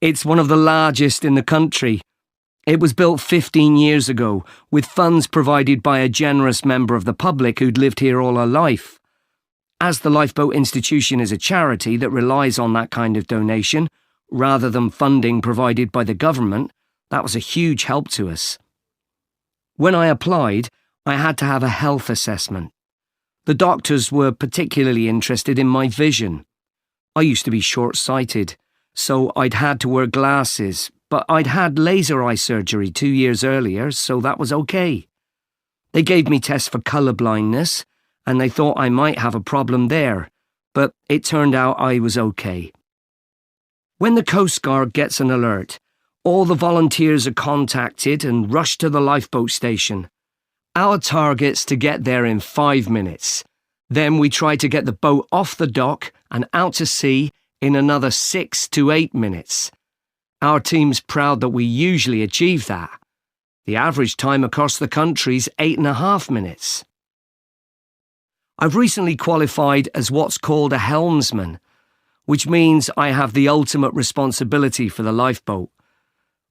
It's one of the largest in the country. It was built 15 years ago, with funds provided by a generous member of the public who'd lived here all her life. As the Lifeboat Institution is a charity that relies on that kind of donation, rather than funding provided by the government, that was a huge help to us. When I applied, I had to have a health assessment. The doctors were particularly interested in my vision. I used to be short-sighted, so I'd had to wear glasses, but I'd had laser eye surgery 2 years earlier, so that was okay. They gave me tests for colour blindness, and they thought I might have a problem there, but it turned out I was okay. When the Coast Guard gets an alert, all the volunteers are contacted and rush to the lifeboat station. Our target's to get there in 5 minutes. Then we try to get the boat off the dock and out to sea in another 6 to 8 minutes. Our team's proud that we usually achieve that. The average time across the country's 8.5 minutes. I've recently qualified as what's called a helmsman, which means I have the ultimate responsibility for the lifeboat.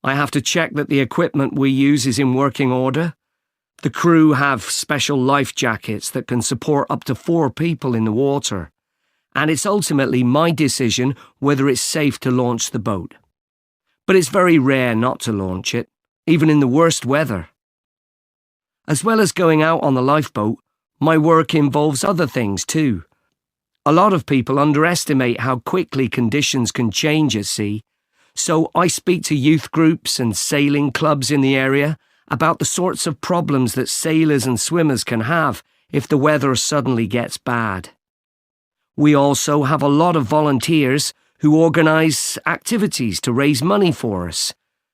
I have to check that the equipment we use is in working order. The crew have special life jackets that can support up to 4 people in the water, and it's ultimately my decision whether it's safe to launch the boat. But it's very rare not to launch it, even in the worst weather. As well as going out on the lifeboat, my work involves other things too. A lot of people underestimate how quickly conditions can change at sea, so I speak to youth groups and sailing clubs in the area about the sorts of problems that sailors and swimmers can have if the weather suddenly gets bad. We also have a lot of volunteers who organise activities to raise money for us,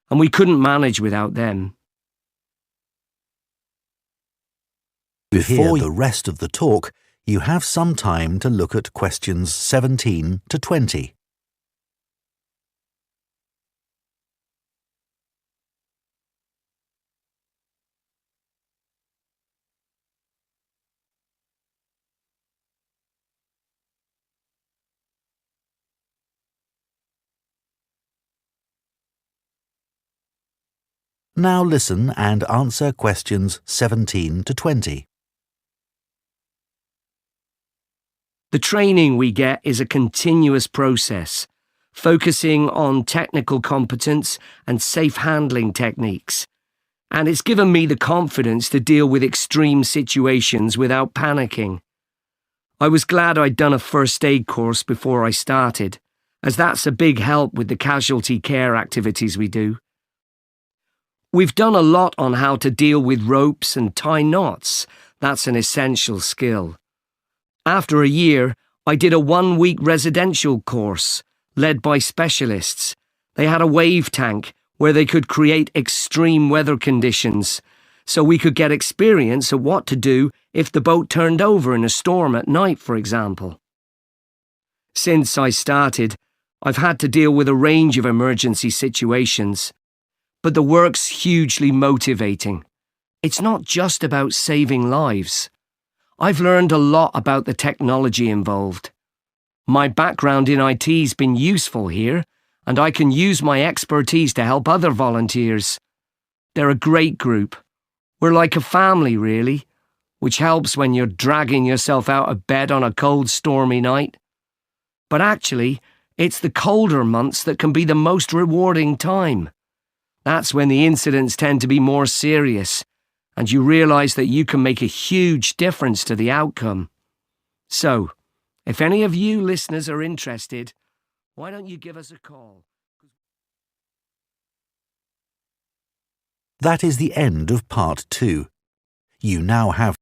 and we couldn't manage without them. To hear the rest of the talk, you have some time to look at questions 17 to 20. Now listen and answer questions 17 to 20. The training we get is a continuous process, focusing on technical competence and safe handling techniques, and it's given me the confidence to deal with extreme situations without panicking. I was glad I'd done a first aid course before I started, as that's a big help with the casualty care activities we do. We've done a lot on how to deal with ropes and tie knots. That's an essential skill. After a year, I did a 1-week residential course, led by specialists. They had a wave tank where they could create extreme weather conditions, so we could get experience of what to do if the boat turned over in a storm at night, for example. Since I started, I've had to deal with a range of emergency situations, but the work's hugely motivating. It's not just about saving lives. I've learned a lot about the technology involved. My background in IT's been useful here, and I can use my expertise to help other volunteers. They're a great group. We're like a family, really, which helps when you're dragging yourself out of bed on a cold, stormy night. But actually, it's the colder months that can be the most rewarding time. That's when the incidents tend to be more serious, and you realise that you can make a huge difference to the outcome. So, if any of you listeners are interested, why don't you give us a call? That is the end of part 2. You now have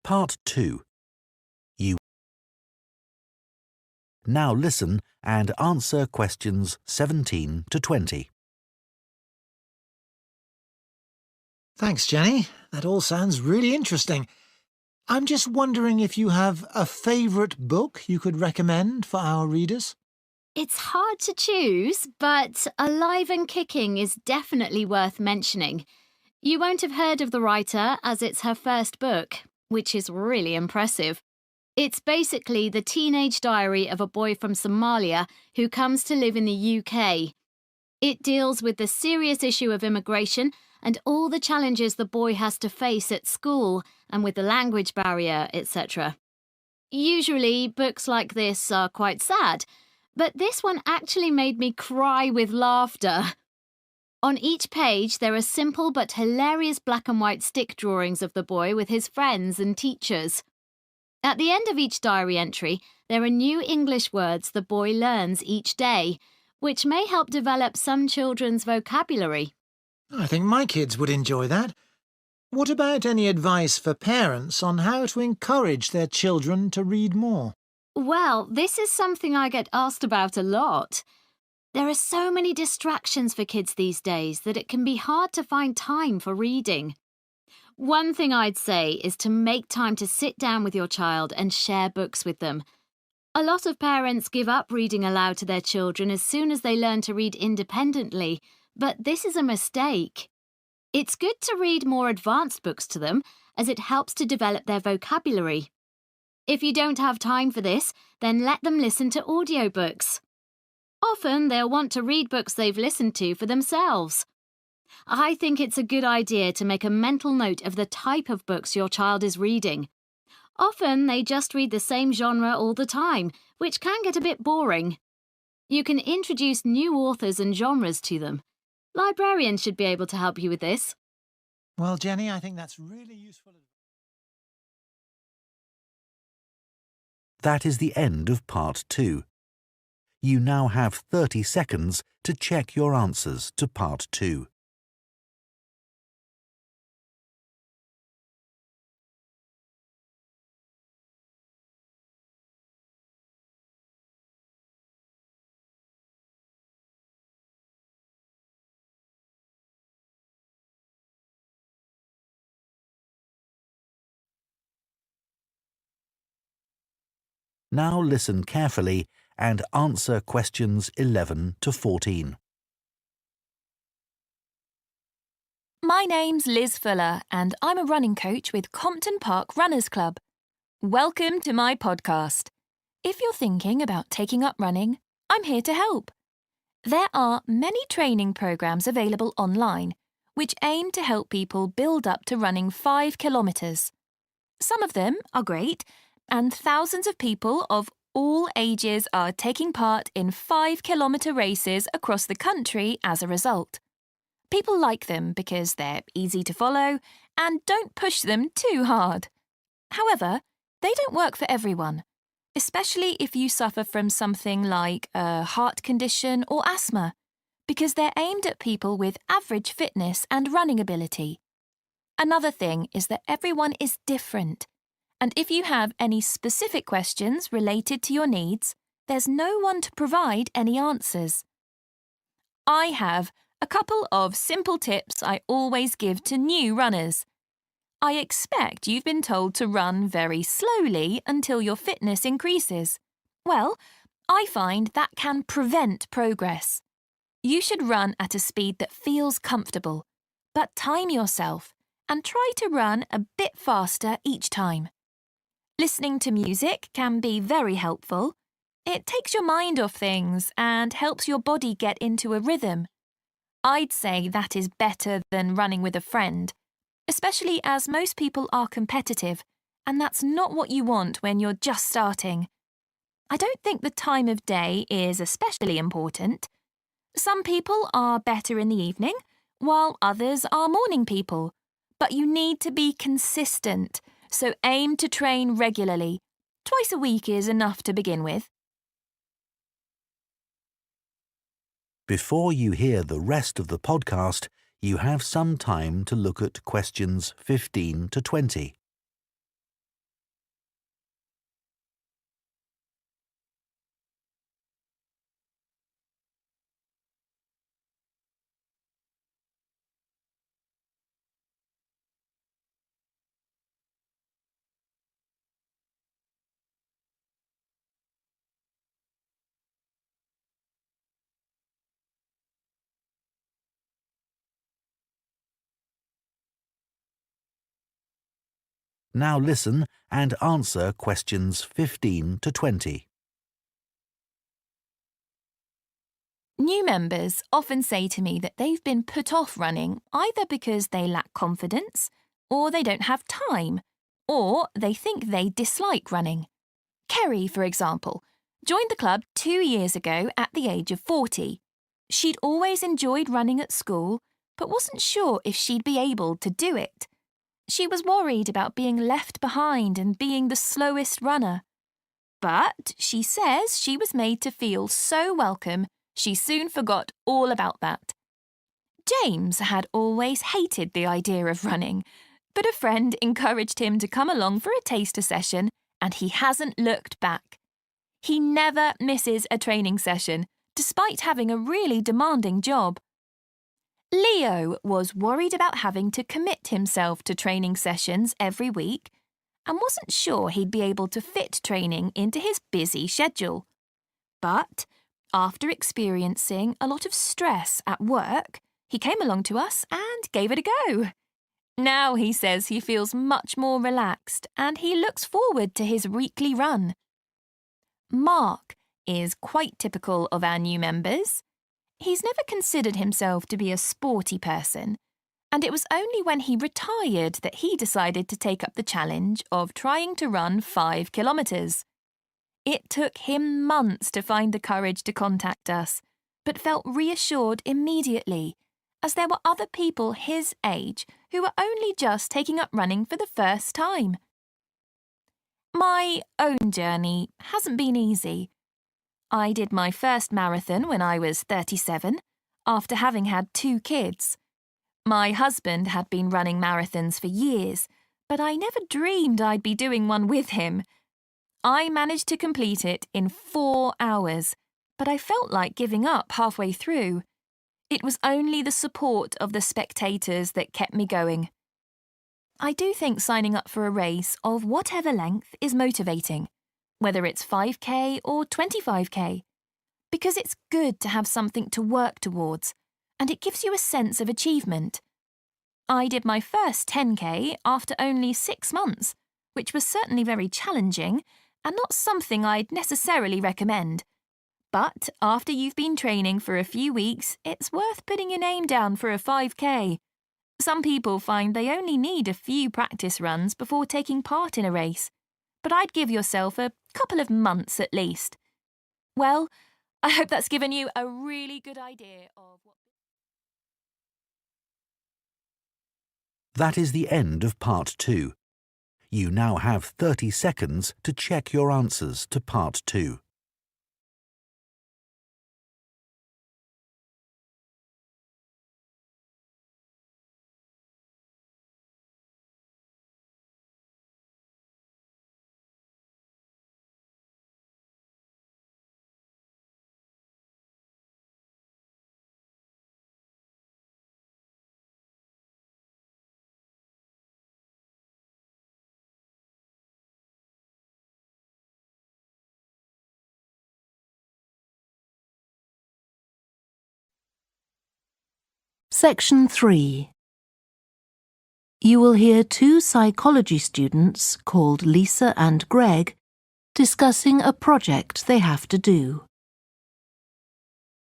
Part 2. You now listen and answer questions 17 to 20. Thanks, Jenny. That all sounds really interesting. I'm just wondering if you have a favourite book you could recommend for our readers? It's hard to choose, but Alive and Kicking is definitely worth mentioning. You won't have heard of the writer as it's her first book, which is really impressive. It's basically the teenage diary of a boy from Somalia who comes to live in the UK. It deals with the serious issue of immigration and all the challenges the boy has to face at school and with the language barrier, etc. Usually, books like this are quite sad, but this one actually made me cry with laughter. On each page, there are simple but hilarious black and white stick drawings of the boy with his friends and teachers. At the end of each diary entry, there are new English words the boy learns each day, which may help develop some children's vocabulary. I think my kids would enjoy that. What about any advice for parents on how to encourage their children to read more? Well, this is something I get asked about a lot. There are so many distractions for kids these days that it can be hard to find time for reading. One thing I'd say is to make time to sit down with your child and share books with them. A lot of parents give up reading aloud to their children as soon as they learn to read independently, but this is a mistake. It's good to read more advanced books to them, as it helps to develop their vocabulary. If you don't have time for this, then let them listen to audiobooks. Often they'll want to read books they've listened to for themselves. I think it's a good idea to make a mental note of the type of books your child is reading. Often they just read the same genre all the time, which can get a bit boring. You can introduce new authors and genres to them. Librarians should be able to help you with this. Well, Jenny, I think that's really useful. That is the end of part 2. You now have 30 seconds to check your answers to part 2. Now listen carefully and answer questions 11 to 14. My name's Liz Fuller and I'm a running coach with Compton Park Runners Club. Welcome to my podcast. If you're thinking about taking up running, I'm here to help. There are many training programs available online which aim to help people build up to running 5 kilometres. Some of them are great, and thousands of people of all ages are taking part in 5-kilometre races across the country as a result. People like them because they're easy to follow and don't push them too hard. However, they don't work for everyone, especially if you suffer from something like a heart condition or asthma, because they're aimed at people with average fitness and running ability. Another thing is that everyone is different, and if you have any specific questions related to your needs, there's no one to provide any answers. I have a couple of simple tips I always give to new runners. I expect you've been told to run very slowly until your fitness increases. Well, I find that can prevent progress. You should run at a speed that feels comfortable, but time yourself and try to run a bit faster each time. Listening to music can be very helpful. It takes your mind off things and helps your body get into a rhythm. I'd say that is better than running with a friend, especially as most people are competitive, and that's not what you want when you're just starting. I don't think the time of day is especially important. Some people are better in the evening, while others are morning people. But you need to be consistent, so aim to train regularly. Twice a week is enough to begin with. Before you hear the rest of the podcast, you have some time to look at questions 15 to 20. Now listen and answer questions 15 to 20. New members often say to me that they've been put off running either because they lack confidence, or they don't have time, or they think they dislike running. Kerry, for example, joined the club 2 years ago at the age of 40. She'd always enjoyed running at school, but wasn't sure if she'd be able to do it. She was worried about being left behind and being the slowest runner. But she says she was made to feel so welcome, she soon forgot all about that. James had always hated the idea of running, but a friend encouraged him to come along for a taster session, and he hasn't looked back. He never misses a training session, despite having a really demanding job. Leo was worried about having to commit himself to training sessions every week and wasn't sure he'd be able to fit training into his busy schedule. But after experiencing a lot of stress at work, he came along to us and gave it a go. Now he says he feels much more relaxed and he looks forward to his weekly run. Mark is quite typical of our new members. He's never considered himself to be a sporty person, and it was only when he retired that he decided to take up the challenge of trying to run 5 kilometres. It took him months to find the courage to contact us, but felt reassured immediately, as there were other people his age who were only just taking up running for the first time. My own journey hasn't been easy. I did my first marathon when I was 37, after having had 2 kids. My husband had been running marathons for years, but I never dreamed I'd be doing one with him. I managed to complete it in 4 hours, but I felt like giving up halfway through. It was only the support of the spectators that kept me going. I do think signing up for a race of whatever length is motivating. whether it's 5k or 25k, because it's good to have something to work towards, and it gives you a sense of achievement. I did my first 10k after only 6 months, which was certainly very challenging and not something I'd necessarily recommend. But after you've been training for a few weeks, it's worth putting your name down for a 5k. Some people find they only need a few practice runs before taking part in a race, but I'd give yourself a couple of months at least. Well, I hope that's given you a really good idea of what... That is the end of Part 2. You now have 30 seconds to check your answers to Part 2. Section 3. You will hear 2 psychology students called Lisa and Greg discussing a project they have to do.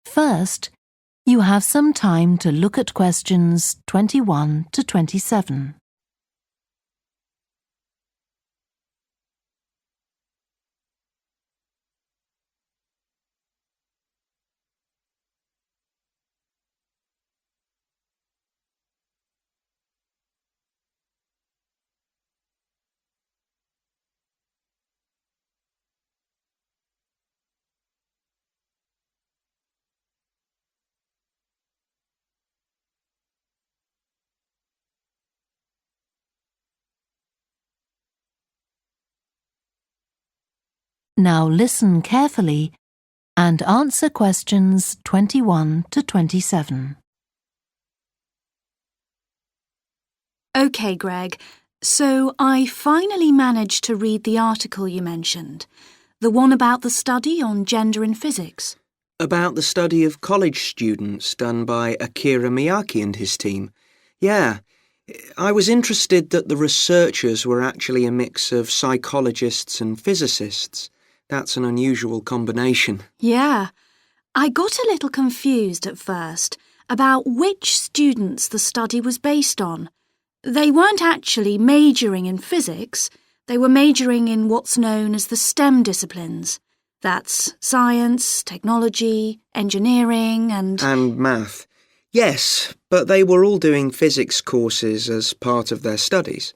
First, you have some time to look at questions 21 to 27. Now listen carefully and answer questions 21 to 27. OK, Greg, so I finally managed to read the article you mentioned, the one about the study on gender in physics. About the study of college students done by Akira Miyake and his team. Yeah, I was interested that the researchers were actually a mix of psychologists and physicists. That's an unusual combination. Yeah, I got a little confused at first about which students the study was based on. They weren't actually majoring in physics, they were majoring in what's known as the STEM disciplines. That's science, technology, engineering and math. Yes, but they were all doing physics courses as part of their studies.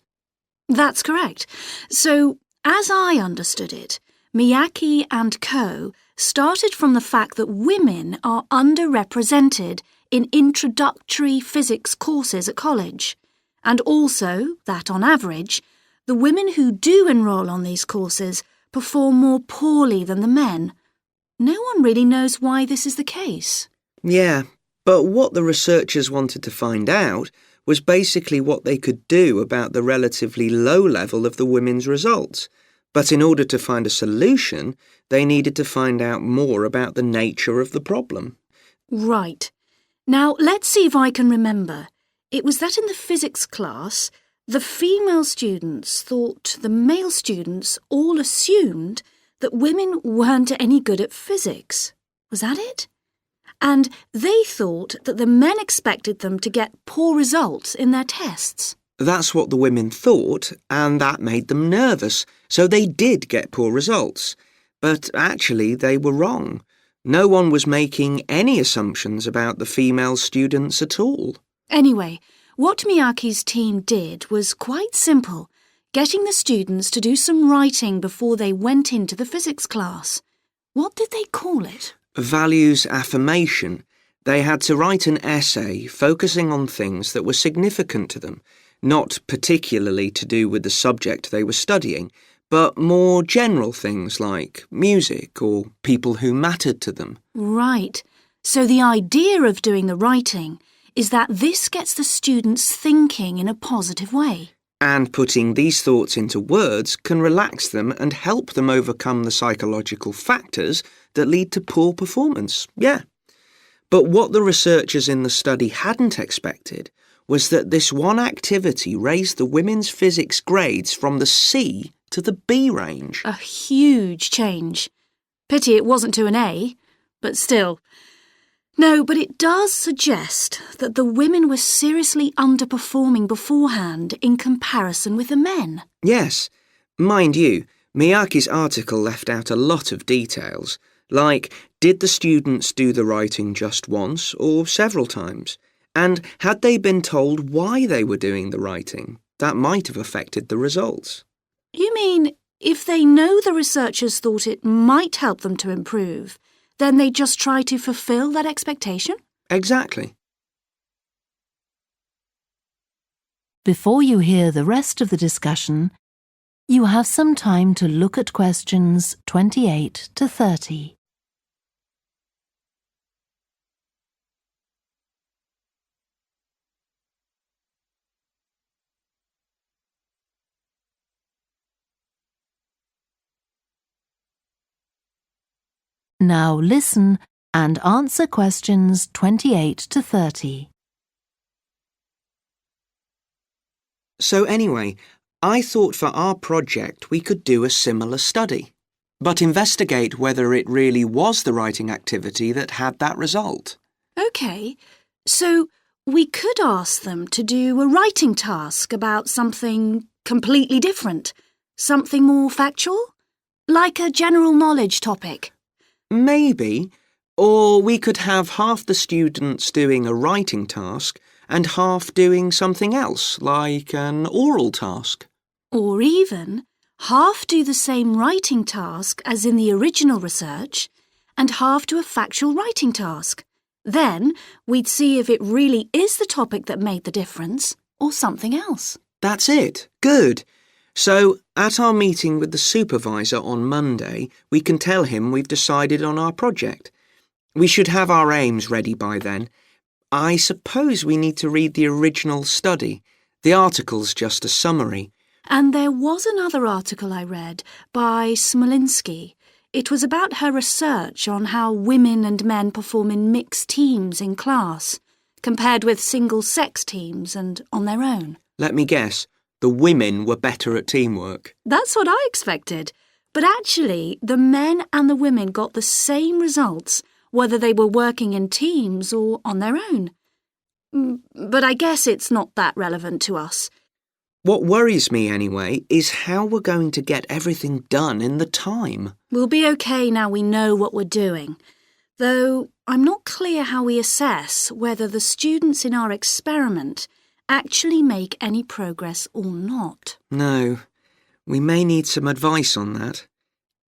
That's correct. So, as I understood it, Miyake and co. started from the fact that women are underrepresented in introductory physics courses at college, and also that, on average, the women who do enrol on these courses perform more poorly than the men. No one really knows why this is the case. Yeah, but what the researchers wanted to find out was basically what they could do about the relatively low level of the women's results. But in order to find a solution, they needed to find out more about the nature of the problem. Right. Now, let's see if I can remember. It was that in the physics class, the female students thought the male students all assumed that women weren't any good at physics. Was that it? And they thought that the men expected them to get poor results in their tests. That's what the women thought, and that made them nervous, so they did get poor results. But actually, they were wrong. No one was making any assumptions about the female students at all. Anyway, what Miyake's team did was quite simple, getting the students to do some writing before they went into the physics class. What did they call it? Values affirmation. They had to write an essay focusing on things that were significant to them, not particularly to do with the subject they were studying, but more general things like music or people who mattered to them. Right. So the idea of doing the writing is that this gets the students thinking in a positive way. And putting these thoughts into words can relax them and help them overcome the psychological factors that lead to poor performance. Yeah. But what the researchers in the study hadn't expected was that this one activity raised the women's physics grades from the C to the B range. A huge change. Pity it wasn't to an A, but still. No, but it does suggest that the women were seriously underperforming beforehand in comparison with the men. Yes. Mind you, Miyake's article left out a lot of details, like did the students do the writing just once or several times? And had they been told why they were doing the writing? That might have affected the results. You mean if they know the researchers thought it might help them to improve, then they just try to fulfill that expectation? Exactly. Before you hear the rest of the discussion, you have some time to look at questions 28 to 30. Now listen and answer questions 28 to 30. So anyway, I thought for our project we could do a similar study, but investigate whether it really was the writing activity that had that result. OK, so we could ask them to do a writing task about something completely different, something more factual, like a general knowledge topic. Maybe. Or we could have half the students doing a writing task and half doing something else, like an oral task. Or even half do the same writing task as in the original research and half do a factual writing task. Then we'd see if it really is the topic that made the difference or something else. That's it. Good. So, at our meeting with the supervisor on Monday, we can tell him we've decided on our project. We should have our aims ready by then. I suppose we need to read the original study. The article's just a summary. And there was another article I read by Smolinski. It was about her research on how women and men perform in mixed teams in class, compared with single-sex teams and on their own. Let me guess. The women were better at teamwork. That's what I expected. But actually, the men and the women got the same results, whether they were working in teams or on their own. But I guess it's not that relevant to us. What worries me, anyway, is how we're going to get everything done in the time. We'll be okay now we know what we're doing. Though I'm not clear how we assess whether the students in our experiment actually make any progress or not. No, we may need some advice on that.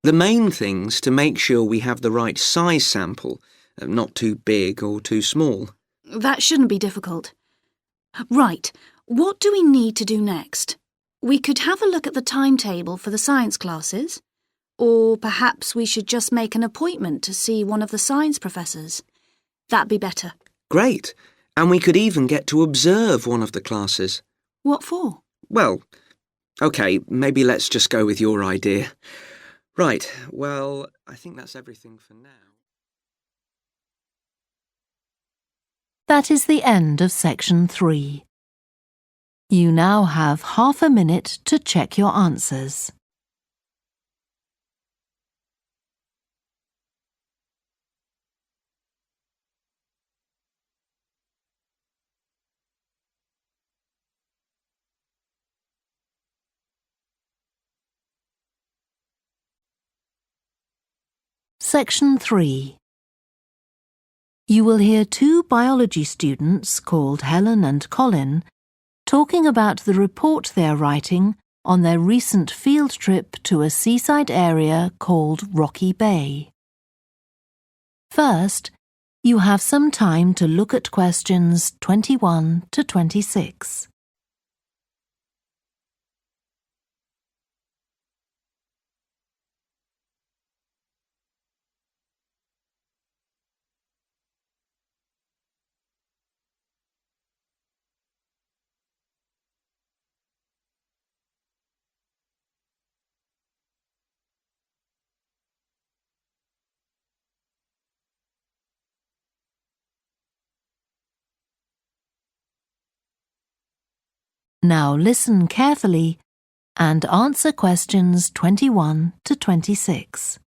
The main thing's to make sure we have the right size sample, not too big or too small. That shouldn't be difficult. Right, what do we need to do next? We could have a look at the timetable for the science classes, or perhaps we should just make an appointment to see one of the science professors. That'd be better. Great. And we could even get to observe one of the classes. What for? Well, OK, maybe let's just go with your idea. Right, well, I think that's everything for now. That is the end of section 3. You now have half a minute to check your answers. Section 3. You will hear two biology students called Helen and Colin talking about the report they are writing on their recent field trip to a seaside area called Rocky Bay. First, you have some time to look at questions 21 to 26. Now listen carefully and answer questions 21 to 26.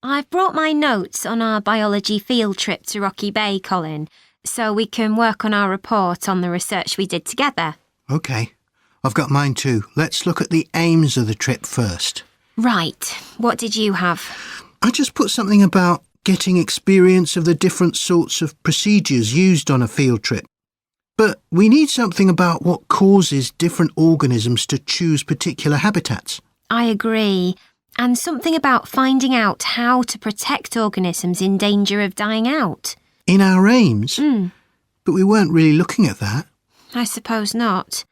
I've brought my notes on our biology field trip to Rocky Bay, Colin, so we can work on our report on the research we did together. OK. I've got mine too. Let's look at the aims of the trip first. Right. What did you have? I just put something about getting experience of the different sorts of procedures used on a field trip. But we need something about what causes different organisms to choose particular habitats. I agree. And something about finding out how to protect organisms in danger of dying out. In our aims? But we weren't really looking at that. I suppose not.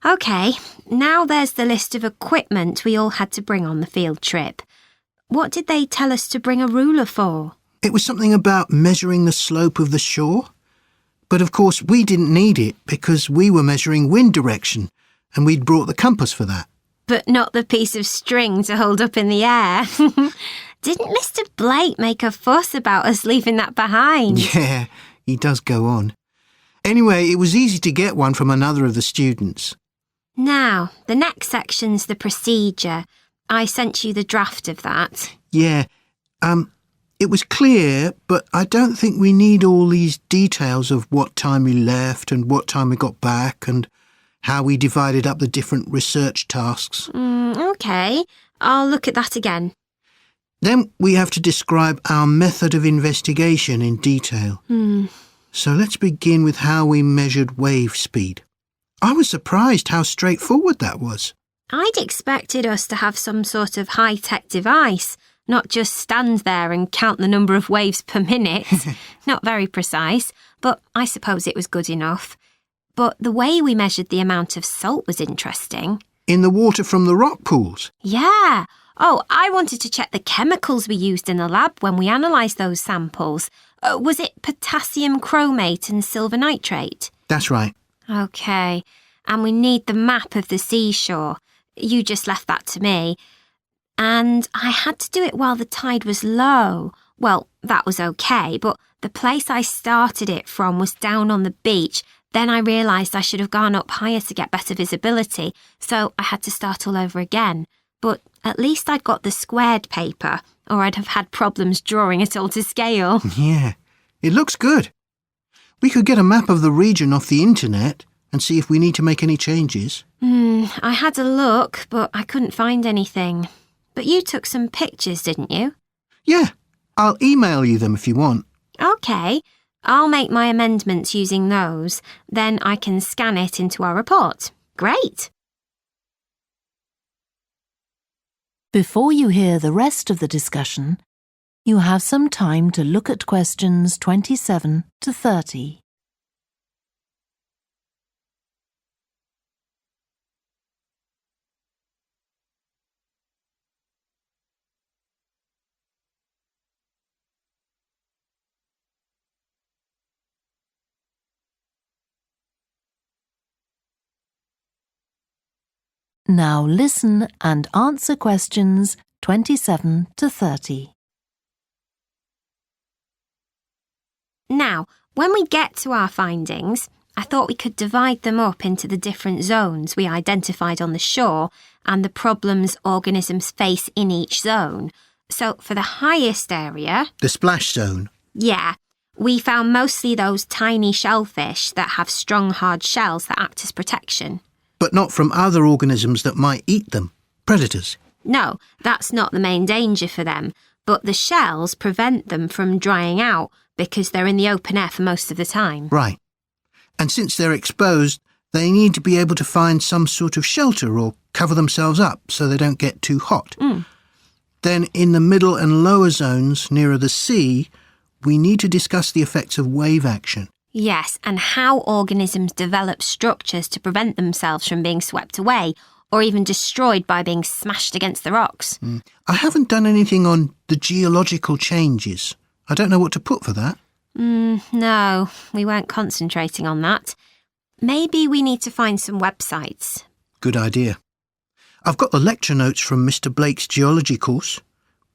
OK, now there's the list of equipment we all had to bring on the field trip. What did they tell us to bring a ruler for? It was something about measuring the slope of the shore. But of course we didn't need it because we were measuring wind direction and we'd brought the compass for that. But not the piece of string to hold up in the air. Didn't Mr. Blake make a fuss about us leaving that behind? Yeah, he does go on. Anyway, it was easy to get one from another of the students. Now, the next section's the procedure. I sent you the draft of that. Yeah, it was clear, but I don't think we need all these details of what time we left and what time we got back and how we divided up the different research tasks. OK, I'll look at that again. Then we have to describe our method of investigation in detail. So let's begin with how we measured wave speed. I was surprised how straightforward that was. I'd expected us to have some sort of high-tech device, not just stand there and count the number of waves per minute. Not very precise, but I suppose it was good enough. But the way we measured the amount of salt was interesting. In the water from the rock pools? Yeah. Oh, I wanted to check the chemicals we used in the lab when we analysed those samples. Was it potassium chromate and silver nitrate? That's right. OK. And we need the map of the seashore. You just left that to me. And I had to do it while the tide was low. Well, that was OK, but the place I started it from was down on the beach. Then I realised I should have gone up higher to get better visibility, so I had to start all over again. But at least I'd got the squared paper, or I'd have had problems drawing it all to scale. Yeah, it looks good. We could get a map of the region off the internet and see if we need to make any changes. I had a look, but I couldn't find anything. But you took some pictures, didn't you? Yeah, I'll email you them if you want. OK. I'll make my amendments using those. Then I can scan it into our report. Great. Before you hear the rest of the discussion, you have some time to look at questions 27 to 30. Now listen and answer questions 27 to 30. Now, when we get to our findings, I thought we could divide them up into the different zones we identified on the shore and the problems organisms face in each zone. So for the highest area... The splash zone? Yeah. We found mostly those tiny shellfish that have strong hard shells that act as protection. But not from other organisms that might eat them. Predators. No, that's not the main danger for them, but the shells prevent them from drying out because they're in the open air for most of the time. Right. And since they're exposed, they need to be able to find some sort of shelter or cover themselves up so they don't get too hot. Then in the middle and lower zones, nearer the sea, we need to discuss the effects of wave action. Yes, and how organisms develop structures to prevent themselves from being swept away or even destroyed by being smashed against the rocks. I haven't done anything on the geological changes. I don't know what to put for that. No, we weren't concentrating on that. Maybe we need to find some websites. Good idea. I've got the lecture notes from Mr. Blake's geology course,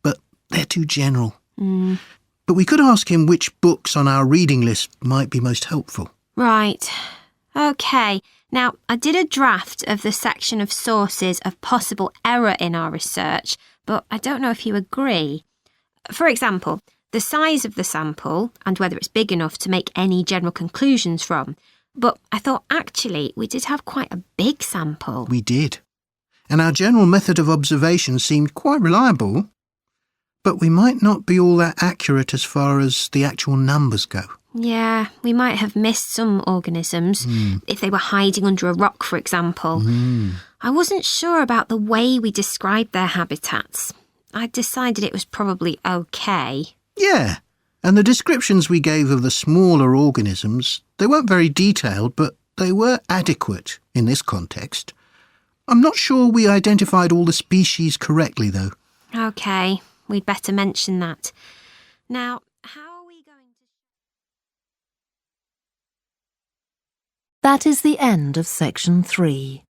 but they're too general. But we could ask him which books on our reading list might be most helpful. Right. OK. Now, I did a draft of the section of sources of possible error in our research, but I don't know if you agree. For example, the size of the sample and whether it's big enough to make any general conclusions from. But I thought actually we did have quite a big sample. We did. And our general method of observation seemed quite reliable. But we might not be all that accurate as far as the actual numbers go. Yeah, we might have missed some organisms, if they were hiding under a rock, for example. I wasn't sure about the way we described their habitats. I decided it was probably OK. Yeah, and the descriptions we gave of the smaller organisms, they weren't very detailed, but they were adequate in this context. I'm not sure we identified all the species correctly, though. OK, we'd better mention that. Now, how are we going to... That is the end of section 3.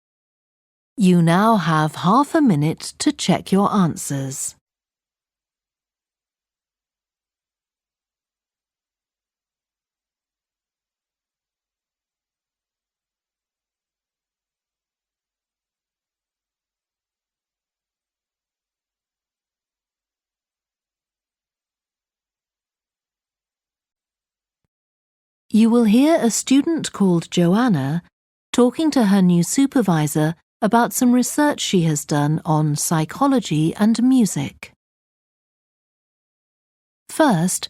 You now have half a minute to check your answers. You will hear a student called Joanna talking to her new supervisor about some research she has done on psychology and music. First,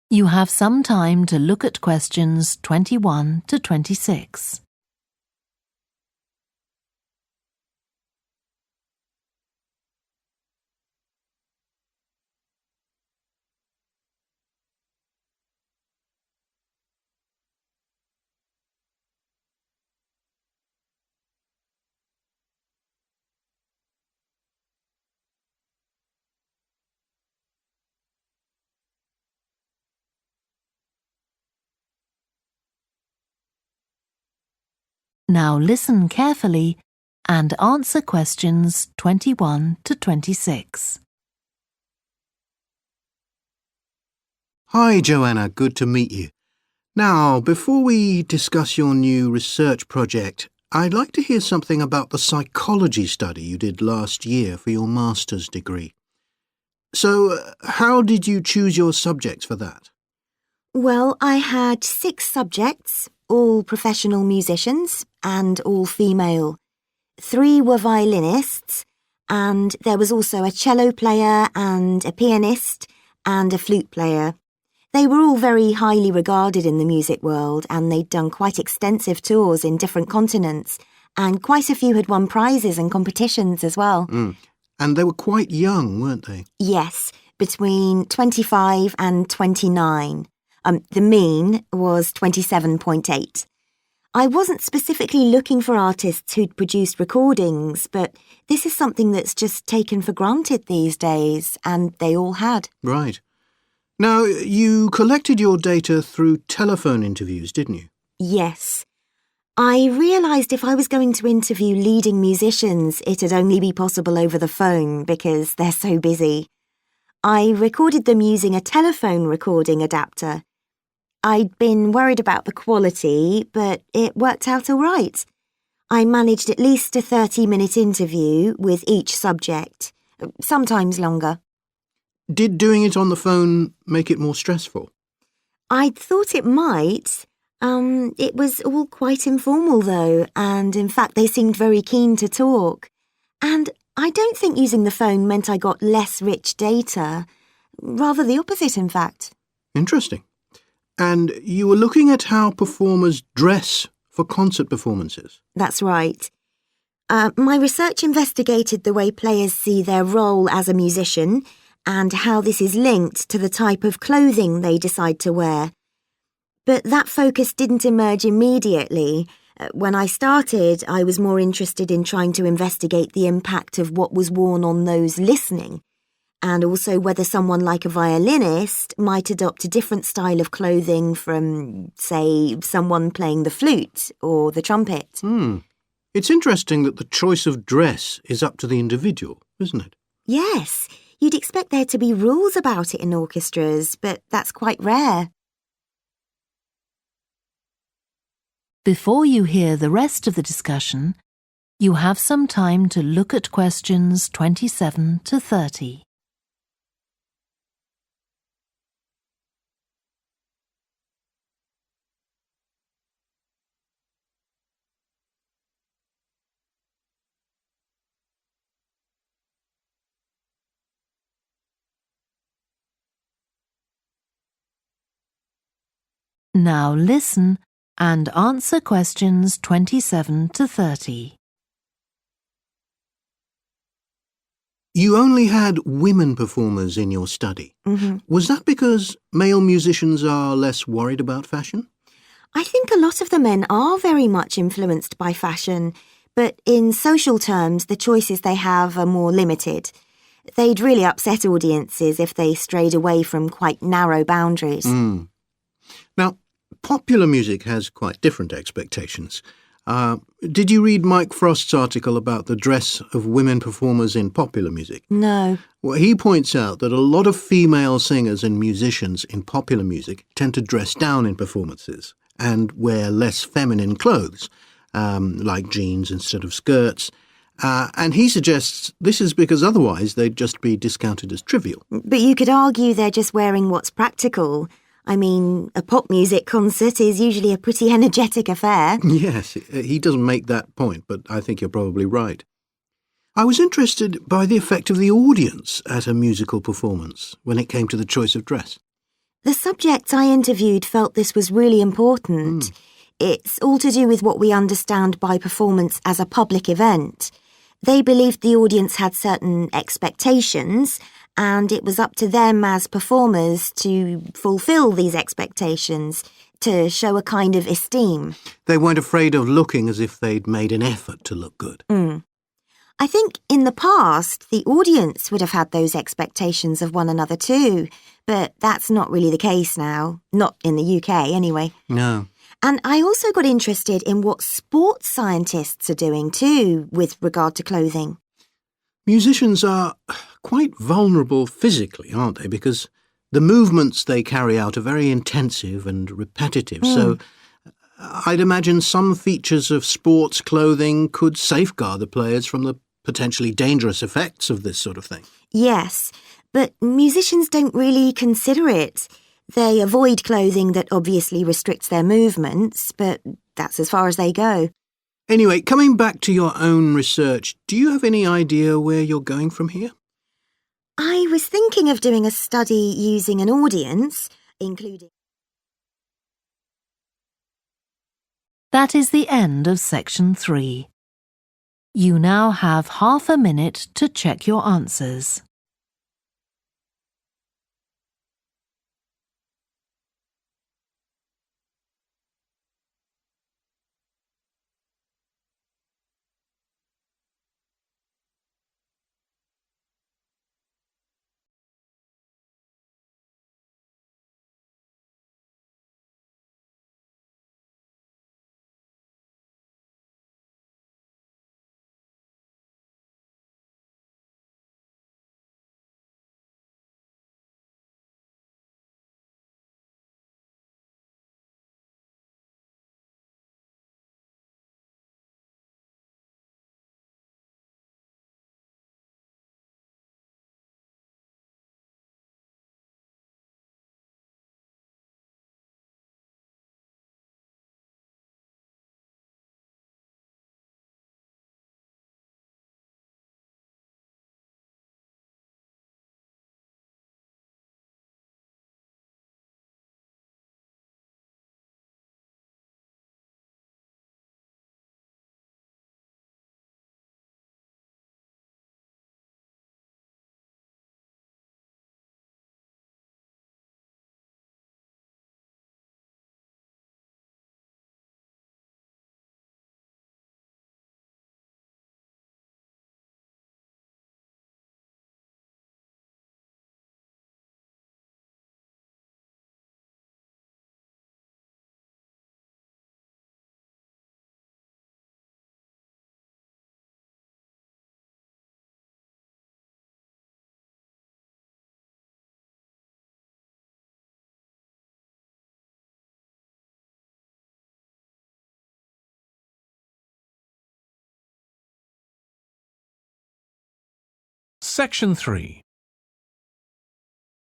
you have some time to look at questions 21 to 26. Now listen carefully and answer questions 21 to 26. Hi, Joanna. Good to meet you. Now, before we discuss your new research project, I'd like to hear something about the psychology study you did last year for your master's degree. So, how did you choose your subjects for that? Well, I had 6 subjects, all professional musicians and all female. 3 were violinists, and there was also a cello player and a pianist and a flute player. They were all very highly regarded in the music world, and they'd done quite extensive tours in different continents, and quite a few had won prizes and competitions as well. And they were quite young, weren't they? Yes, between 25 and 29. The mean was 27.8. I wasn't specifically looking for artists who'd produced recordings, but this is something that's just taken for granted these days, and they all had. Right. Now, you collected your data through telephone interviews, didn't you? Yes. I realised if I was going to interview leading musicians, it'd only be possible over the phone because they're so busy. I recorded them using a telephone recording adapter. I'd been worried about the quality, but it worked out all right. I managed at least a 30-minute interview with each subject, sometimes longer. Did doing it on the phone make it more stressful? I'd thought it might. It was all quite informal, though, and in fact they seemed very keen to talk. And I don't think using the phone meant I got less rich data. Rather the opposite, in fact. Interesting. And you were looking at how performers dress for concert performances? That's right. My research investigated the way players see their role as a musician and how this is linked to the type of clothing they decide to wear. But that focus didn't emerge immediately. When I started, I was more interested in trying to investigate the impact of what was worn on those listening, and also whether someone like a violinist might adopt a different style of clothing from, say, someone playing the flute or the trumpet. It's interesting that the choice of dress is up to the individual, isn't it? Yes, you'd expect there to be rules about it in orchestras, but that's quite rare. Before you hear the rest of the discussion, you have some time to look at questions 27 to 30. Now listen and answer questions 27 to 30. You only had women performers in your study. Was that because male musicians are less worried about fashion? I think a lot of the men are very much influenced by fashion, but in social terms, the choices they have are more limited. They'd really upset audiences if they strayed away from quite narrow boundaries. Now, popular music has quite different expectations. Did you read Mike Frost's article about the dress of women performers in popular music? No. Well, he points out that a lot of female singers and musicians in popular music tend to dress down in performances and wear less feminine clothes, like jeans instead of skirts. And he suggests this is because otherwise they'd just be discounted as trivial. But you could argue they're just wearing what's practical. I mean, a pop music concert is usually a pretty energetic affair. Yes, he doesn't make that point, but I think you're probably right. I was interested by the effect of the audience at a musical performance when it came to the choice of dress. The subjects I interviewed felt this was really important. It's all to do with what we understand by performance as a public event. They believed the audience had certain expectations, and it was up to them as performers to fulfil these expectations, to show a kind of esteem. They weren't afraid of looking as if they'd made an effort to look good. I think in the past, the audience would have had those expectations of one another too, but that's not really the case now. Not in the UK, anyway. No. And I also got interested in what sports scientists are doing too, with regard to clothing. Musicians are quite vulnerable physically, aren't they? Because the movements they carry out are very intensive and repetitive. So I'd imagine some features of sports clothing could safeguard the players from the potentially dangerous effects of this sort of thing. Yes, but musicians don't really consider it. They avoid clothing that obviously restricts their movements, but that's as far as they go. Anyway, coming back to your own research, do you have any idea where you're going from here? I was thinking of doing a study using an audience, including... That is the end of section 3. You now have half a minute to check your answers. Section 3.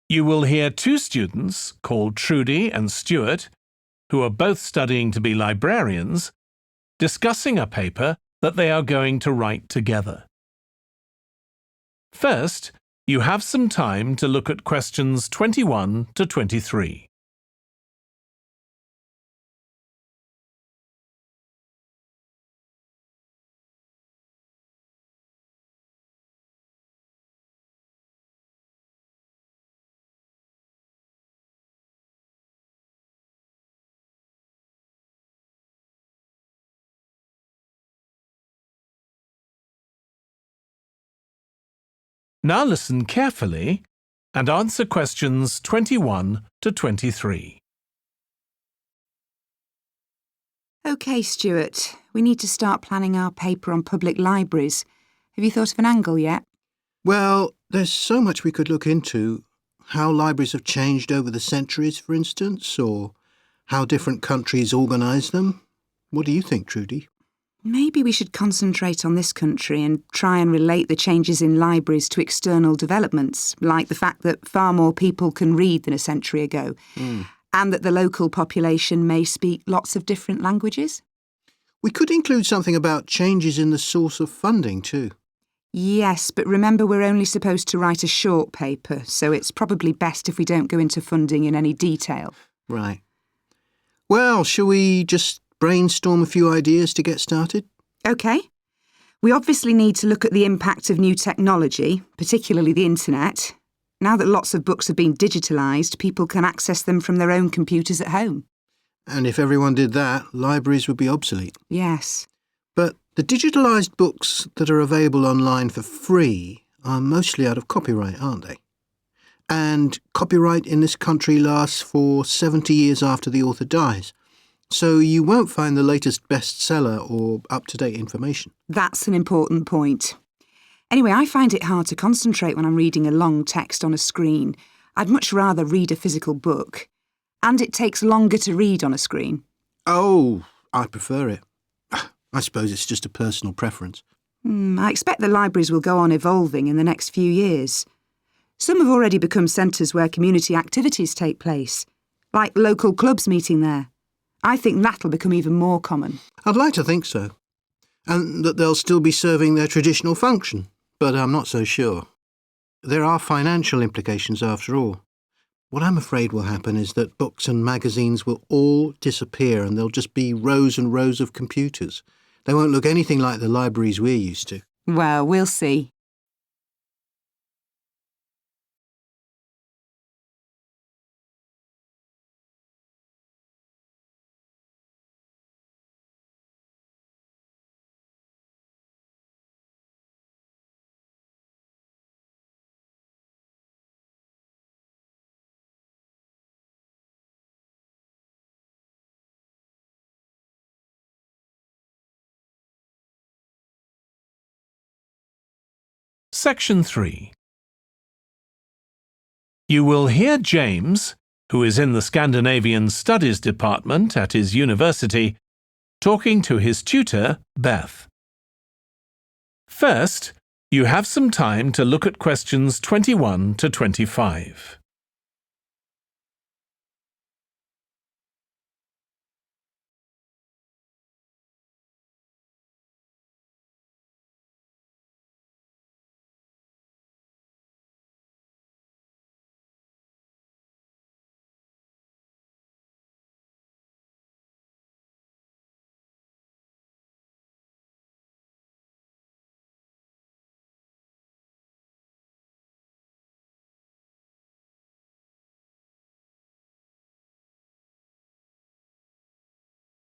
You will hear two students called Trudy and Stuart, who are both studying to be librarians, discussing a paper that they are going to write together. First, you have some time to look at questions 21 to 23. Now listen carefully and answer questions 21 to 23. OK, Stuart, we need to start planning our paper on public libraries. Have you thought of an angle yet? Well, there's so much we could look into. How libraries have changed over the centuries, for instance, or how different countries organise them. What do you think, Trudy? Maybe we should concentrate on this country and try and relate the changes in libraries to external developments, like the fact that far more people can read than a century ago, and that the local population may speak lots of different languages. We could include something about changes in the source of funding too. Yes, but remember we're only supposed to write a short paper, so it's probably best if we don't go into funding in any detail. Right. Well, shall we just brainstorm a few ideas to get started? OK. We obviously need to look at the impact of new technology, particularly the internet. Now that lots of books have been digitalised, people can access them from their own computers at home. And if everyone did that, libraries would be obsolete. Yes. But the digitalised books that are available online for free are mostly out of copyright, aren't they? And copyright in this country lasts for 70 years after the author dies. So you won't find the latest bestseller or up-to-date information. That's an important point. Anyway, I find it hard to concentrate when I'm reading a long text on a screen. I'd much rather read a physical book. And it takes longer to read on a screen. Oh, I prefer it. I suppose it's just a personal preference. I expect the libraries will go on evolving in the next few years. Some have already become centres where community activities take place, like local clubs meeting there. I think that'll become even more common. I'd like to think so. And that they'll still be serving their traditional function, but I'm not so sure. There are financial implications after all. What I'm afraid will happen is that books and magazines will all disappear and there'll just be rows and rows of computers. They won't look anything like the libraries we're used to. Well, we'll see. Section 3. You will hear James, who is in the Scandinavian Studies department at his university, talking to his tutor, Beth. First, you have some time to look at questions 21 to 25.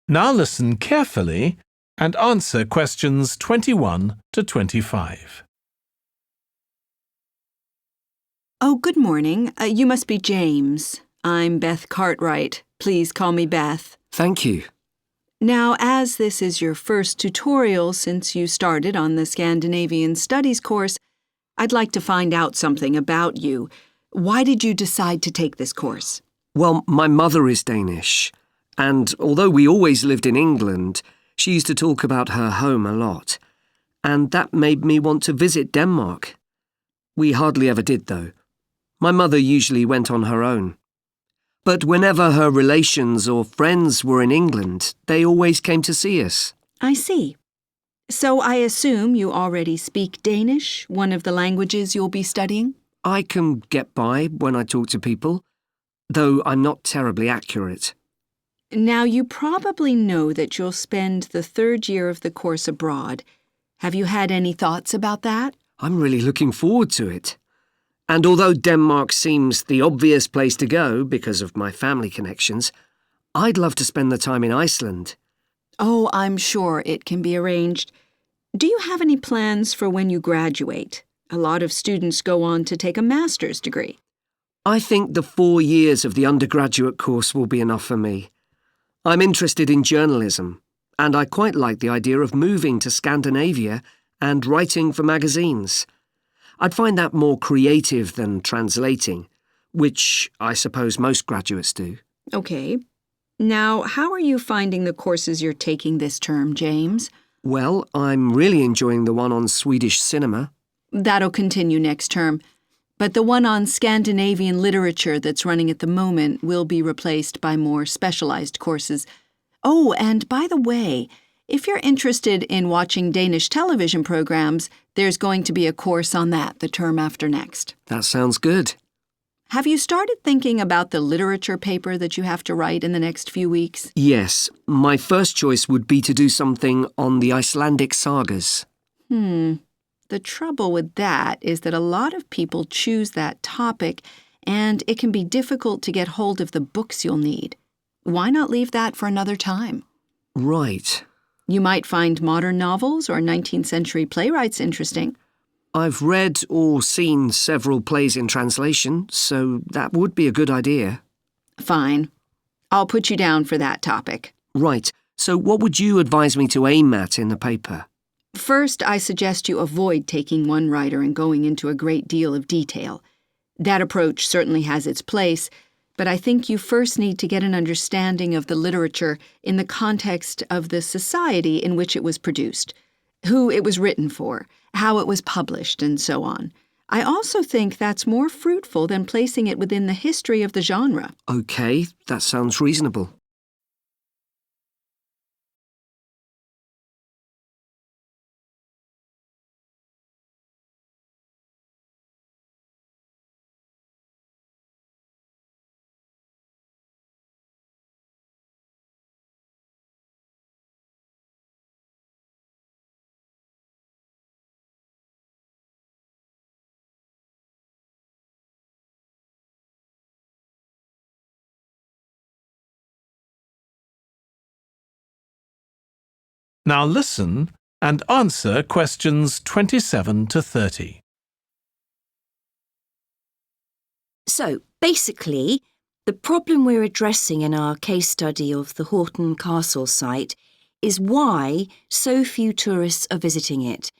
Now listen carefully and answer questions 21 to 25. Oh, good morning. You must be James. I'm Beth Cartwright. Please call me Beth. Thank you. Now, as this is your first tutorial since you started on the Scandinavian Studies course, I'd like to find out something about you. Why did you decide to take this course? Well, my mother is Danish, and although we always lived in England, she used to talk about her home a lot, and that made me want to visit Denmark. We hardly ever did, though. My mother usually went on her own. But whenever her relations or friends were in England, they always came to see us. I see. So I assume you already speak Danish, one of the languages you'll be studying? I can get by when I talk to people, though I'm not terribly accurate. Now, you probably know that you'll spend the 3rd year of the course abroad. Have you had any thoughts about that? I'm really looking forward to it. And although Denmark seems the obvious place to go because of my family connections, I'd love to spend the time in Iceland. Oh, I'm sure it can be arranged. Do you have any plans for when you graduate? A lot of students go on to take a master's degree. I think the 4 years of the undergraduate course will be enough for me. I'm interested in journalism, and I quite like the idea of moving to Scandinavia and writing for magazines. I'd find that more creative than translating, which I suppose most graduates do. Okay. Now, how are you finding the courses you're taking this term, James? Well, I'm really enjoying the one on Swedish cinema. That'll continue next term. But the one on Scandinavian literature that's running at the moment will be replaced by more specialized courses. Oh, and by the way, if you're interested in watching Danish television programs, there's going to be a course on that the term after next. That sounds good. Have you started thinking about the literature paper that you have to write in the next few weeks? Yes, my first choice would be to do something on the Icelandic sagas. The trouble with that is that a lot of people choose that topic, and it can be difficult to get hold of the books you'll need. Why not leave that for another time? Right. You might find modern novels or 19th century playwrights interesting. I've read or seen several plays in translation, so that would be a good idea. Fine. I'll put you down for that topic. Right. So what would you advise me to aim at in the paper? First, I suggest you avoid taking one writer and going into a great deal of detail. That approach certainly has its place, but I think you first need to get an understanding of the literature in the context of the society in which it was produced, who it was written for, how it was published, and so on. I also think that's more fruitful than placing it within the history of the genre. Okay, that sounds reasonable. Now listen and answer questions 27 to 30. So, basically, the problem we're addressing in our case study of the Horton Castle site is why so few tourists are visiting it.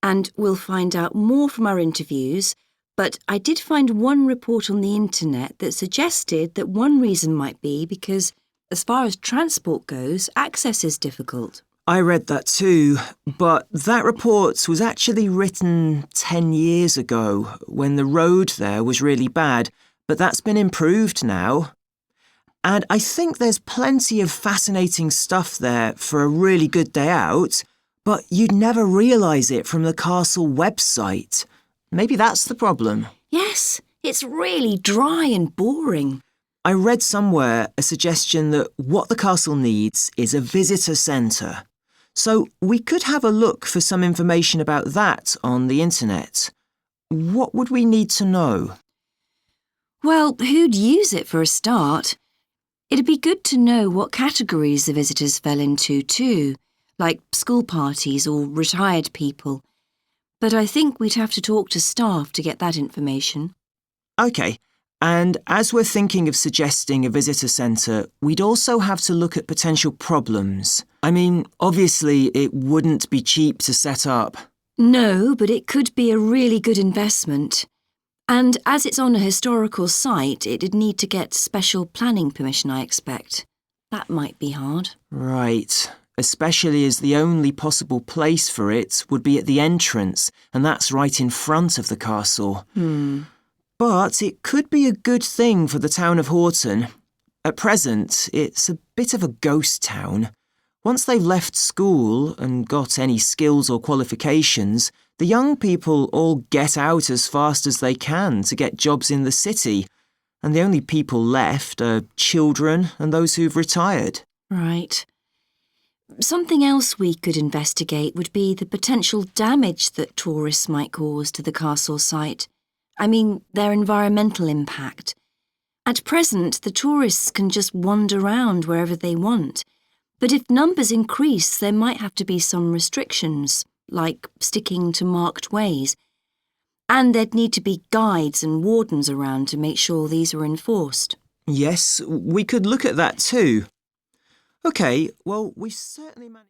And we'll find out more from our interviews, but I did find one report on the internet that suggested that one reason might be because, as far as transport goes, access is difficult. I read that too, but that report was actually written 10 years ago when the road there was really bad, but that's been improved now. And I think there's plenty of fascinating stuff there for a really good day out, but you'd never realise it from the castle website. Maybe that's the problem. Yes, it's really dry and boring. I read somewhere a suggestion that what the castle needs is a visitor centre. So we could have a look for some information about that on the internet. What would we need to know? Well, who'd use it for a start? It'd be good to know what categories the visitors fell into too, like school parties or retired people. But I think we'd have to talk to staff to get that information. OK, and as we're thinking of suggesting a visitor centre, we'd also have to look at potential problems. I mean, obviously it wouldn't be cheap to set up. No, but it could be a really good investment. And as it's on a historical site, it'd need to get special planning permission, I expect. That might be hard. Right. especially as the only possible place for it would be at the entrance, and that's right in front of the castle. But it could be a good thing for the town of Horton. At present, it's a bit of a ghost town. Once they've left school and got any skills or qualifications, the young people all get out as fast as they can to get jobs in the city, and the only people left are children and those who've retired. Right. Something else we could investigate would be the potential damage that tourists might cause to the castle site. I mean, their environmental impact. At present, the tourists can just wander around wherever they want. But if numbers increase, there might have to be some restrictions, like sticking to marked ways. And there'd need to be guides and wardens around to make sure these are enforced. Yes, we could look at that too. OK, well, we've certainly managed...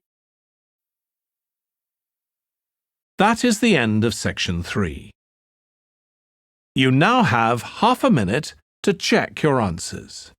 That is the end of section 3. You now have half a minute to check your answers.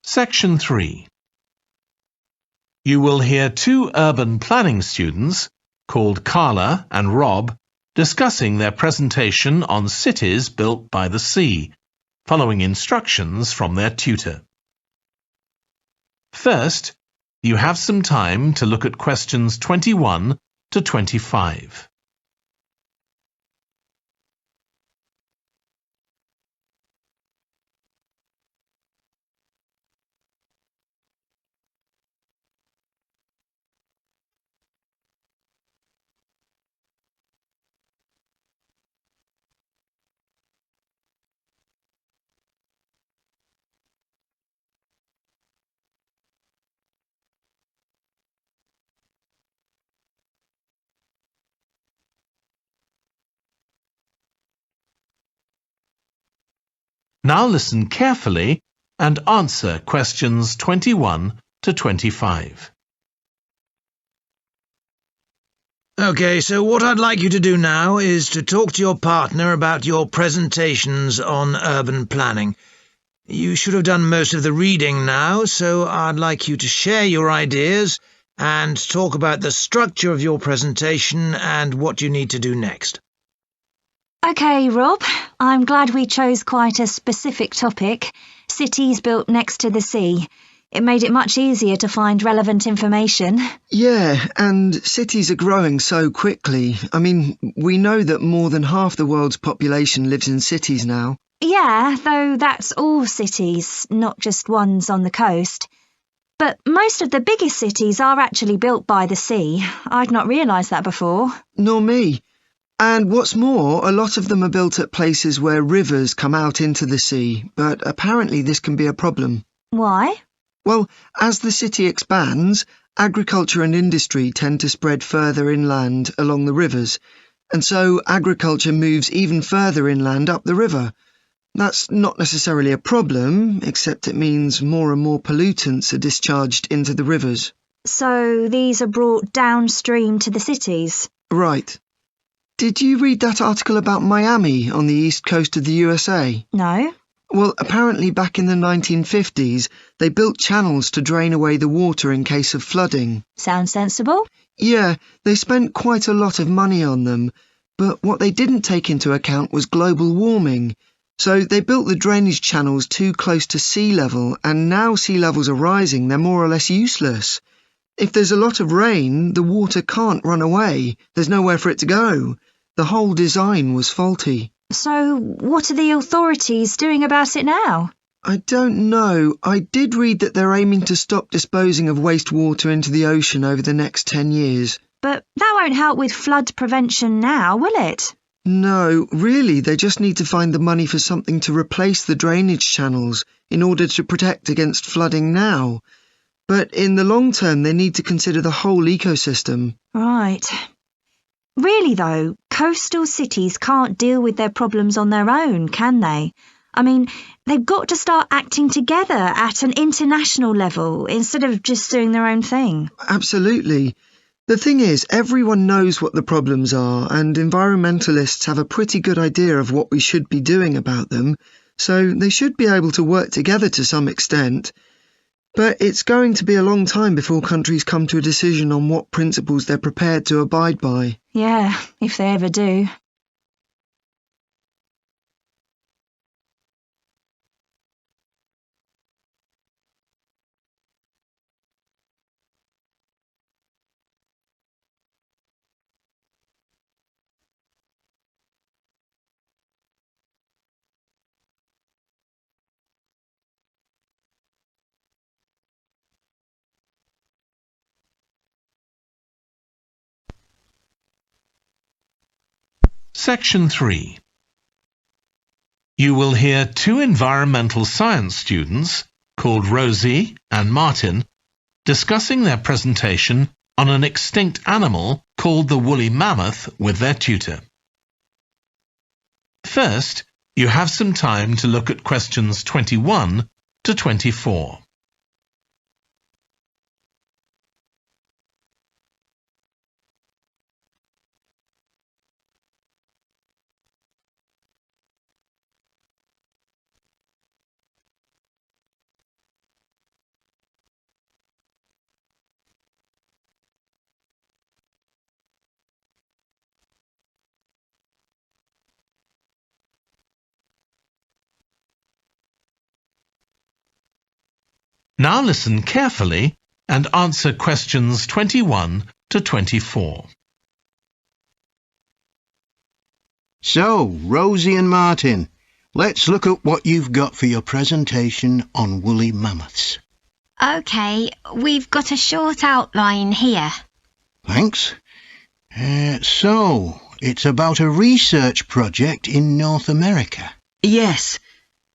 Section 3. You will hear two urban planning students, called Carla and Rob, discussing their presentation on cities built by the sea, following instructions from their tutor. First, you have some time to look at questions 21 to 25. Now listen carefully and answer questions 21 to 25. OK, so what I'd like you to do now is to talk to your partner about your presentations on urban planning. You should have done most of the reading now, so I'd like you to share your ideas and talk about the structure of your presentation and what you need to do next. OK, Rob, I'm glad we chose quite a specific topic. Cities built next to the sea. It made it much easier to find relevant information. Yeah, and cities are growing so quickly. I mean, we know that more than half the world's population lives in cities now. Yeah, though that's all cities, not just ones on the coast. But most of the biggest cities are actually built by the sea. I'd not realised that before. Nor me. And what's more, a lot of them are built at places where rivers come out into the sea, but apparently this can be a problem. Why? Well, as the city expands, agriculture and industry tend to spread further inland along the rivers, and so agriculture moves even further inland up the river. That's not necessarily a problem, except it means more and more pollutants are discharged into the rivers. So these are brought downstream to the cities? Right. Did you read that article about Miami on the east coast of the USA? No. Well, apparently back in the 1950s, they built channels to drain away the water in case of flooding. Sounds sensible. Yeah, they spent quite a lot of money on them, but what they didn't take into account was global warming. So they built the drainage channels too close to sea level, and now sea levels are rising, they're more or less useless. If there's a lot of rain, the water can't run away. There's nowhere for it to go. The whole design was faulty. So what are the authorities doing about it now? I don't know. I did read that they're aiming to stop disposing of wastewater into the ocean over the next 10 years. But that won't help with flood prevention now, will it? No, really, they just need to find the money for something to replace the drainage channels in order to protect against flooding now. But in the long term, they need to consider the whole ecosystem. Right. Really, though, coastal cities can't deal with their problems on their own, can they? I mean, they've got to start acting together at an international level instead of just doing their own thing. Absolutely. The thing is, everyone knows what the problems are, and environmentalists have a pretty good idea of what we should be doing about them, so they should be able to work together to some extent. But it's going to be a long time before countries come to a decision on what principles they're prepared to abide by. Yeah, if they ever do. Section 3. You will hear two environmental science students, called Rosie and Martin, discussing their presentation on an extinct animal called the woolly mammoth with their tutor. First, you have some time to look at questions 21 to 24. Now listen carefully and answer questions 21 to 24. So, Rosie and Martin, let's look at what you've got for your presentation on woolly mammoths. OK, we've got a short outline here. Thanks. So, it's about a research project in North America. Yes,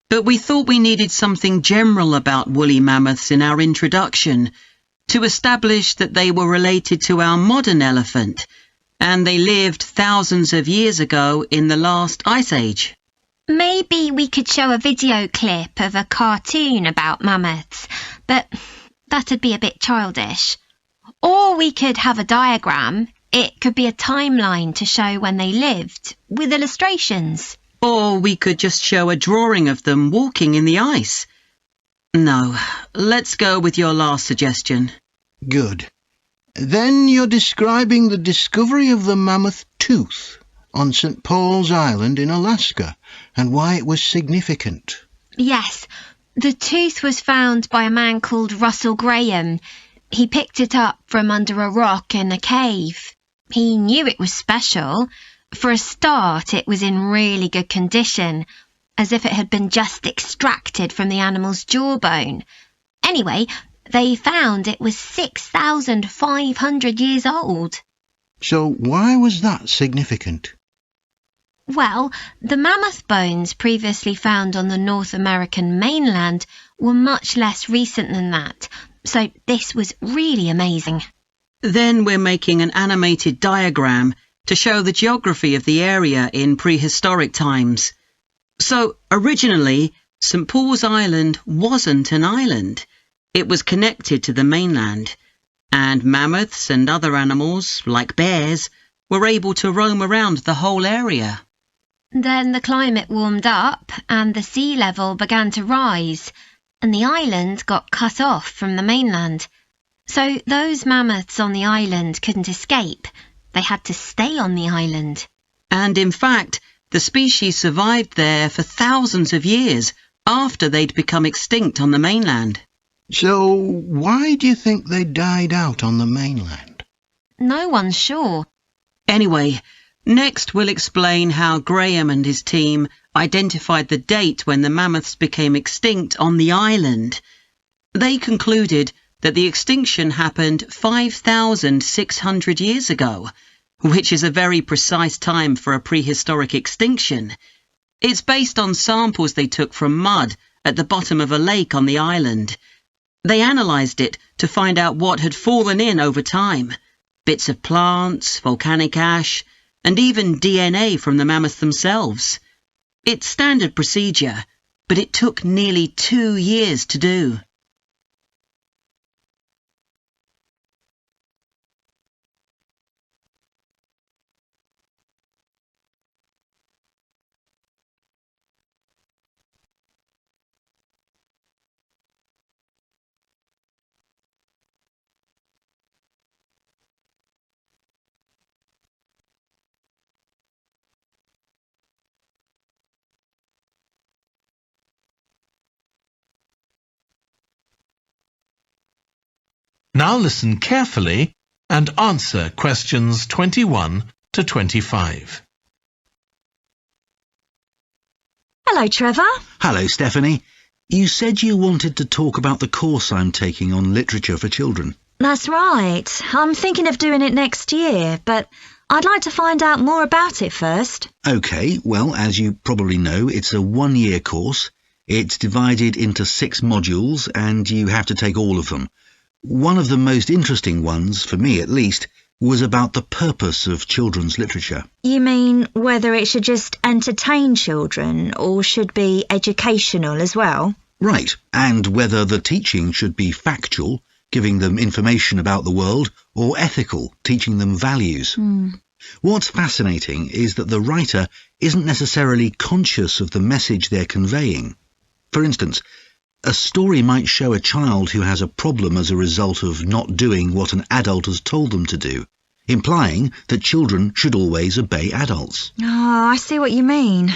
but we thought we needed something general about woolly mammoths in our introduction to establish that they were related to our modern elephant, and they lived thousands of years ago in the last ice age. Maybe we could show a video clip of a cartoon about mammoths, but that'd be a bit childish. Or we could have a diagram. It could be a timeline to show when they lived, with illustrations. Or we could just show a drawing of them walking in the ice. No, let's go with your last suggestion. Good. Then you're describing the discovery of the mammoth tooth on St. Paul's Island in Alaska and why it was significant. Yes, the tooth was found by a man called Russell Graham. He picked it up from under a rock in a cave. He knew it was special. For a start, it was in really good condition, as if it had been just extracted from the animal's jawbone. Anyway, they found it was 6,500 years old. So why was that significant? Well, the mammoth bones previously found on the North American mainland were much less recent than that, so this was really amazing. Then we're making an animated diagram to show the geography of the area in prehistoric times. So, originally, St. Paul's Island wasn't an island. It was connected to the mainland, and mammoths and other animals, like bears, were able to roam around the whole area. Then the climate warmed up and the sea level began to rise, and the island got cut off from the mainland. So those mammoths on the island couldn't escape. They had to stay on the island. And in fact, the species survived there for thousands of years after they'd become extinct on the mainland. So why do you think they died out on the mainland? No one's sure. Anyway, next we'll explain how Graham and his team identified the date when the mammoths became extinct on the island. They concluded that the extinction happened 5,600 years ago, which is a very precise time for a prehistoric extinction. It's based on samples they took from mud at the bottom of a lake on the island. They analysed it to find out what had fallen in over time. Bits of plants, volcanic ash, and even DNA from the mammoths themselves. It's standard procedure, but it took nearly 2 years to do. Now listen carefully and answer questions 21 to 25. Hello, Trevor. Hello, Stephanie. You said you wanted to talk about the course I'm taking on literature for children. That's right. I'm thinking of doing it next year, but I'd like to find out more about it first. OK, well, as you probably know, it's a 1-year course. It's divided into 6 modules, and you have to take all of them. One of the most interesting ones, for me at least, was about the purpose of children's literature. You mean whether it should just entertain children or should be educational as well? Right, and whether the teaching should be factual, giving them information about the world, or ethical, teaching them values. What's fascinating is that the writer isn't necessarily conscious of the message they're conveying. For instance, a story might show a child who has a problem as a result of not doing what an adult has told them to do, implying that children should always obey adults. Oh, I see what you mean.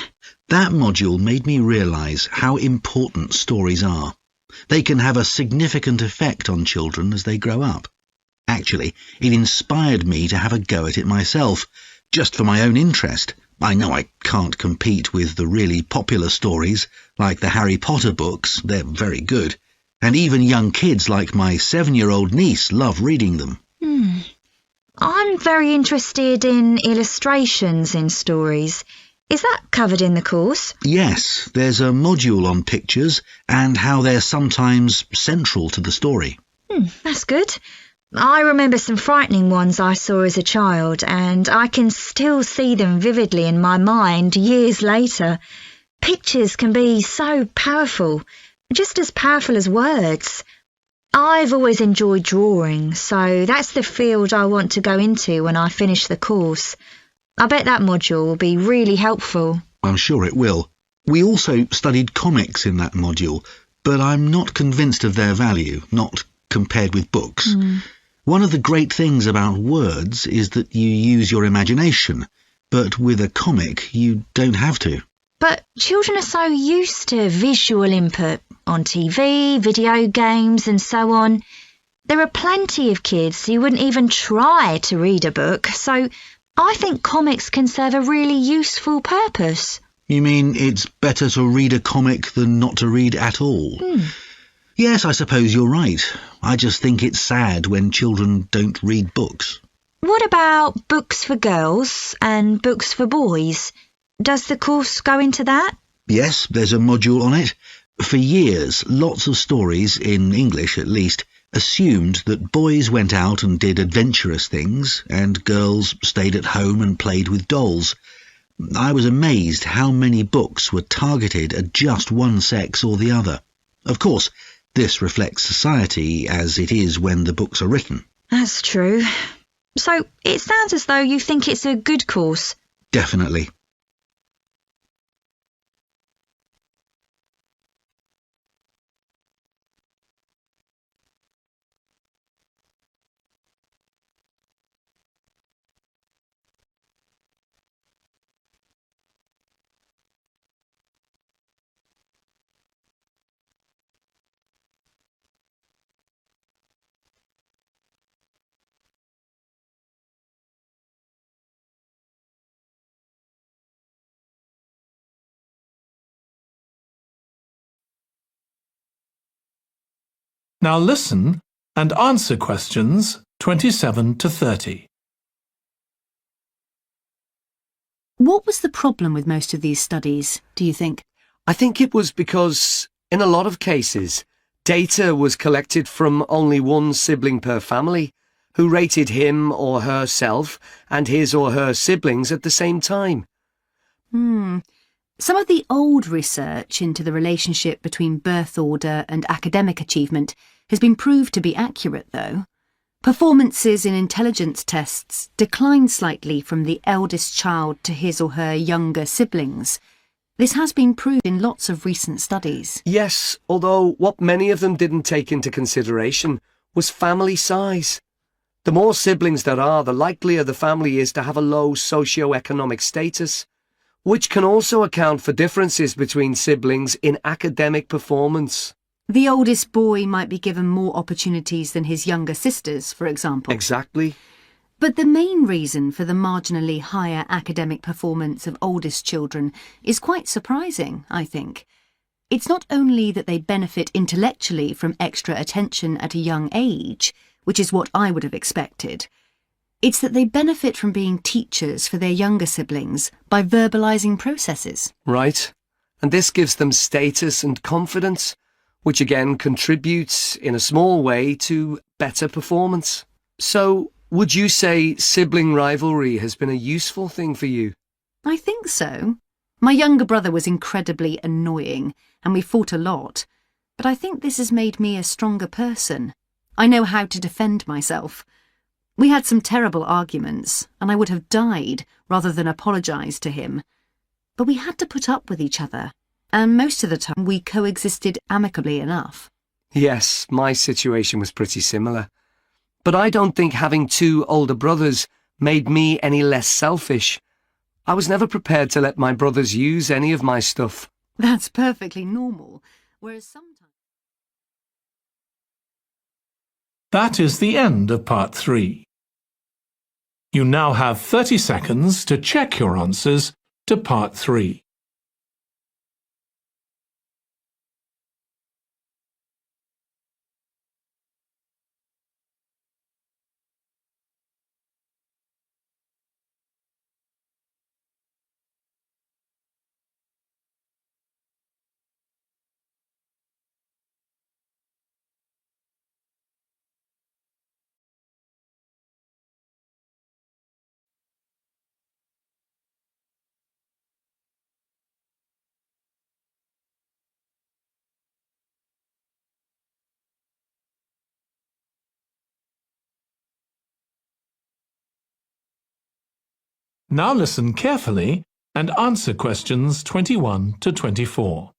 That module made me realise how important stories are. They can have a significant effect on children as they grow up. Actually, it inspired me to have a go at it myself, just for my own interest. I know I can't compete with the really popular stories, like the Harry Potter books. They're very good. And even young kids like my 7-year-old niece love reading them. I'm very interested in illustrations in stories. Is that covered in the course? Yes, there's a module on pictures and how they're sometimes central to the story. That's good. I remember some frightening ones I saw as a child, and I can still see them vividly in my mind years later. Pictures can be so powerful, just as powerful as words. I've always enjoyed drawing, so that's the field I want to go into when I finish the course. I bet that module will be really helpful. I'm sure it will. We also studied comics in that module, but I'm not convinced of their value, not compared with books. One of the great things about words is that you use your imagination, but with a comic you don't have to. But children are so used to visual input on TV, video games and so on. There are plenty of kids who wouldn't even try to read a book, so I think comics can serve a really useful purpose. You mean it's better to read a comic than not to read at all? Yes, I suppose you're right. I just think it's sad when children don't read books. What about books for girls and books for boys? Does the course go into that? Yes, there's a module on it. For years, lots of stories, in English at least, assumed that boys went out and did adventurous things, and girls stayed at home and played with dolls. I was amazed how many books were targeted at just one sex or the other. Of course, this reflects society as it is when the books are written. That's true. So it sounds as though you think it's a good course. Definitely. Now listen and answer questions 27 to 30. What was the problem with most of these studies, do you think? I think it was because, in a lot of cases, data was collected from only one sibling per family, who rated him or herself and his or her siblings at the same time. Some of the old research into the relationship between birth order and academic achievement has been proved to be accurate, though. Performances in intelligence tests declined slightly from the eldest child to his or her younger siblings. This has been proved in lots of recent studies. Yes, although what many of them didn't take into consideration was family size. The more siblings there are, the likelier the family is to have a low socio-economic status, which can also account for differences between siblings in academic performance. The oldest boy might be given more opportunities than his younger sisters, for example. Exactly. But the main reason for the marginally higher academic performance of oldest children is quite surprising, I think. It's not only that they benefit intellectually from extra attention at a young age, which is what I would have expected. It's that they benefit from being teachers for their younger siblings by verbalising processes. Right. And this gives them status and confidence, which again contributes, in a small way, to better performance. So, would you say sibling rivalry has been a useful thing for you? I think so. My younger brother was incredibly annoying, and we fought a lot. But I think this has made me a stronger person. I know how to defend myself. We had some terrible arguments, and I would have died rather than apologise to him. But we had to put up with each other, and most of the time we coexisted amicably enough. Yes, my situation was pretty similar. But I don't think having two older brothers made me any less selfish. I was never prepared to let my brothers use any of my stuff. That's perfectly normal, whereas sometimes... That is the end of part 3. You now have 30 seconds to check your answers to part 3. Now listen carefully and answer questions 21 to 24.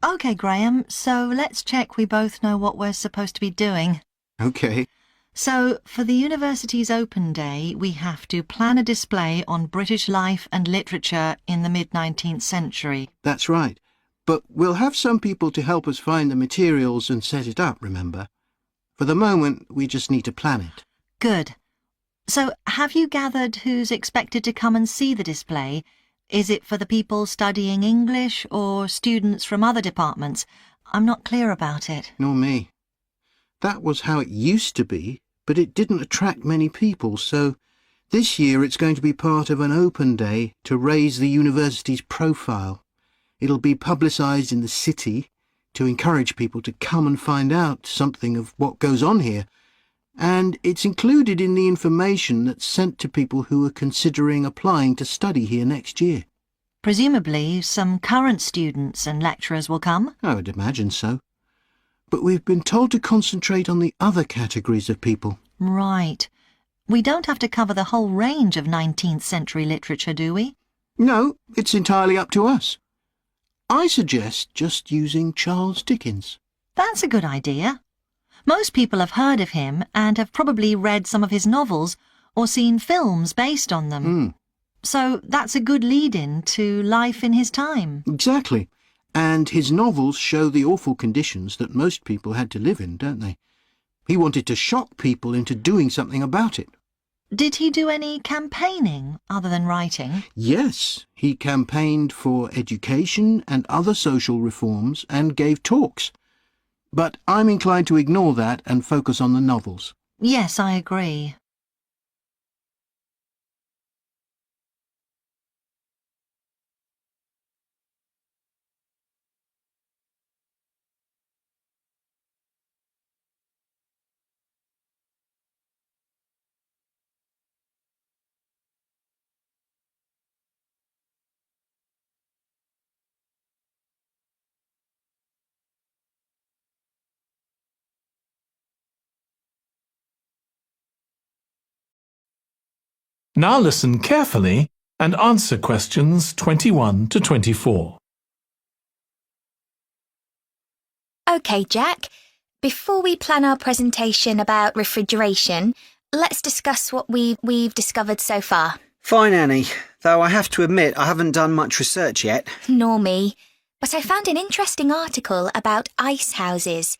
OK, Graham, so let's check we both know what we're supposed to be doing. OK. So, for the university's open day, we have to plan a display on British life and literature in the mid-19th century. That's right. But we'll have some people to help us find the materials and set it up, remember? For the moment, we just need to plan it. Good. So, have you gathered who's expected to come and see the display? Is it for the people studying English or students from other departments? I'm not clear about it. Nor me. That was how it used to be, but it didn't attract many people, so this year it's going to be part of an open day to raise the university's profile. It'll be publicised in the city to encourage people to come and find out something of what goes on here. And it's included in the information that's sent to people who are considering applying to study here next year. Presumably some current students and lecturers will come? I would imagine so. But we've been told to concentrate on the other categories of people. Right. We don't have to cover the whole range of 19th century literature, do we? No, it's entirely up to us. I suggest just using Charles Dickens. That's a good idea. Most people have heard of him and have probably read some of his novels or seen films based on them. So that's a good lead-in to life in his time. Exactly. And his novels show the awful conditions that most people had to live in, don't they? He wanted to shock people into doing something about it. Did he do any campaigning other than writing? Yes, he campaigned for education and other social reforms and gave talks. But I'm inclined to ignore that and focus on the novels. Yes, I agree. Now listen carefully and answer questions 21 to 24. OK, Jack. Before we plan our presentation about refrigeration, let's discuss what we've discovered so far. Fine, Annie, though I have to admit I haven't done much research yet. Nor me. But I found an interesting article about ice houses.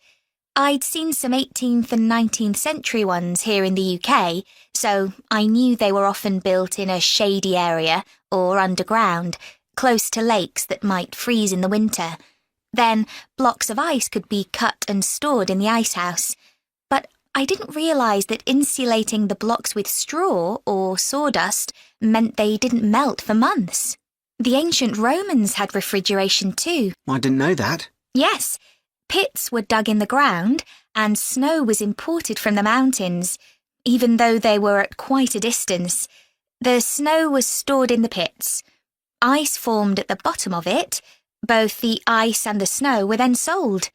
I'd seen some 18th and 19th century ones here in the UK, so I knew they were often built in a shady area or underground, close to lakes that might freeze in the winter. Then blocks of ice could be cut and stored in the ice house. But I didn't realise that insulating the blocks with straw or sawdust meant they didn't melt for months. The ancient Romans had refrigeration too. I didn't know that. Yes. Pits were dug in the ground and snow was imported from the mountains, even though they were at quite a distance. The snow was stored in the pits. Ice formed at the bottom of it. Both the ice and the snow were then sold.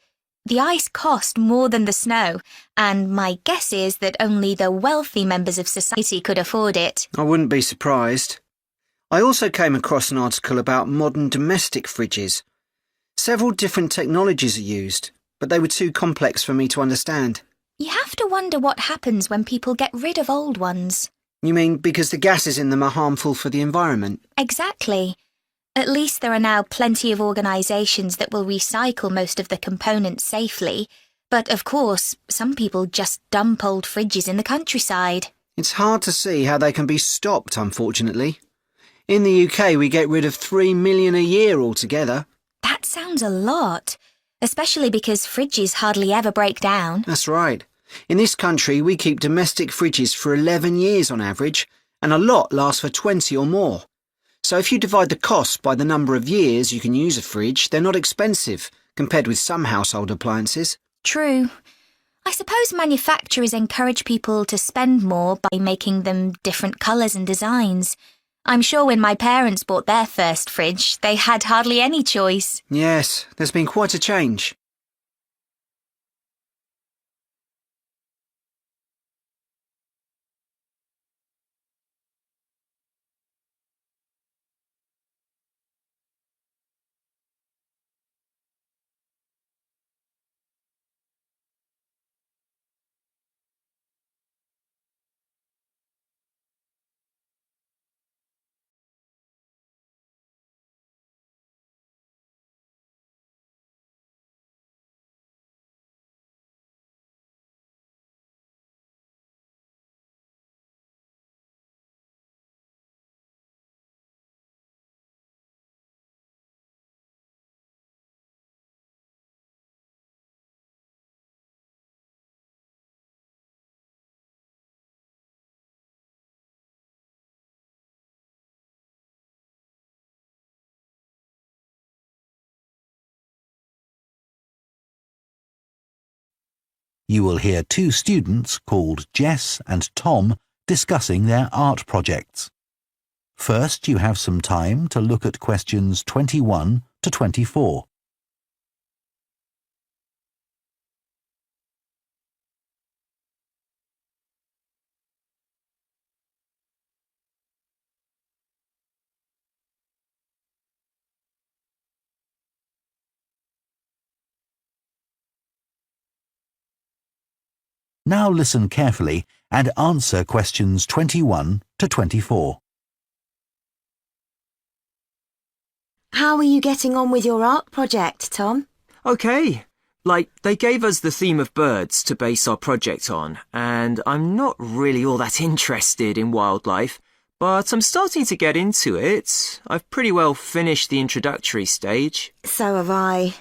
The ice cost more than the snow, and my guess is that only the wealthy members of society could afford it. I wouldn't be surprised. I also came across an article about modern domestic fridges. Several different technologies are used, but they were too complex for me to understand. You have to wonder what happens when people get rid of old ones. You mean because the gases in them are harmful for the environment? Exactly. At least there are now plenty of organisations that will recycle most of the components safely. But of course, some people just dump old fridges in the countryside. It's hard to see how they can be stopped, unfortunately. In the UK, we get rid of 3 million a year altogether. That sounds a lot, especially because fridges hardly ever break down. That's right. In this country, we keep domestic fridges for 11 years on average, and a lot lasts for 20 or more. So if you divide the cost by the number of years you can use a fridge, they're not expensive, compared with some household appliances. True. I suppose manufacturers encourage people to spend more by making them different colours and designs. I'm sure when my parents bought their first fridge, they had hardly any choice. Yes, there's been quite a change. You will hear two students called Jess and Tom discussing their art projects. First, you have some time to look at questions 21 to 24. Now listen carefully and answer questions 21 to 24. How are you getting on with your art project, Tom? OK. They gave us the theme of birds to base our project on, and I'm not really all that interested in wildlife, but I'm starting to get into it. I've pretty well finished the introductory stage. So have I.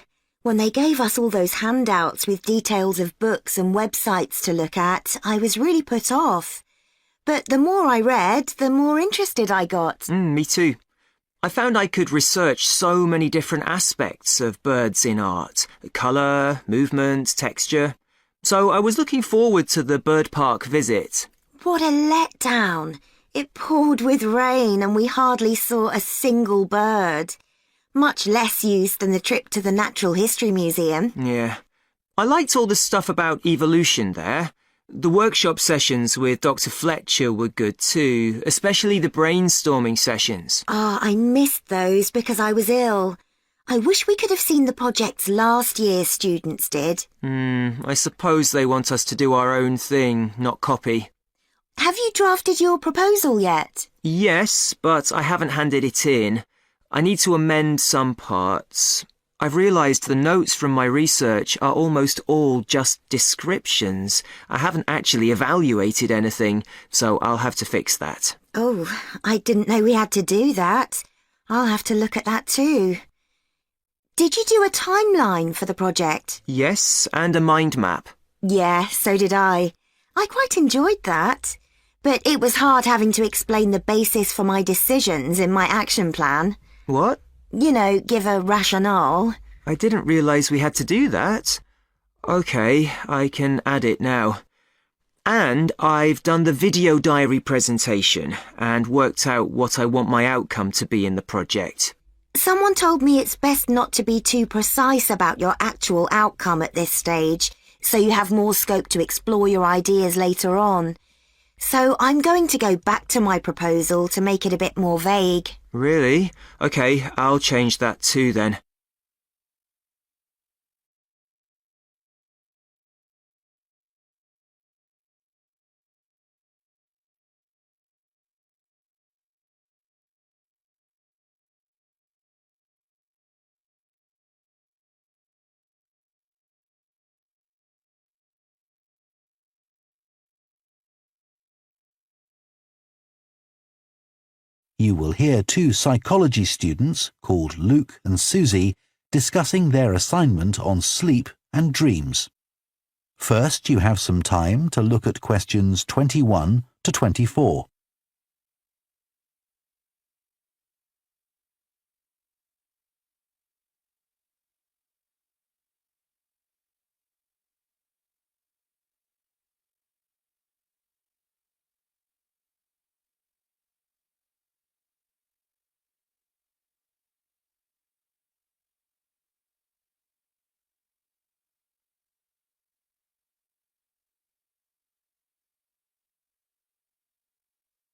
When they gave us all those handouts with details of books and websites to look at, I was really put off. But the more I read, the more interested I got. Me too. I found I could research so many different aspects of birds in art. Colour, movement, texture. So I was looking forward to the bird park visit. What a letdown. It poured with rain and we hardly saw a single bird. Much less use than the trip to the Natural History Museum. Yeah. I liked all the stuff about evolution there, The workshop sessions with Dr. Fletcher were good too, especially the brainstorming sessions. I missed those because I was ill. I wish we could have seen the projects last year's students did. I suppose they want us to do our own thing, not copy. Have you drafted your proposal yet? Yes, but I haven't handed it in. I need to amend some parts. I've realised the notes from my research are almost all just descriptions. I haven't actually evaluated anything, so I'll have to fix that. Oh, I didn't know we had to do that. I'll have to look at that too. Did you do a timeline for the project? Yes, and a mind map. Yeah, so did I. I quite enjoyed that. But it was hard having to explain the basis for my decisions in my action plan. What? You know, give a rationale. I didn't realise we had to do that. OK, I can add it now. And I've done the video diary presentation and worked out what I want my outcome to be in the project. Someone told me it's best not to be too precise about your actual outcome at this stage, so you have more scope to explore your ideas later on. So I'm going to go back to my proposal to make it a bit more vague. Really? OK, I'll change that too then. You will hear two psychology students, called Luke and Susie, discussing their assignment on sleep and dreams. First, you have some time to look at questions 21 to 24.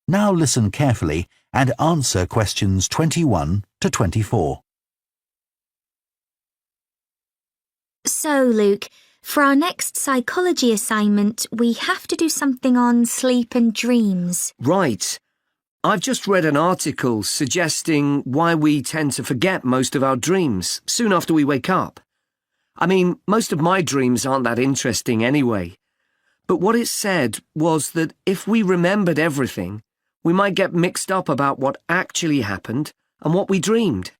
Now listen carefully and answer questions 21 to 24. So, Luke, for our next psychology assignment, we have to do something on sleep and dreams. Right. I've just read an article suggesting why we tend to forget most of our dreams soon after we wake up. I mean, most of my dreams aren't that interesting anyway. But what it said was that if we remembered everything, we might get mixed up about what actually happened and what we dreamed.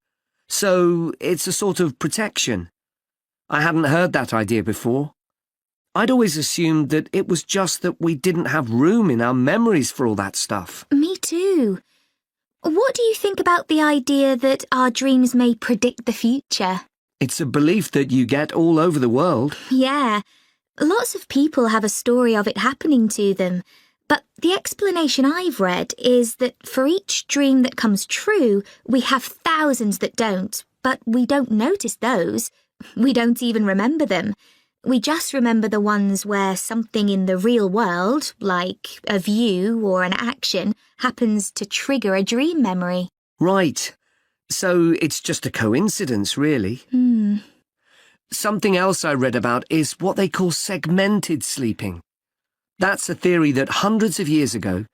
So it's a sort of protection. I hadn't heard that idea before. I'd always assumed that it was just that we didn't have room in our memories for all that stuff. Me too. What do you think about the idea that our dreams may predict the future? It's a belief that you get all over the world. Yeah, lots of people have a story of it happening to them. But the explanation I've read is that for each dream that comes true, we have thousands that don't, but we don't notice those. We don't even remember them. We just remember the ones where something in the real world, like a view or an action, happens to trigger a dream memory. Right. So it's just a coincidence, really. Something else I read about is what they call segmented sleeping. That's a theory that hundreds of years ago,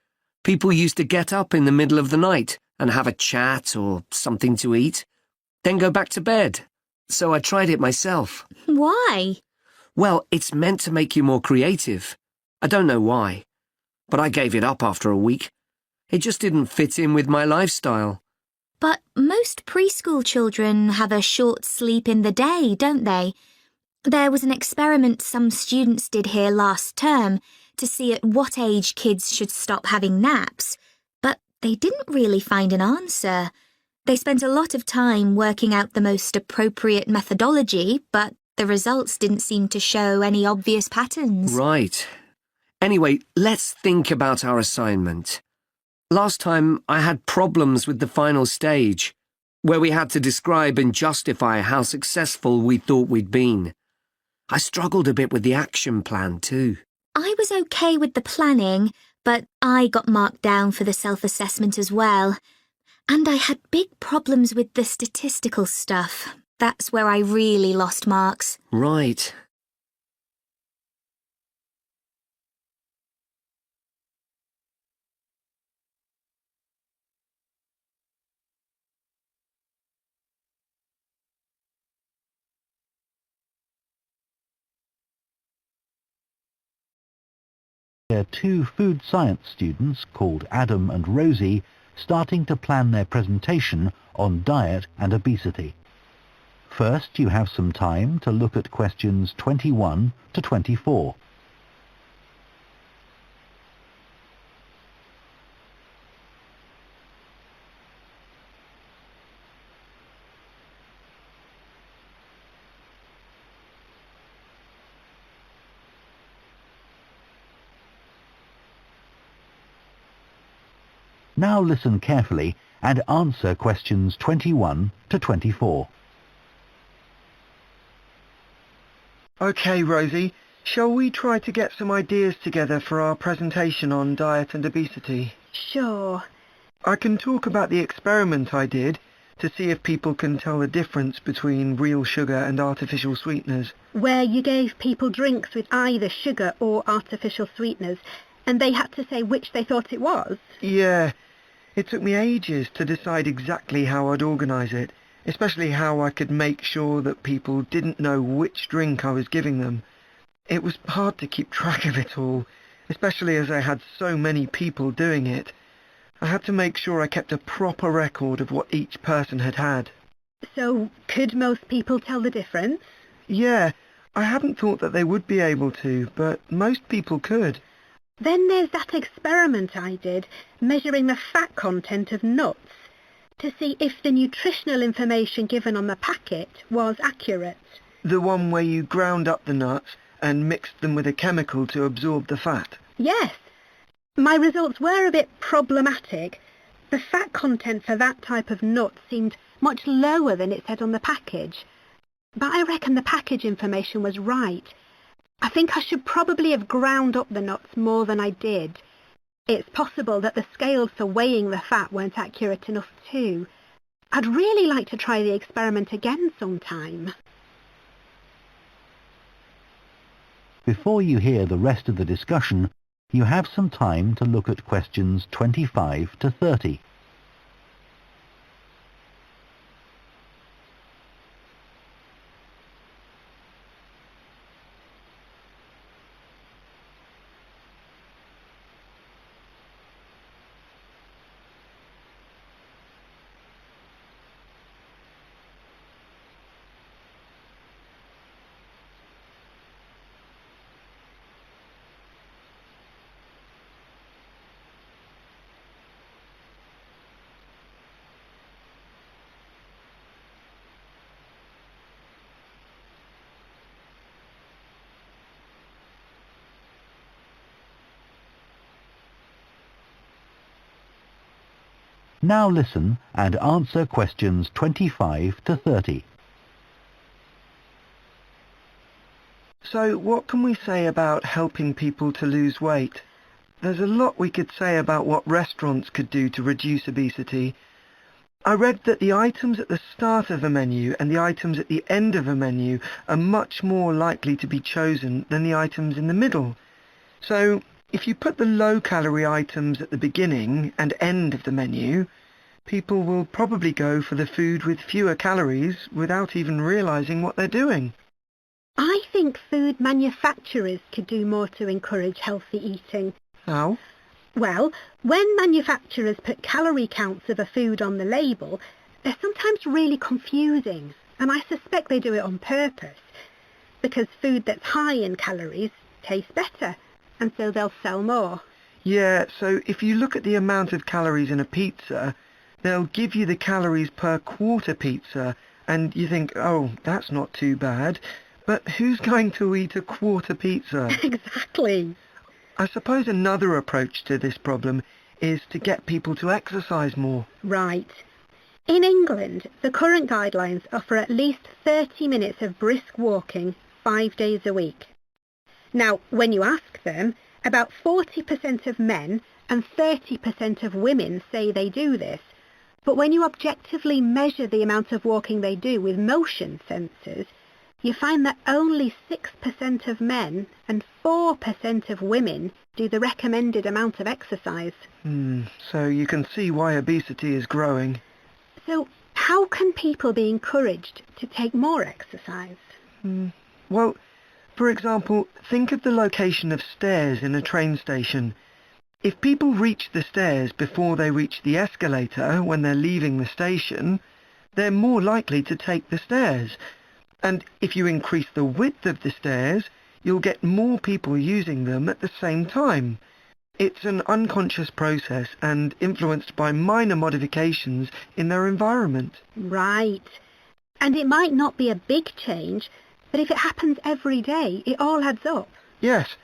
people used to get up in the middle of the night and have a chat or something to eat, then go back to bed. So I tried it myself. Why? Well, it's meant to make you more creative. I don't know why, but I gave it up after a week. It just didn't fit in with my lifestyle. But most preschool children have a short sleep in the day, don't they? There was an experiment some students did here last term to see at what age kids should stop having naps, but they didn't really find an answer. They spent a lot of time working out the most appropriate methodology, but the results didn't seem to show any obvious patterns. Right. Anyway, let's think about our assignment. Last time I had problems with the final stage, where we had to describe and justify how successful we thought we'd been. I struggled a bit with the action plan too. I was okay with the planning, but I got marked down for the self-assessment as well. And I had big problems with the statistical stuff. That's where I really lost marks. Right. There are two food science students called Adam and Rosie starting to plan their presentation on diet and obesity. First, you have some time to look at questions 21 to 24. Now listen carefully and answer questions 21 to 24. OK, Rosie, shall we try to get some ideas together for our presentation on diet and obesity? Sure. I can talk about the experiment I did to see if people can tell the difference between real sugar and artificial sweeteners. Where you gave people drinks with either sugar or artificial sweeteners, and they had to say which they thought it was? Yeah. It took me ages to decide exactly how I'd organise it, especially how I could make sure that people didn't know which drink I was giving them. It was hard to keep track of it all, especially as I had so many people doing it. I had to make sure I kept a proper record of what each person had had. So, could most people tell the difference? Yeah, I hadn't thought that they would be able to, but most people could. Then there's that experiment I did, measuring the fat content of nuts, to see if the nutritional information given on the packet was accurate. The one where you ground up the nuts and mixed them with a chemical to absorb the fat? Yes. My results were a bit problematic. The fat content for that type of nut seemed much lower than it said on the package. But I reckon the package information was right. I think I should probably have ground up the nuts more than I did. It's possible that the scales for weighing the fat weren't accurate enough too. I'd really like to try the experiment again sometime. Before you hear the rest of the discussion, you have some time to look at questions 25 to 30. Now listen and answer questions 25 to 30. So what can we say about helping people to lose weight? There's a lot we could say about what restaurants could do to reduce obesity. I read that the items at the start of a menu and the items at the end of a menu are much more likely to be chosen than the items in the middle. So if you put the low-calorie items at the beginning and end of the menu, people will probably go for the food with fewer calories without even realising what they're doing. I think food manufacturers could do more to encourage healthy eating. How? Well, when manufacturers put calorie counts of a food on the label, they're sometimes really confusing, and I suspect they do it on purpose, because food that's high in calories tastes better, and so they'll sell more. Yeah, so if you look at the amount of calories in a pizza, they'll give you the calories per quarter pizza, and you think, oh, that's not too bad. But who's going to eat a quarter pizza? Exactly. I suppose another approach to this problem is to get people to exercise more. Right. In England, the current guidelines are for at least 30 minutes of brisk walking 5 days a week. Now, when you ask them, about 40% of men and 30% of women say they do this. But when you objectively measure the amount of walking they do with motion sensors, you find that only 6% of men and 4% of women do the recommended amount of exercise. So you can see why obesity is growing. So how can people be encouraged to take more exercise? Well, for example, think of the location of stairs in a train station. If people reach the stairs before they reach the escalator when they're leaving the station, they're more likely to take the stairs. And if you increase the width of the stairs, you'll get more people using them at the same time. It's an unconscious process and influenced by minor modifications in their environment. Right. And it might not be a big change, but if it happens every day, it all adds up. Yes,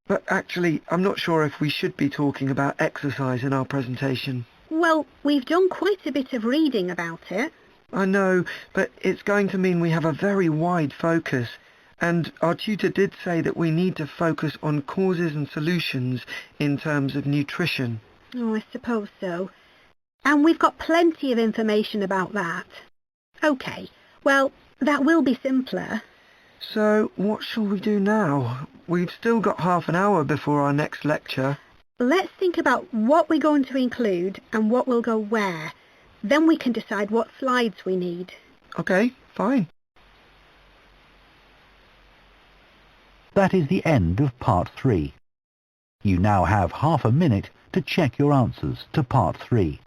but actually, I'm not sure if we should be talking about exercise in our presentation. Well, we've done quite a bit of reading about it. I know, but it's going to mean we have a very wide focus, and our tutor did say that we need to focus on causes and solutions in terms of nutrition. Oh, I suppose so. And we've got plenty of information about that. OK, well, that will be simpler. So, what shall we do now? We've still got half an hour before our next lecture. Let's think about what we're going to include and what will go where. Then we can decide what slides we need. OK, fine. That is the end of part 3. You now have half a minute to check your answers to part 3.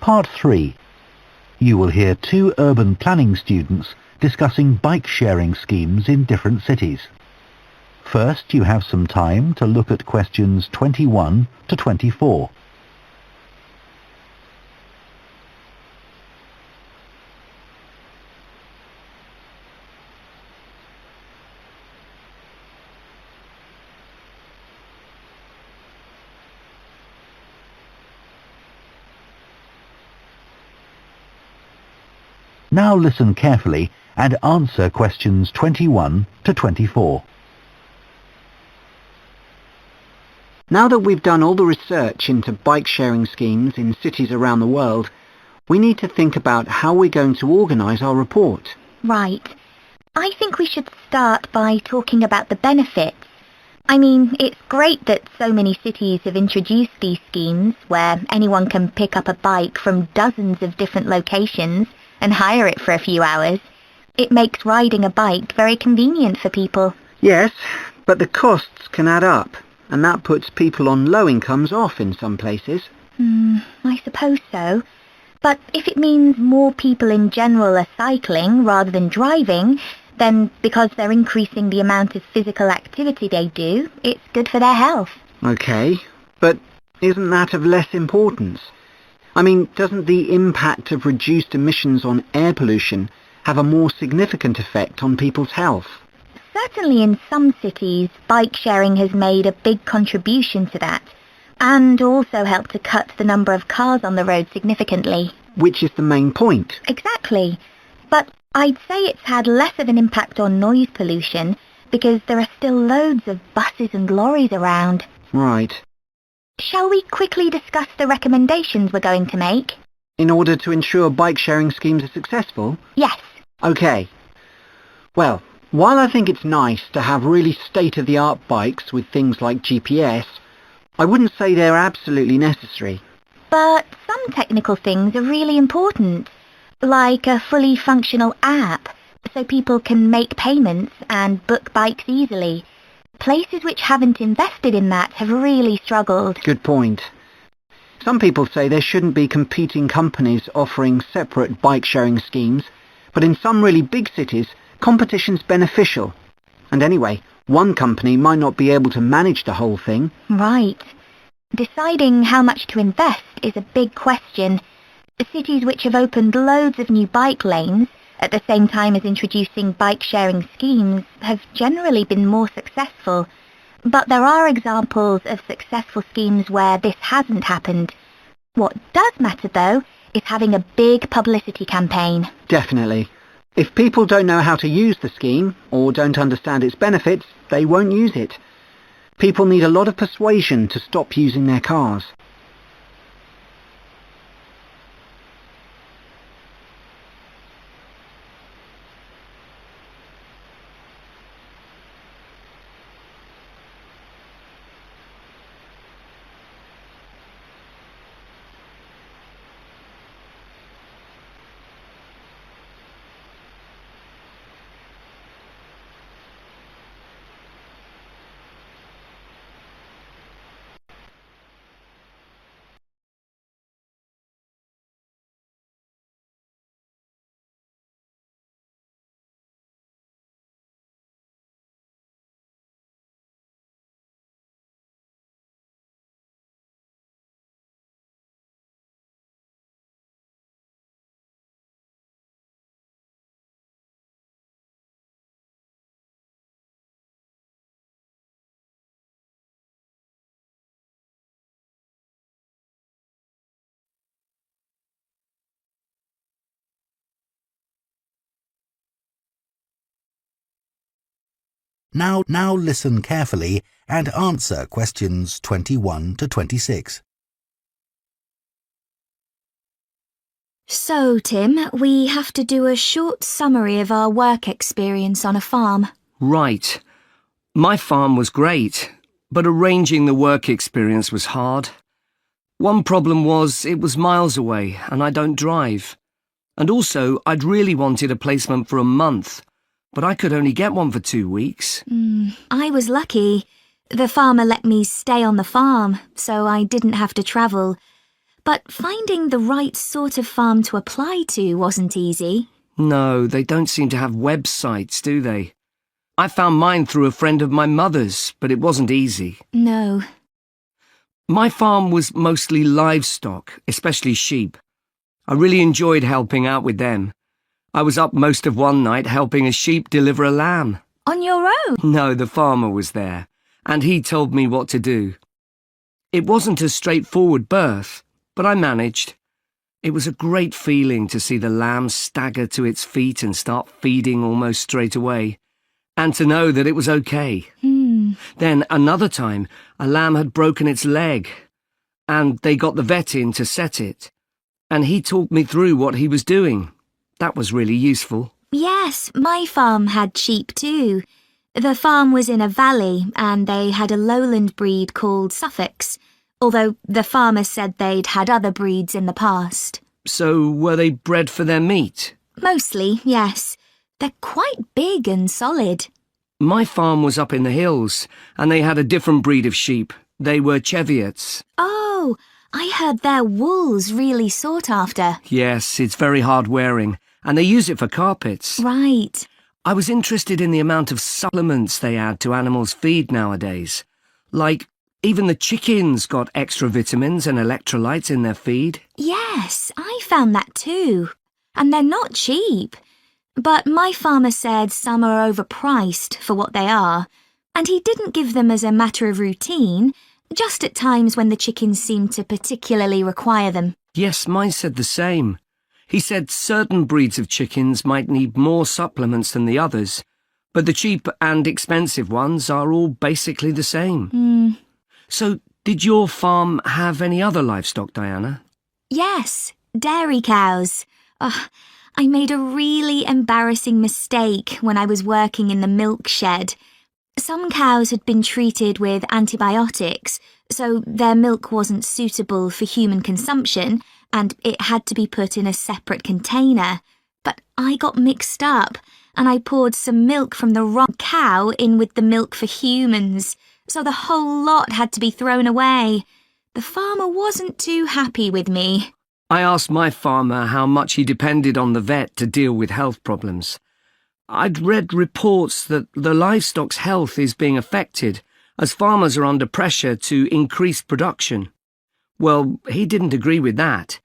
Part 3. You will hear 2 urban planning students discussing bike sharing schemes in different cities. First, you have some time to look at questions 21 to 24. Now listen carefully and answer questions 21 to 24. Now that we've done all the research into bike sharing schemes in cities around the world, we need to think about how we're going to organise our report. Right. I think we should start by talking about the benefits. I mean, it's great that so many cities have introduced these schemes where anyone can pick up a bike from dozens of different locations and hire it for a few hours. It makes riding a bike very convenient for people. Yes, but the costs can add up, and that puts people on low incomes off in some places. I suppose so. But if it means more people in general are cycling rather than driving, then because they're increasing the amount of physical activity they do, it's good for their health. OK, but isn't that of less importance? I mean, doesn't the impact of reduced emissions on air pollution have a more significant effect on people's health? Certainly in some cities, bike sharing has made a big contribution to that, and also helped to cut the number of cars on the road significantly. Which is the main point. Exactly. But I'd say it's had less of an impact on noise pollution because there are still loads of buses and lorries around. Right. Shall we quickly discuss the recommendations we're going to make? In order to ensure bike sharing schemes are successful? Yes. OK. Well, while I think it's nice to have really state-of-the-art bikes with things like GPS, I wouldn't say they're absolutely necessary. But some technical things are really important, like a fully functional app, so people can make payments and book bikes easily. Places which haven't invested in that have really struggled. Good point. Some people say there shouldn't be competing companies offering separate bike-sharing schemes, but in some really big cities, competition's beneficial. And anyway, One company might not be able to manage the whole thing. Right. Deciding how much to invest is a big question. Cities which have opened loads of new bike lanes at the same time as introducing bike-sharing schemes have generally been more successful. But there are examples of successful schemes where this hasn't happened. What does matter, though, is having a big publicity campaign. Definitely. If people don't know how to use the scheme, or don't understand its benefits, they won't use it. People need a lot of persuasion to stop using their cars. Now listen carefully and answer questions 21 to 26. So, Tim, we have to do a short summary of our work experience on a farm. Right. My farm was great, but arranging the work experience was hard. One problem was it was miles away and I don't drive. And also, I'd really wanted a placement for a month, but I could only get one for 2 weeks. I was lucky. The farmer let me stay on the farm, so I didn't have to travel. But finding the right sort of farm to apply to wasn't easy. No, they don't seem to have websites, do they? I found mine through a friend of my mother's, but it wasn't easy. No. My farm was mostly livestock, especially sheep. I really enjoyed helping out with them. I was up most of one night helping a sheep deliver a lamb. On your own? No, the farmer was there, and he told me what to do. It wasn't a straightforward birth, but I managed. It was a great feeling to see the lamb stagger to its feet and start feeding almost straight away, and to know that it was okay. Then another time, a lamb had broken its leg, and they got the vet in to set it, and he talked me through what he was doing. That was really useful. Yes, my farm had sheep too. The farm was in a valley and they had a lowland breed called Suffolks, although the farmer said they'd had other breeds in the past. So were they bred for their meat? Mostly, yes. They're quite big and solid. My farm was up in the hills and they had a different breed of sheep. They were Cheviots. Oh, I heard their wool's really sought after. Yes, it's very hard wearing, and they use it for carpets. Right. I was interested in the amount of supplements they add to animals' feed nowadays. Like, even the chickens got extra vitamins and electrolytes in their feed. Yes, I found that too. And they're not cheap. But my farmer said some are overpriced for what they are, and he didn't give them as a matter of routine, just at times when the chickens seemed to particularly require them. Yes, mine said the same. He said certain breeds of chickens might need more supplements than the others, but the cheap and expensive ones are all basically the same. So, did your farm have any other livestock, Diana? Yes, dairy cows. I made a really embarrassing mistake when I was working in the milk shed. Some cows had been treated with antibiotics, so their milk wasn't suitable for human consumption, and it had to be put in a separate container. But I got mixed up, and I poured some milk from the wrong cow in with the milk for humans, so the whole lot had to be thrown away. The farmer wasn't too happy with me. I asked my farmer how much he depended on the vet to deal with health problems. I'd read reports that the livestock's health is being affected as farmers are under pressure to increase production. Well, he didn't agree with that,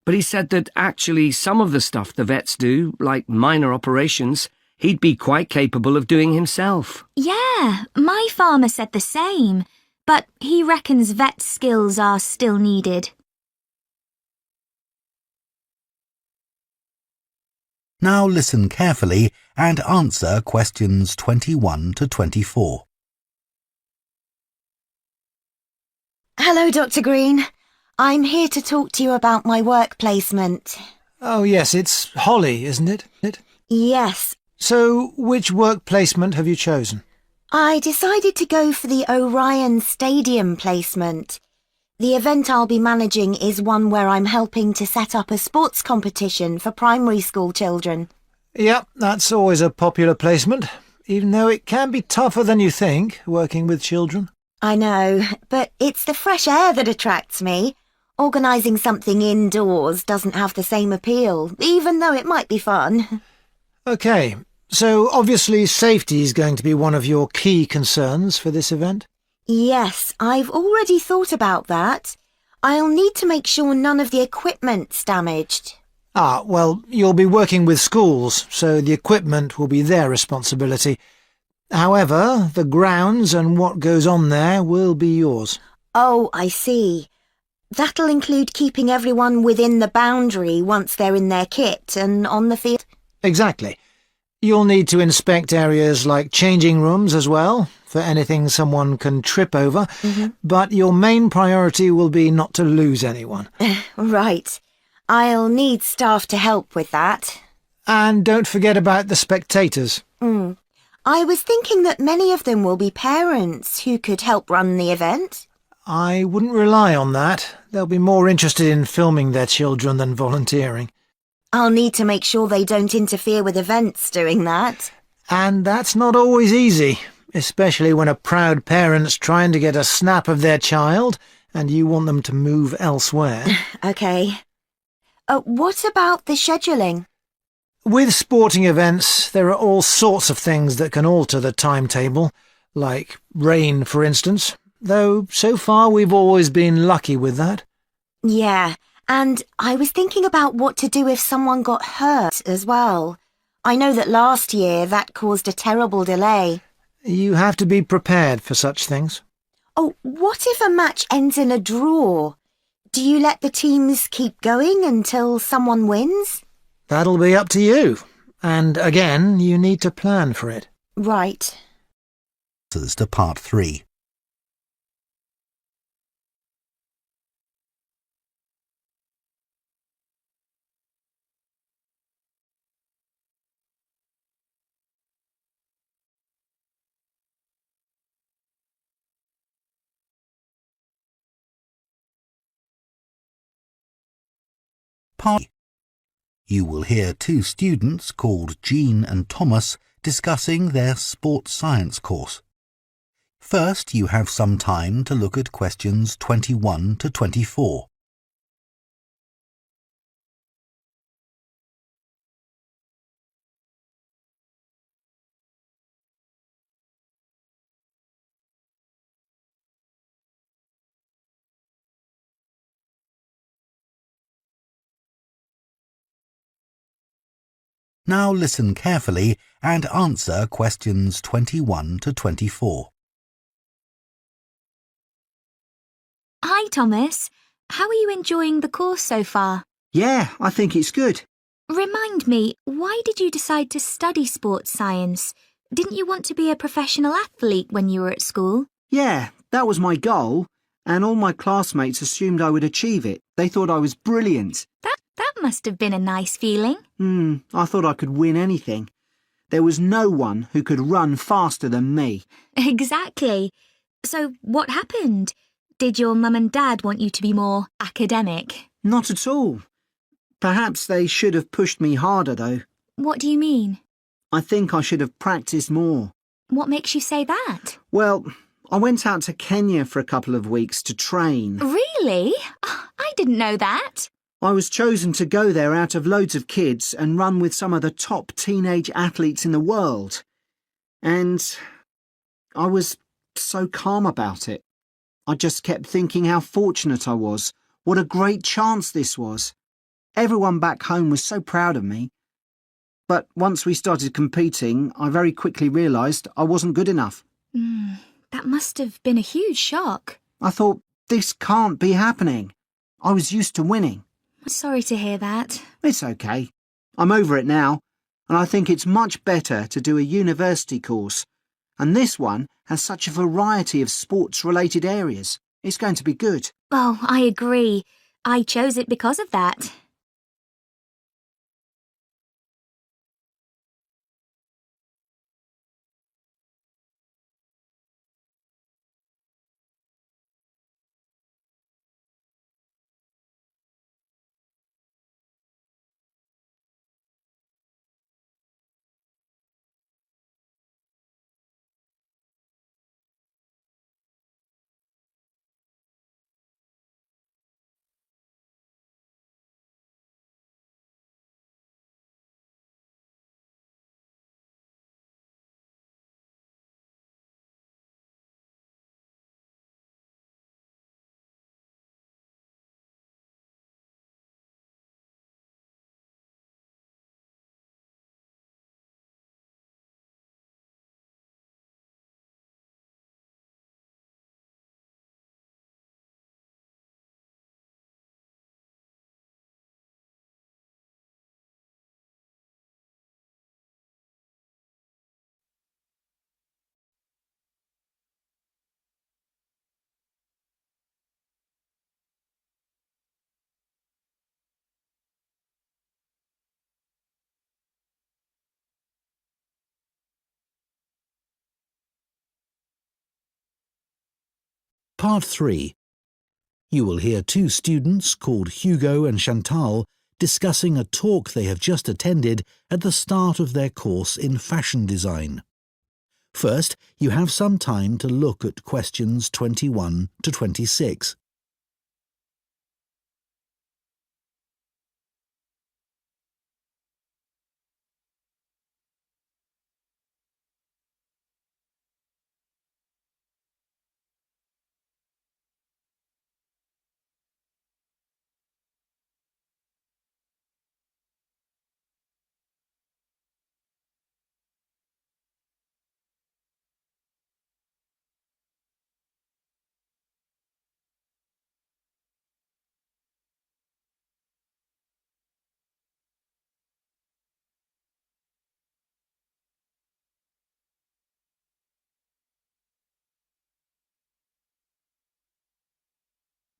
but he said that actually some of the stuff the vets do, like minor operations, he'd be quite capable of doing himself. Yeah, my farmer said the same, but he reckons vet skills are still needed. Now listen carefully and answer questions 21 to 24. Hello, Dr. Green. I'm here to talk to you about my work placement. Oh, yes, it's Holly, isn't it? Yes. So, which work placement have you chosen? I decided to go for the Orion Stadium placement. The event I'll be managing is one where I'm helping to set up a sports competition for primary school children. Yep, that's always a popular placement, even though it can be tougher than you think, working with children. I know, but it's the fresh air that attracts me. Organising something indoors doesn't have the same appeal, even though it might be fun. OK, so obviously safety is going to be one of your key concerns for this event? Yes, I've already thought about that. I'll need to make sure none of the equipment's damaged. Ah, well, you'll be working with schools, so the equipment will be their responsibility. However, the grounds and what goes on there will be yours. Oh, I see. That'll include keeping everyone within the boundary once they're in their kit and on the field? Exactly. You'll need to inspect areas like changing rooms as well, for anything someone can trip over, but your main priority will be not to lose anyone. Right. I'll need staff to help with that. And don't forget about the spectators. I was thinking that many of them will be parents who could help run the event. I wouldn't rely on that. They'll be more interested in filming their children than volunteering. I'll need to make sure they don't interfere with events doing that. And that's not always easy, especially when a proud parent's trying to get a snap of their child and you want them to move elsewhere. OK. What about the scheduling? With sporting events, there are all sorts of things that can alter the timetable, like rain, for instance, though so far we've always been lucky with that. Yeah, and I was thinking about what to do if someone got hurt as well. I know that last year that caused a terrible delay. You have to be prepared for such things. Oh, what if a match ends in a draw? Do you let the teams keep going until someone wins? That'll be up to you. And again, you need to plan for it. Right. Answers to part 3. You will hear 2 students called Jean and Thomas discussing their sports science course. First, you have some time to look at questions 21 to 24. Now listen carefully and answer questions 21 to 24. Hi, Thomas. How are you enjoying the course so far? Yeah, I think it's good. Remind me, why did you decide to study sports science? Didn't you want to be a professional athlete when you were at school? Yeah, that was my goal, and all my classmates assumed I would achieve it. They thought I was brilliant. That must have been a nice feeling. I thought I could win anything. There was no one who could run faster than me. Exactly. So what happened? Did your mum and dad want you to be more academic? Not at all. Perhaps they should have pushed me harder, though. What do you mean? I think I should have practiced more. What makes you say that? Well, I went out to Kenya for a couple of weeks to train. Really? I didn't know that. I was chosen to go there out of loads of kids and run with some of the top teenage athletes in the world. And I was so calm about it. I just kept thinking how fortunate I was, what a great chance this was. Everyone back home was so proud of me. But once we started competing, I very quickly realised I wasn't good enough. That must have been a huge shock. I thought, this can't be happening. I was used to winning. I'm sorry to hear that. It's okay. I'm over it now, and I think it's much better to do a university course. And this one has such a variety of sports-related areas. It's going to be good. Oh, I agree. I chose it because of that. Part 3. You will hear two students called Hugo and Chantal discussing a talk they have just attended at the start of their course in fashion design. First, you have some time to look at questions 21 to 26.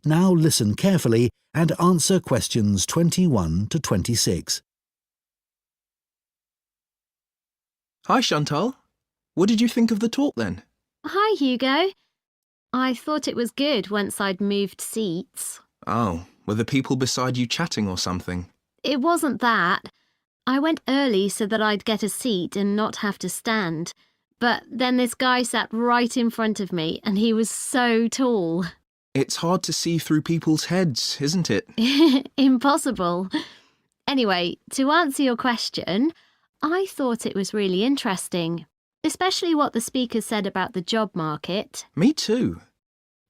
Now listen carefully and answer questions 21 to 26. Hi, Chantal. What did you think of the talk then? Hi, Hugo. I thought it was good once I'd moved seats. Oh, were the people beside you chatting or something? It wasn't that. I went early so that I'd get a seat and not have to stand. But then this guy sat right in front of me and he was so tall. It's hard to see through people's heads, isn't it? Impossible. Anyway, to answer your question, I thought it was really interesting, especially what the speaker said about the job market. Me too.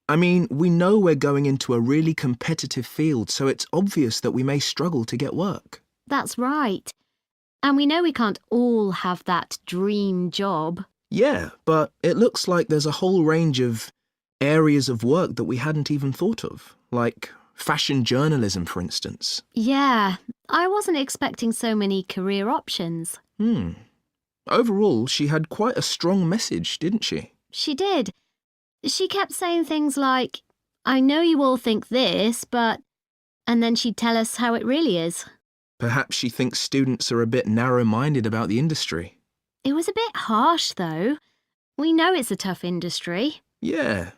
I mean, we know we're going into a really competitive field, so it's obvious that we may struggle to get work. That's right. And we know we can't all have that dream job. Yeah, but it looks like there's a whole range of areas of work that we hadn't even thought of, like fashion journalism, for instance. Yeah, I wasn't expecting so many career options. Overall, she had quite a strong message, didn't she? She did. She kept saying things like, I know you all think this, but... And then she'd tell us how it really is. Perhaps she thinks students are a bit narrow-minded about the industry. It was a bit harsh, though. We know it's a tough industry. Yeah.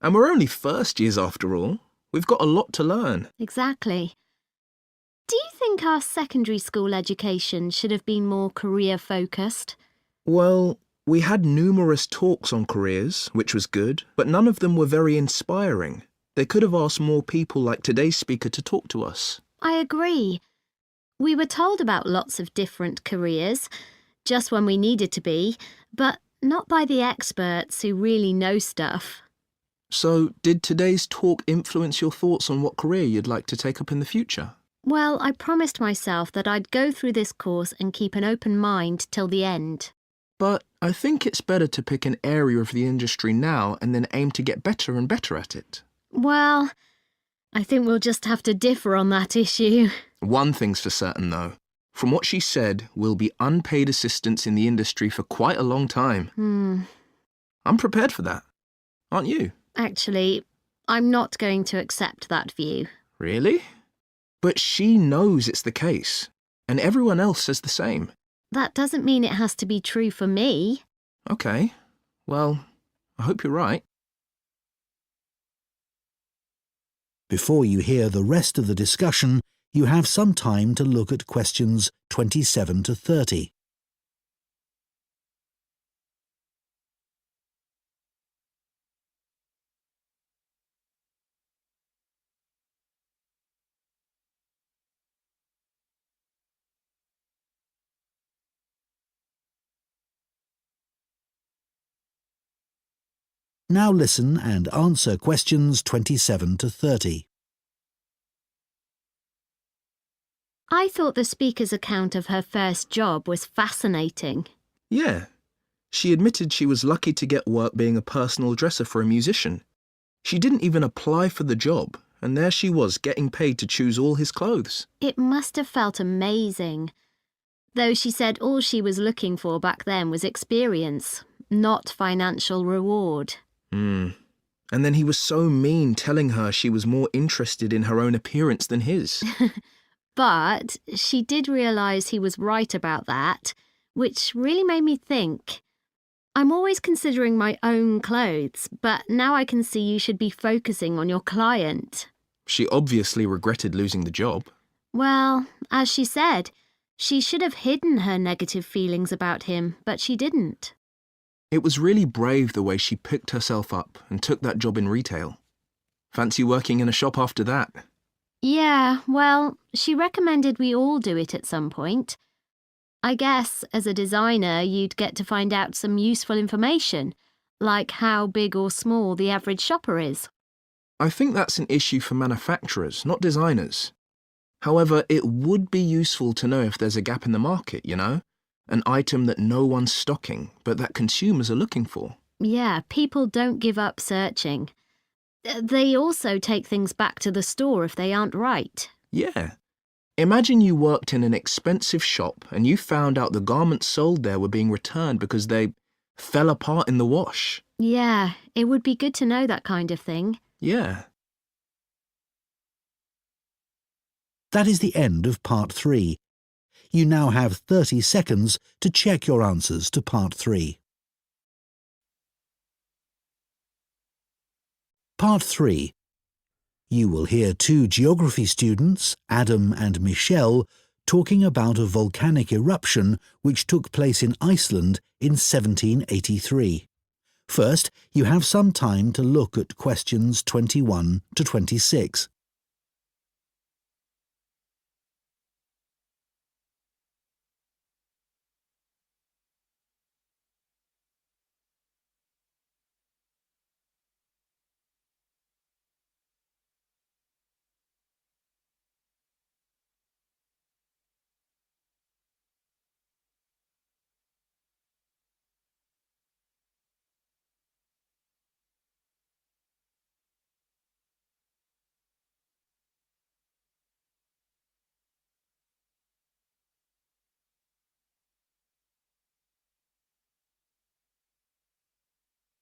And we're only first years after all. We've got a lot to learn. Exactly. Do you think our secondary school education should have been more career-focused? Well, we had numerous talks on careers, which was good, but none of them were very inspiring. They could have asked more people like today's speaker to talk to us. I agree. We were told about lots of different careers, just when we needed to be, but not by the experts who really know stuff. So, did today's talk influence your thoughts on what career you'd like to take up in the future? Well, I promised myself that I'd go through this course and keep an open mind till the end. But I think it's better to pick an area of the industry now and then aim to get better and better at it. Well, I think we'll just have to differ on that issue. One thing's for certain, though. From what she said, we'll be unpaid assistants in the industry for quite a long time. I'm prepared for that. Aren't you? Actually, I'm not going to accept that view. Really? But she knows it's the case, and everyone else says the same. That doesn't mean it has to be true for me. Okay. Well, I hope you're right. Before you hear the rest of the discussion, you have some time to look at questions 27 to 30. Now listen and answer questions 27 to 30. I thought the speaker's account of her first job was fascinating. Yeah. She admitted she was lucky to get work being a personal dresser for a musician. She didn't even apply for the job, and there she was getting paid to choose all his clothes. It must have felt amazing. Though she said all she was looking for back then was experience, not financial reward. And then he was so mean, telling her she was more interested in her own appearance than his. But she did realise he was right about that, which really made me think. I'm always considering my own clothes, but now I can see you should be focusing on your client. She obviously regretted losing the job. Well, as she said, she should have hidden her negative feelings about him, but she didn't. It was really brave the way she picked herself up and took that job in retail. Fancy working in a shop after that? Yeah, well, she recommended we all do it at some point. I guess, as a designer, you'd get to find out some useful information, like how big or small the average shopper is. I think that's an issue for manufacturers, not designers. However, it would be useful to know if there's a gap in the market, you know? An item that no one's stocking, but that consumers are looking for. Yeah, people don't give up searching. They also take things back to the store if they aren't right. Yeah. Imagine you worked in an expensive shop and you found out the garments sold there were being returned because they fell apart in the wash. Yeah, it would be good to know that kind of thing. Yeah. That is the end of part 3. You now have 30 seconds to check your answers to part 3. Part 3. You will hear 2 geography students, Adam and Michelle, talking about a volcanic eruption which took place in Iceland in 1783. First, you have some time to look at questions 21 to 26.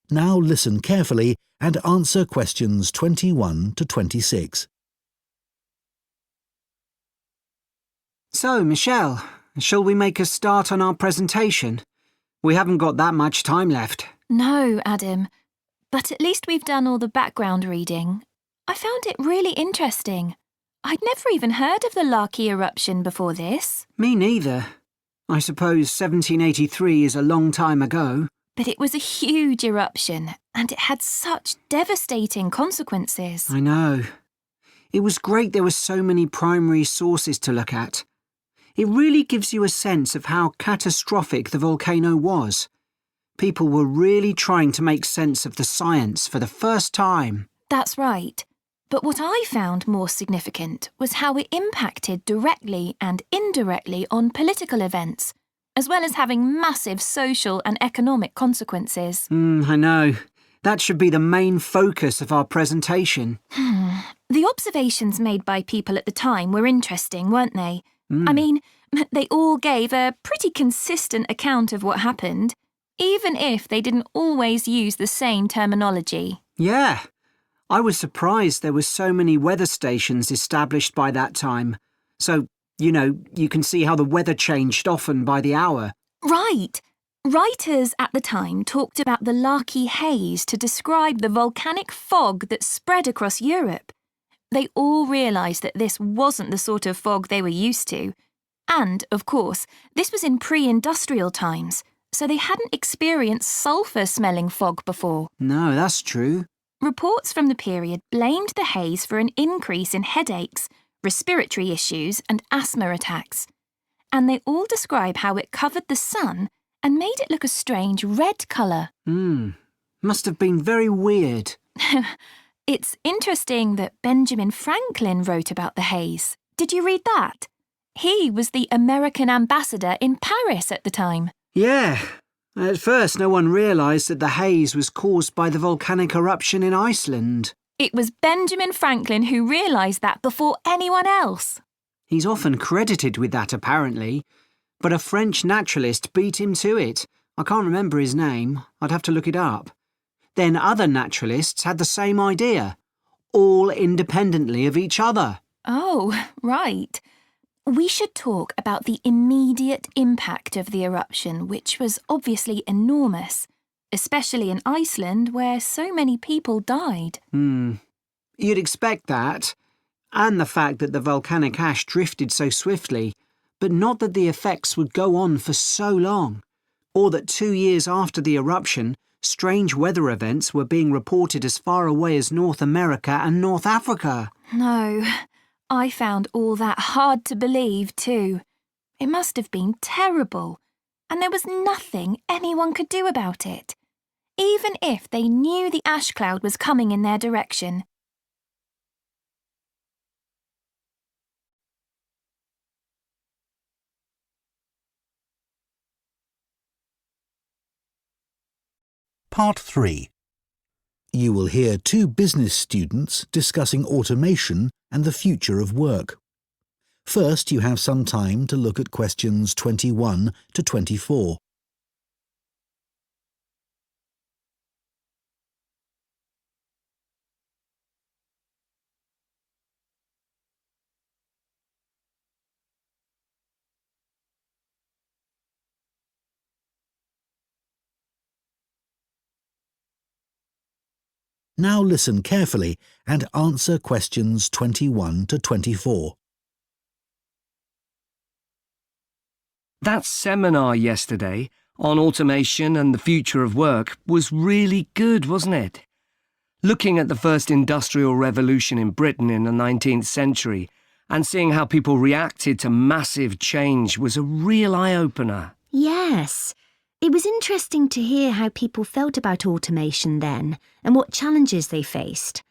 Now listen carefully and answer questions 21 to 26. So, Michelle, shall we make a start on our presentation? We haven't got that much time left. No, Adam. But at least we've done all the background reading. I found it really interesting. I'd never even heard of the Larky eruption before this. Me neither. I suppose 1783 is a long time ago. But it was a huge eruption, and it had such devastating consequences. I know. It was great there were so many primary sources to look at. It really gives you a sense of how catastrophic the volcano was. People were really trying to make sense of the science for the first time. That's right. But what I found more significant was how it impacted directly and indirectly on political events, as well as having massive social and economic consequences. I know. That should be the main focus of our presentation. The observations made by people at the time were interesting, weren't they? I mean, they all gave a pretty consistent account of what happened, even if they didn't always use the same terminology. Yeah. I was surprised there were so many weather stations established by that time. So, you can see how the weather changed often by the hour. Right. Writers at the time talked about the Larky Haze to describe the volcanic fog that spread across Europe. They all realised that this wasn't the sort of fog they were used to. And, of course, this was in pre-industrial times, so they hadn't experienced sulphur-smelling fog before. No, that's true. Reports from the period blamed the haze for an increase in headaches, respiratory issues and asthma attacks. And they all describe how it covered the sun and made it look a strange red colour. Must have been very weird. It's interesting that Benjamin Franklin wrote about the haze. Did you read that? He was the American ambassador in Paris at the time. Yeah. At first, no one realised that the haze was caused by the volcanic eruption in Iceland. It was Benjamin Franklin who realised that before anyone else. He's often credited with that, apparently. But a French naturalist beat him to it. I can't remember his name. I'd have to look it up. Then other naturalists had the same idea, all independently of each other. Oh, right. We should talk about the immediate impact of the eruption, which was obviously enormous, especially in Iceland, where so many people died. You'd expect that, and the fact that the volcanic ash drifted so swiftly, but not that the effects would go on for so long, or that 2 years after the eruption, strange weather events were being reported as far away as North America and North Africa. No, I found all that hard to believe too. It must have been terrible, and there was nothing anyone could do about it, even if they knew the ash cloud was coming in their direction. Part 3. You will hear 2 business students discussing automation and the future of work. First, you have some time to look at questions 21 to 24. Now listen carefully and answer questions 21 to 24. That seminar yesterday on automation and the future of work was really good, wasn't it? Looking at the first industrial revolution in Britain in the 19th century and seeing how people reacted to massive change was a real eye-opener. Yes. It was interesting to hear how people felt about automation then and what challenges they faced.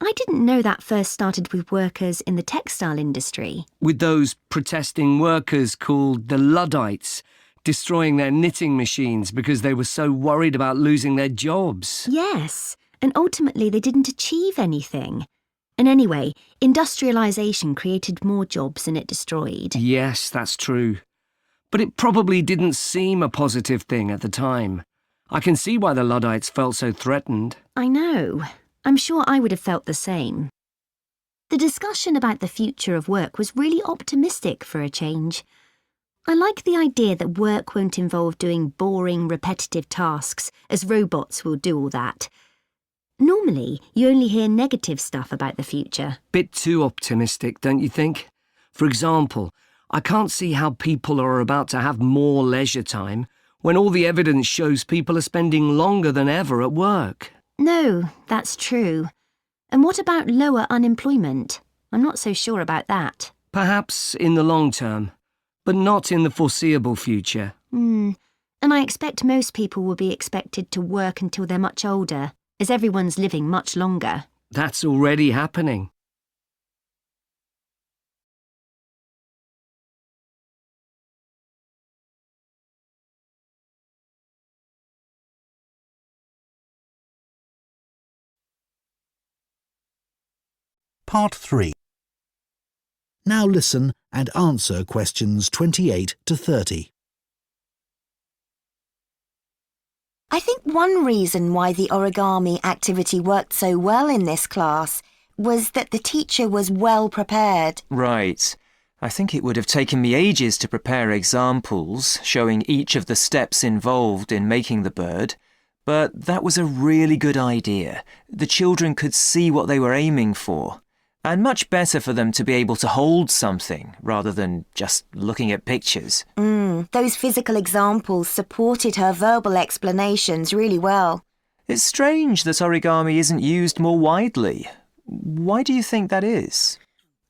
I didn't know that first started with workers in the textile industry. With those protesting workers called the Luddites, destroying their knitting machines because they were so worried about losing their jobs. Yes, and ultimately they didn't achieve anything. And anyway, industrialisation created more jobs than it destroyed. Yes, that's true. But it probably didn't seem a positive thing at the time. I can see why the Luddites felt so threatened. I know. I'm sure I would have felt the same. The discussion about the future of work was really optimistic for a change. I like the idea that work won't involve doing boring, repetitive tasks, as robots will do all that. Normally, you only hear negative stuff about the future. Bit too optimistic, don't you think? For example, I can't see how people are about to have more leisure time when all the evidence shows people are spending longer than ever at work. No, that's true. And what about lower unemployment? I'm not so sure about that. Perhaps in the long term, but not in the foreseeable future. And I expect most people will be expected to work until they're much older, as everyone's living much longer. That's already happening. Part 3. Now listen and answer questions 28 to 30. I think one reason why the origami activity worked so well in this class was that the teacher was well prepared. Right. I think it would have taken me ages to prepare examples showing each of the steps involved in making the bird, but that was a really good idea. The children could see what they were aiming for, and much better for them to be able to hold something rather than just looking at pictures. Those physical examples supported her verbal explanations really well. It's strange that origami isn't used more widely. Why do you think that is?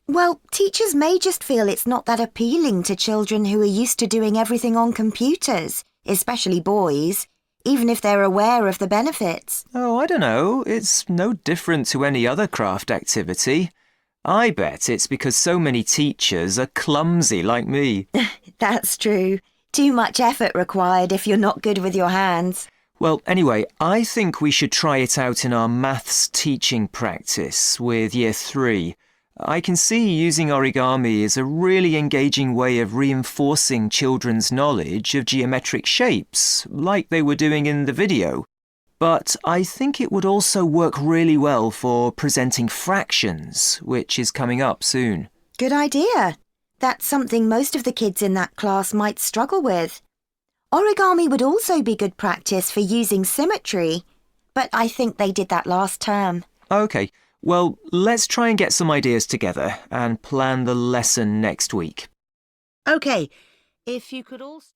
Well, teachers may just feel it's not that appealing to children who are used to doing everything on computers, especially boys, even if they're aware of the benefits. Oh, I don't know. It's no different to any other craft activity. I bet it's because so many teachers are clumsy like me. That's true. Too much effort required if you're not good with your hands. Well, anyway, I think we should try it out in our maths teaching practice with Year 3. I can see using origami is a really engaging way of reinforcing children's knowledge of geometric shapes, like they were doing in the video. But I think it would also work really well for presenting fractions, which is coming up soon. Good idea. That's something most of the kids in that class might struggle with. Origami would also be good practice for using symmetry, but I think they did that last term. OK, well, let's try and get some ideas together and plan the lesson next week. OK, if you could also...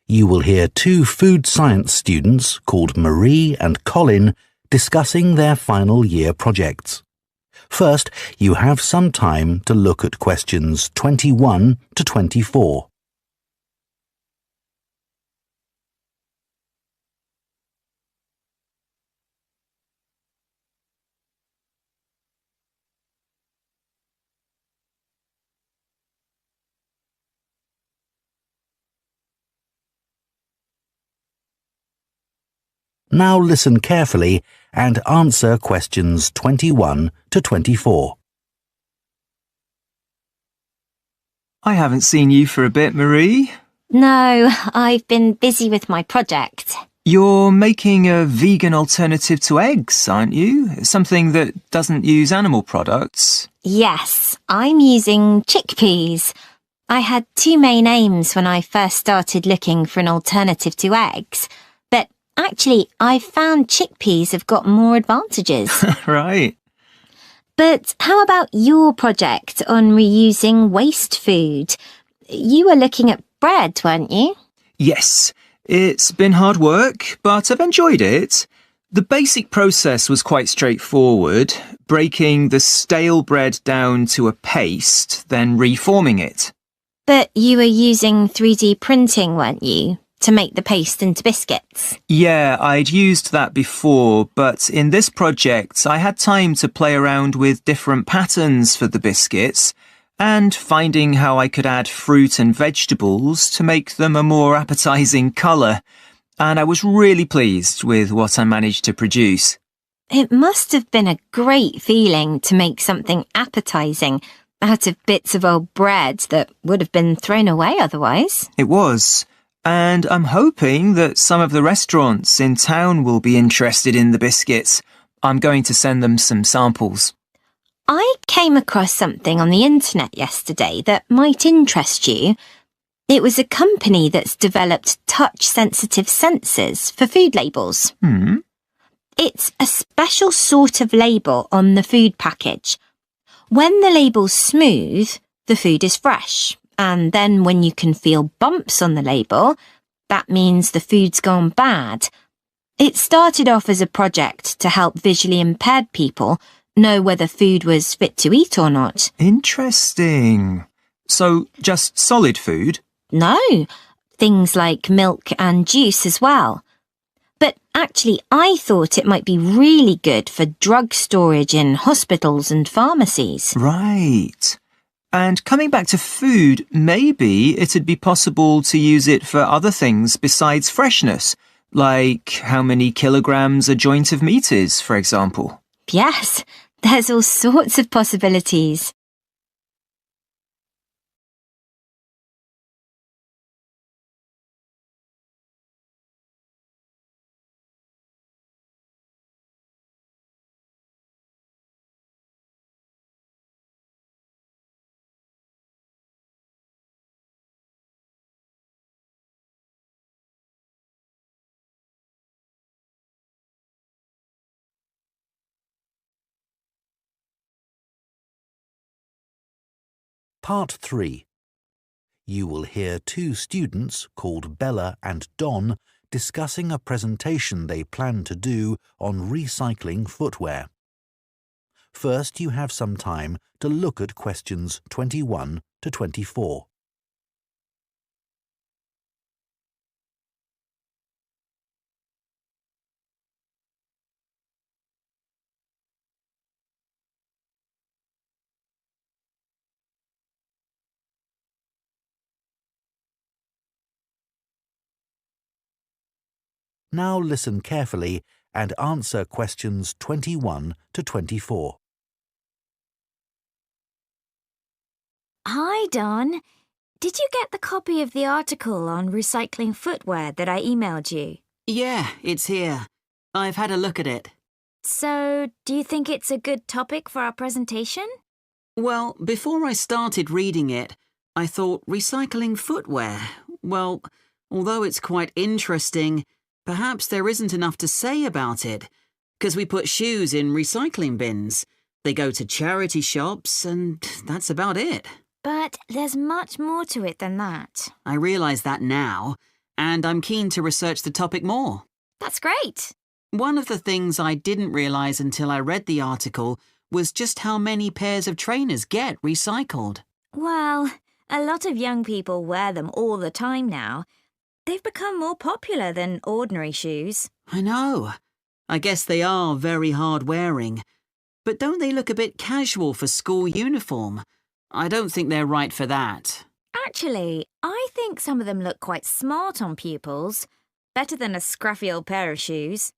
You will hear two food science students called Marie and Colin discussing their final year projects. First, you have some time to look at questions 21 to 24. Now listen carefully and answer questions 21 to 24. I haven't seen you for a bit, Marie. No, I've been busy with my project. You're making a vegan alternative to eggs, aren't you? Something that doesn't use animal products. Yes, I'm using chickpeas. I had two main aims when I first started looking for an alternative to eggs. But actually, I've found chickpeas have got more advantages. Right. But how about your project on reusing waste food? You were looking at bread, weren't you? Yes. It's been hard work, but I've enjoyed it. The basic process was quite straightforward, breaking the stale bread down to a paste, then reforming it. But you were using 3D printing, weren't you, to make the paste into biscuits? Yeah, I'd used that before, but in this project I had time to play around with different patterns for the biscuits and finding how I could add fruit and vegetables to make them a more appetising colour, and I was really pleased with what I managed to produce. It must have been a great feeling to make something appetizing out of bits of old bread that would have been thrown away otherwise. It was. And I'm hoping that some of the restaurants in town will be interested in the biscuits. I'm going to send them some samples. I came across something on the internet yesterday that might interest you. It was a company that's developed touch-sensitive sensors for food labels. It's a special sort of label on the food package. When the label's smooth, the food is fresh. And then when you can feel bumps on the label, that means the food's gone bad. It started off as a project to help visually impaired people know whether food was fit to eat or not. Interesting. So, just solid food? No, things like milk and juice as well. But actually, I thought it might be really good for drug storage in hospitals and pharmacies. Right. And coming back to food, maybe it'd be possible to use it for other things besides freshness, like how many kilograms a joint of meat is, for example. Yes, there's all sorts of possibilities. Part 3. You will hear two students called Bella and Don discussing a presentation they plan to do on recycling footwear. First, you have some time to look at questions 21 to 24. Now listen carefully and answer questions 21 to 24. Hi, Don. Did you get the copy of the article on recycling footwear that I emailed you? Yeah, it's here. I've had a look at it. So, do you think it's a good topic for our presentation? Well, before I started reading it, I thought recycling footwear. Well, although it's quite interesting, perhaps there isn't enough to say about it, because we put shoes in recycling bins. They go to charity shops, and that's about it. But there's much more to it than that. I realise that now, and I'm keen to research the topic more. That's great. One of the things I didn't realise until I read the article was just how many pairs of trainers get recycled. Well, a lot of young people wear them all the time now. They've become more popular than ordinary shoes. I know. I guess they are very hard-wearing. But don't they look a bit casual for school uniform? I don't think they're right for that. Actually, I think some of them look quite smart on pupils. Better than a scruffy old pair of shoes.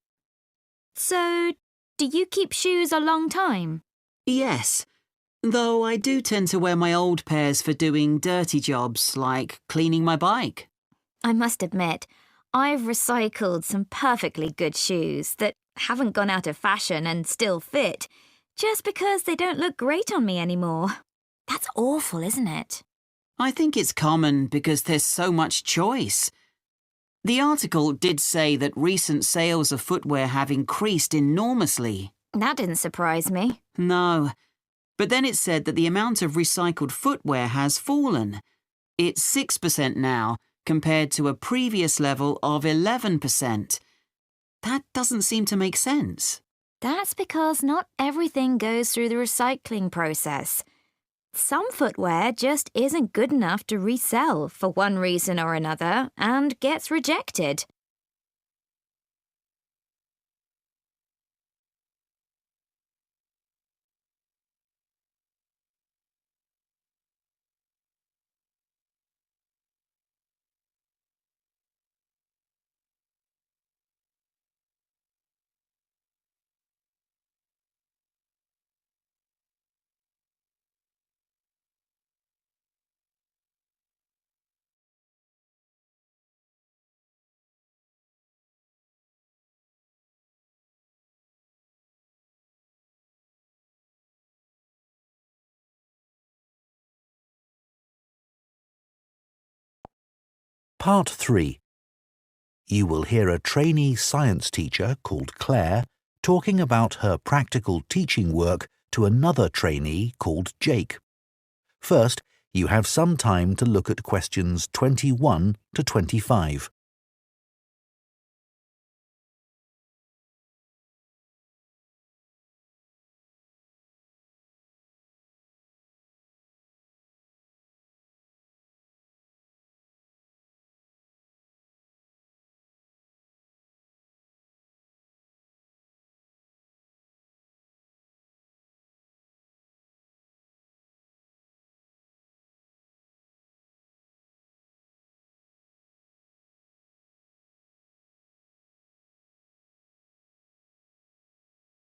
So, do you keep shoes a long time? Yes, though I do tend to wear my old pairs for doing dirty jobs like cleaning my bike. I must admit, I've recycled some perfectly good shoes that haven't gone out of fashion and still fit, just because they don't look great on me anymore. That's awful, isn't it? I think it's common because there's so much choice. The article did say that recent sales of footwear have increased enormously. That didn't surprise me. No, but then it said that the amount of recycled footwear has fallen. It's 6% now, compared to a previous level of 11%. That doesn't seem to make sense. That's because not everything goes through the recycling process. Some footwear just isn't good enough to resell for one reason or another and gets rejected. Part 3. You will hear a trainee science teacher called Claire talking about her practical teaching work to another trainee called Jake. First, you have some time to look at questions 21 to 25.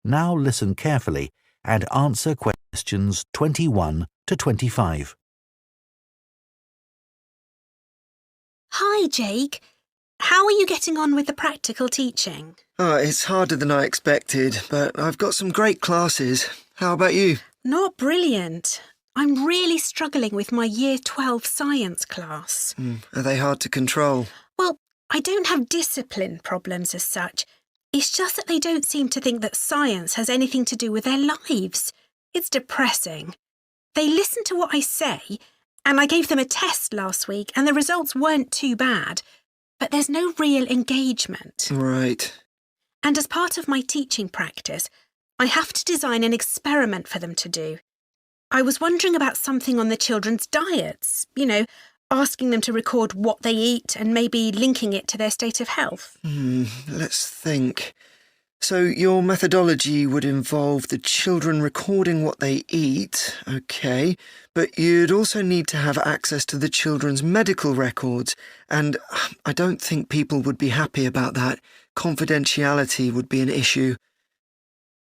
Now listen carefully and answer questions 21 to 25. Hi, Jake. How are you getting on with the practical teaching? Oh, it's harder than I expected, but I've got some great classes. How about you? Not brilliant. I'm really struggling with my Year 12 science class. Are they hard to control? Well, I don't have discipline problems as such. It's just that they don't seem to think that science has anything to do with their lives. It's depressing. They listen to what I say, and I gave them a test last week, and the results weren't too bad. But there's no real engagement. Right. And as part of my teaching practice, I have to design an experiment for them to do. I was wondering about something on the children's diets, asking them to record what they eat and maybe linking it to their state of health. Let's think. So your methodology would involve the children recording what they eat, okay, but you'd also need to have access to the children's medical records, and I don't think people would be happy about that. Confidentiality would be an issue.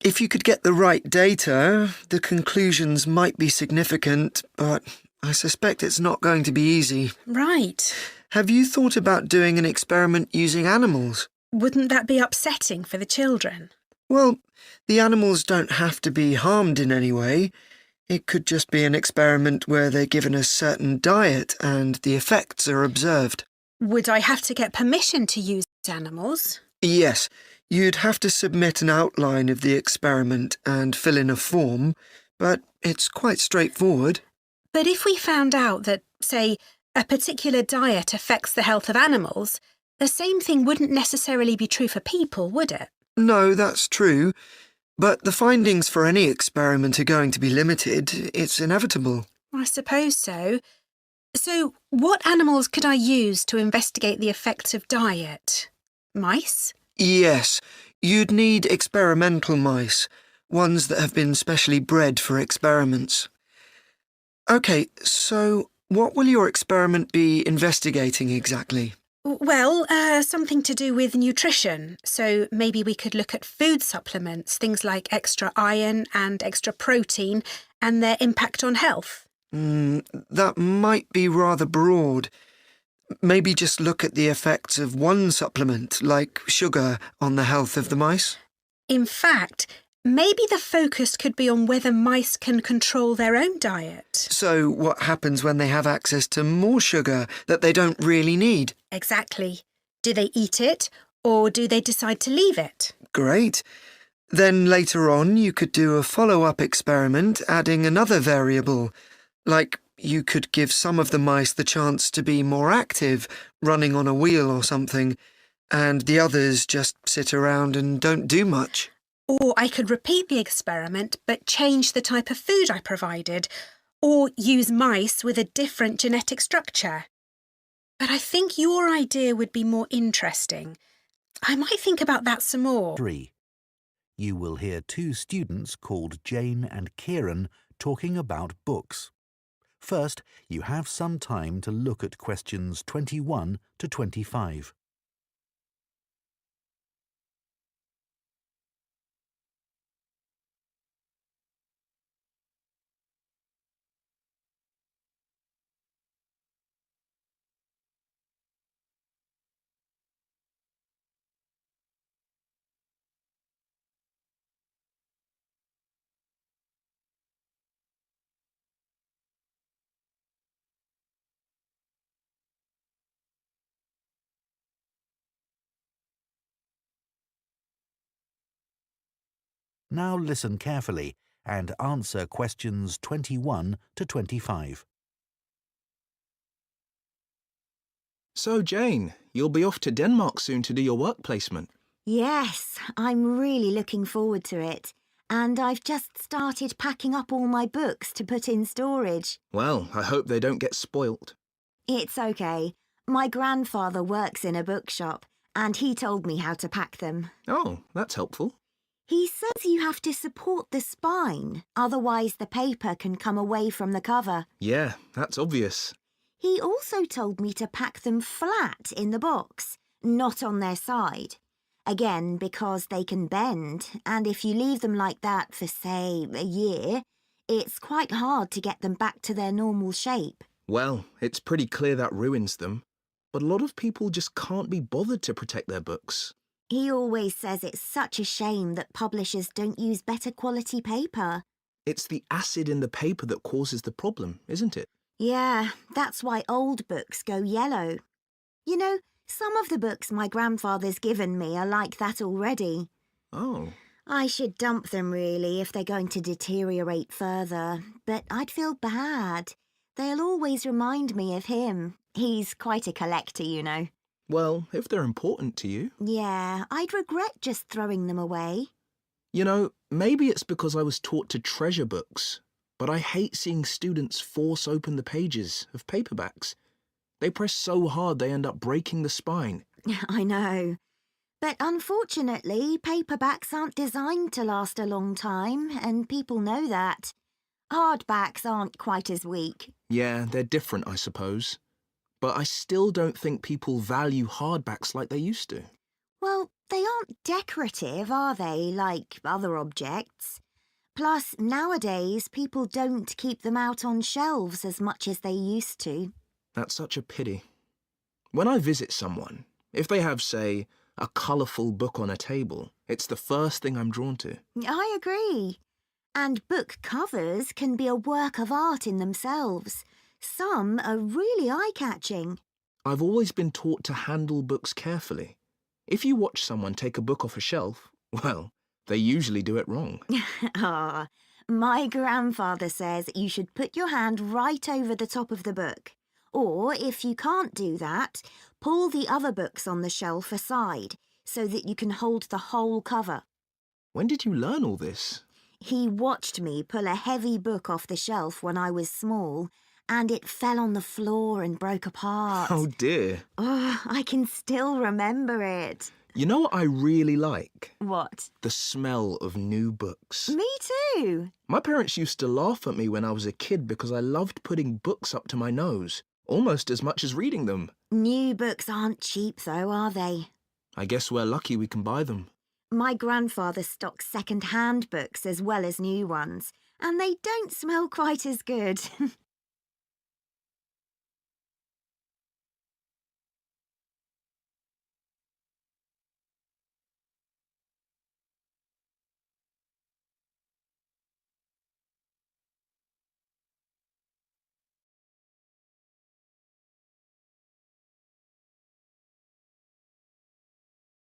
If you could get the right data, the conclusions might be significant, but I suspect it's not going to be easy. Right. Have you thought about doing an experiment using animals? Wouldn't that be upsetting for the children? Well, the animals don't have to be harmed in any way. It could just be an experiment where they're given a certain diet and the effects are observed. Would I have to get permission to use animals? Yes, you'd have to submit an outline of the experiment and fill in a form, but it's quite straightforward. But if we found out that, say, a particular diet affects the health of animals, the same thing wouldn't necessarily be true for people, would it? No, that's true. But the findings for any experiment are going to be limited. It's inevitable. I suppose so. So, what animals could I use to investigate the effects of diet? Mice? Yes, you'd need experimental mice, ones that have been specially bred for experiments. OK, so what will your experiment be investigating exactly? Well, something to do with nutrition. So maybe we could look at food supplements, things like extra iron and extra protein, and their impact on health. That might be rather broad. Maybe just look at the effects of one supplement, like sugar, on the health of the mice. In fact, maybe the focus could be on whether mice can control their own diet. So what happens when they have access to more sugar that they don't really need? Exactly. Do they eat it, or do they decide to leave it? Great. Then later on you could do a follow-up experiment adding another variable. Like you could give some of the mice the chance to be more active, running on a wheel or something, and the others just sit around and don't do much. Or I could repeat the experiment but change the type of food I provided, or use mice with a different genetic structure. But I think your idea would be more interesting. I might think about that some more. 3. You will hear 2 students called Jane and Kieran talking about books. First, you have some time to look at questions 21 to 25. Now listen carefully and answer questions 21 to 25. So, Jane, you'll be off to Denmark soon to do your work placement. Yes, I'm really looking forward to it. And I've just started packing up all my books to put in storage. Well, I hope they don't get spoilt. It's okay. My grandfather works in a bookshop, and he told me how to pack them. Oh, that's helpful. He says you have to support the spine, otherwise the paper can come away from the cover. Yeah, that's obvious. He also told me to pack them flat in the box, not on their side. Again, because they can bend, and if you leave them like that for, say, a year, it's quite hard to get them back to their normal shape. Well, it's pretty clear that ruins them. But a lot of people just can't be bothered to protect their books. He always says it's such a shame that publishers don't use better quality paper. It's the acid in the paper that causes the problem, isn't it? Yeah, that's why old books go yellow. You know, some of the books my grandfather's given me are like that already. Oh. I should dump them really if they're going to deteriorate further, but I'd feel bad. They'll always remind me of him. He's quite a collector, you know. Well, if they're important to you. Yeah, I'd regret just throwing them away. You know, maybe it's because I was taught to treasure books, but I hate seeing students force open the pages of paperbacks. They press so hard they end up breaking the spine. I know. But unfortunately, paperbacks aren't designed to last a long time, and people know that. Hardbacks aren't quite as weak. Yeah, they're different, I suppose. But I still don't think people value hardbacks like they used to. Well, they aren't decorative, are they, like other objects? Plus, nowadays, people don't keep them out on shelves as much as they used to. That's such a pity. When I visit someone, if they have, say, a colourful book on a table, it's the first thing I'm drawn to. I agree. And book covers can be a work of art in themselves. Some are really eye-catching. I've always been taught to handle books carefully. If you watch someone take a book off a shelf, well, they usually do it wrong. Ah, my grandfather says you should put your hand right over the top of the book. Or, if you can't do that, pull the other books on the shelf aside so that you can hold the whole cover. When did you learn all this? He watched me pull a heavy book off the shelf when I was small, and it fell on the floor and broke apart. Oh dear. Oh, I can still remember it. You know what I really like? What? The smell of new books. Me too. My parents used to laugh at me when I was a kid because I loved putting books up to my nose, almost as much as reading them. New books aren't cheap though, are they? I guess we're lucky we can buy them. My grandfather stocks second-hand books as well as new ones, and they don't smell quite as good.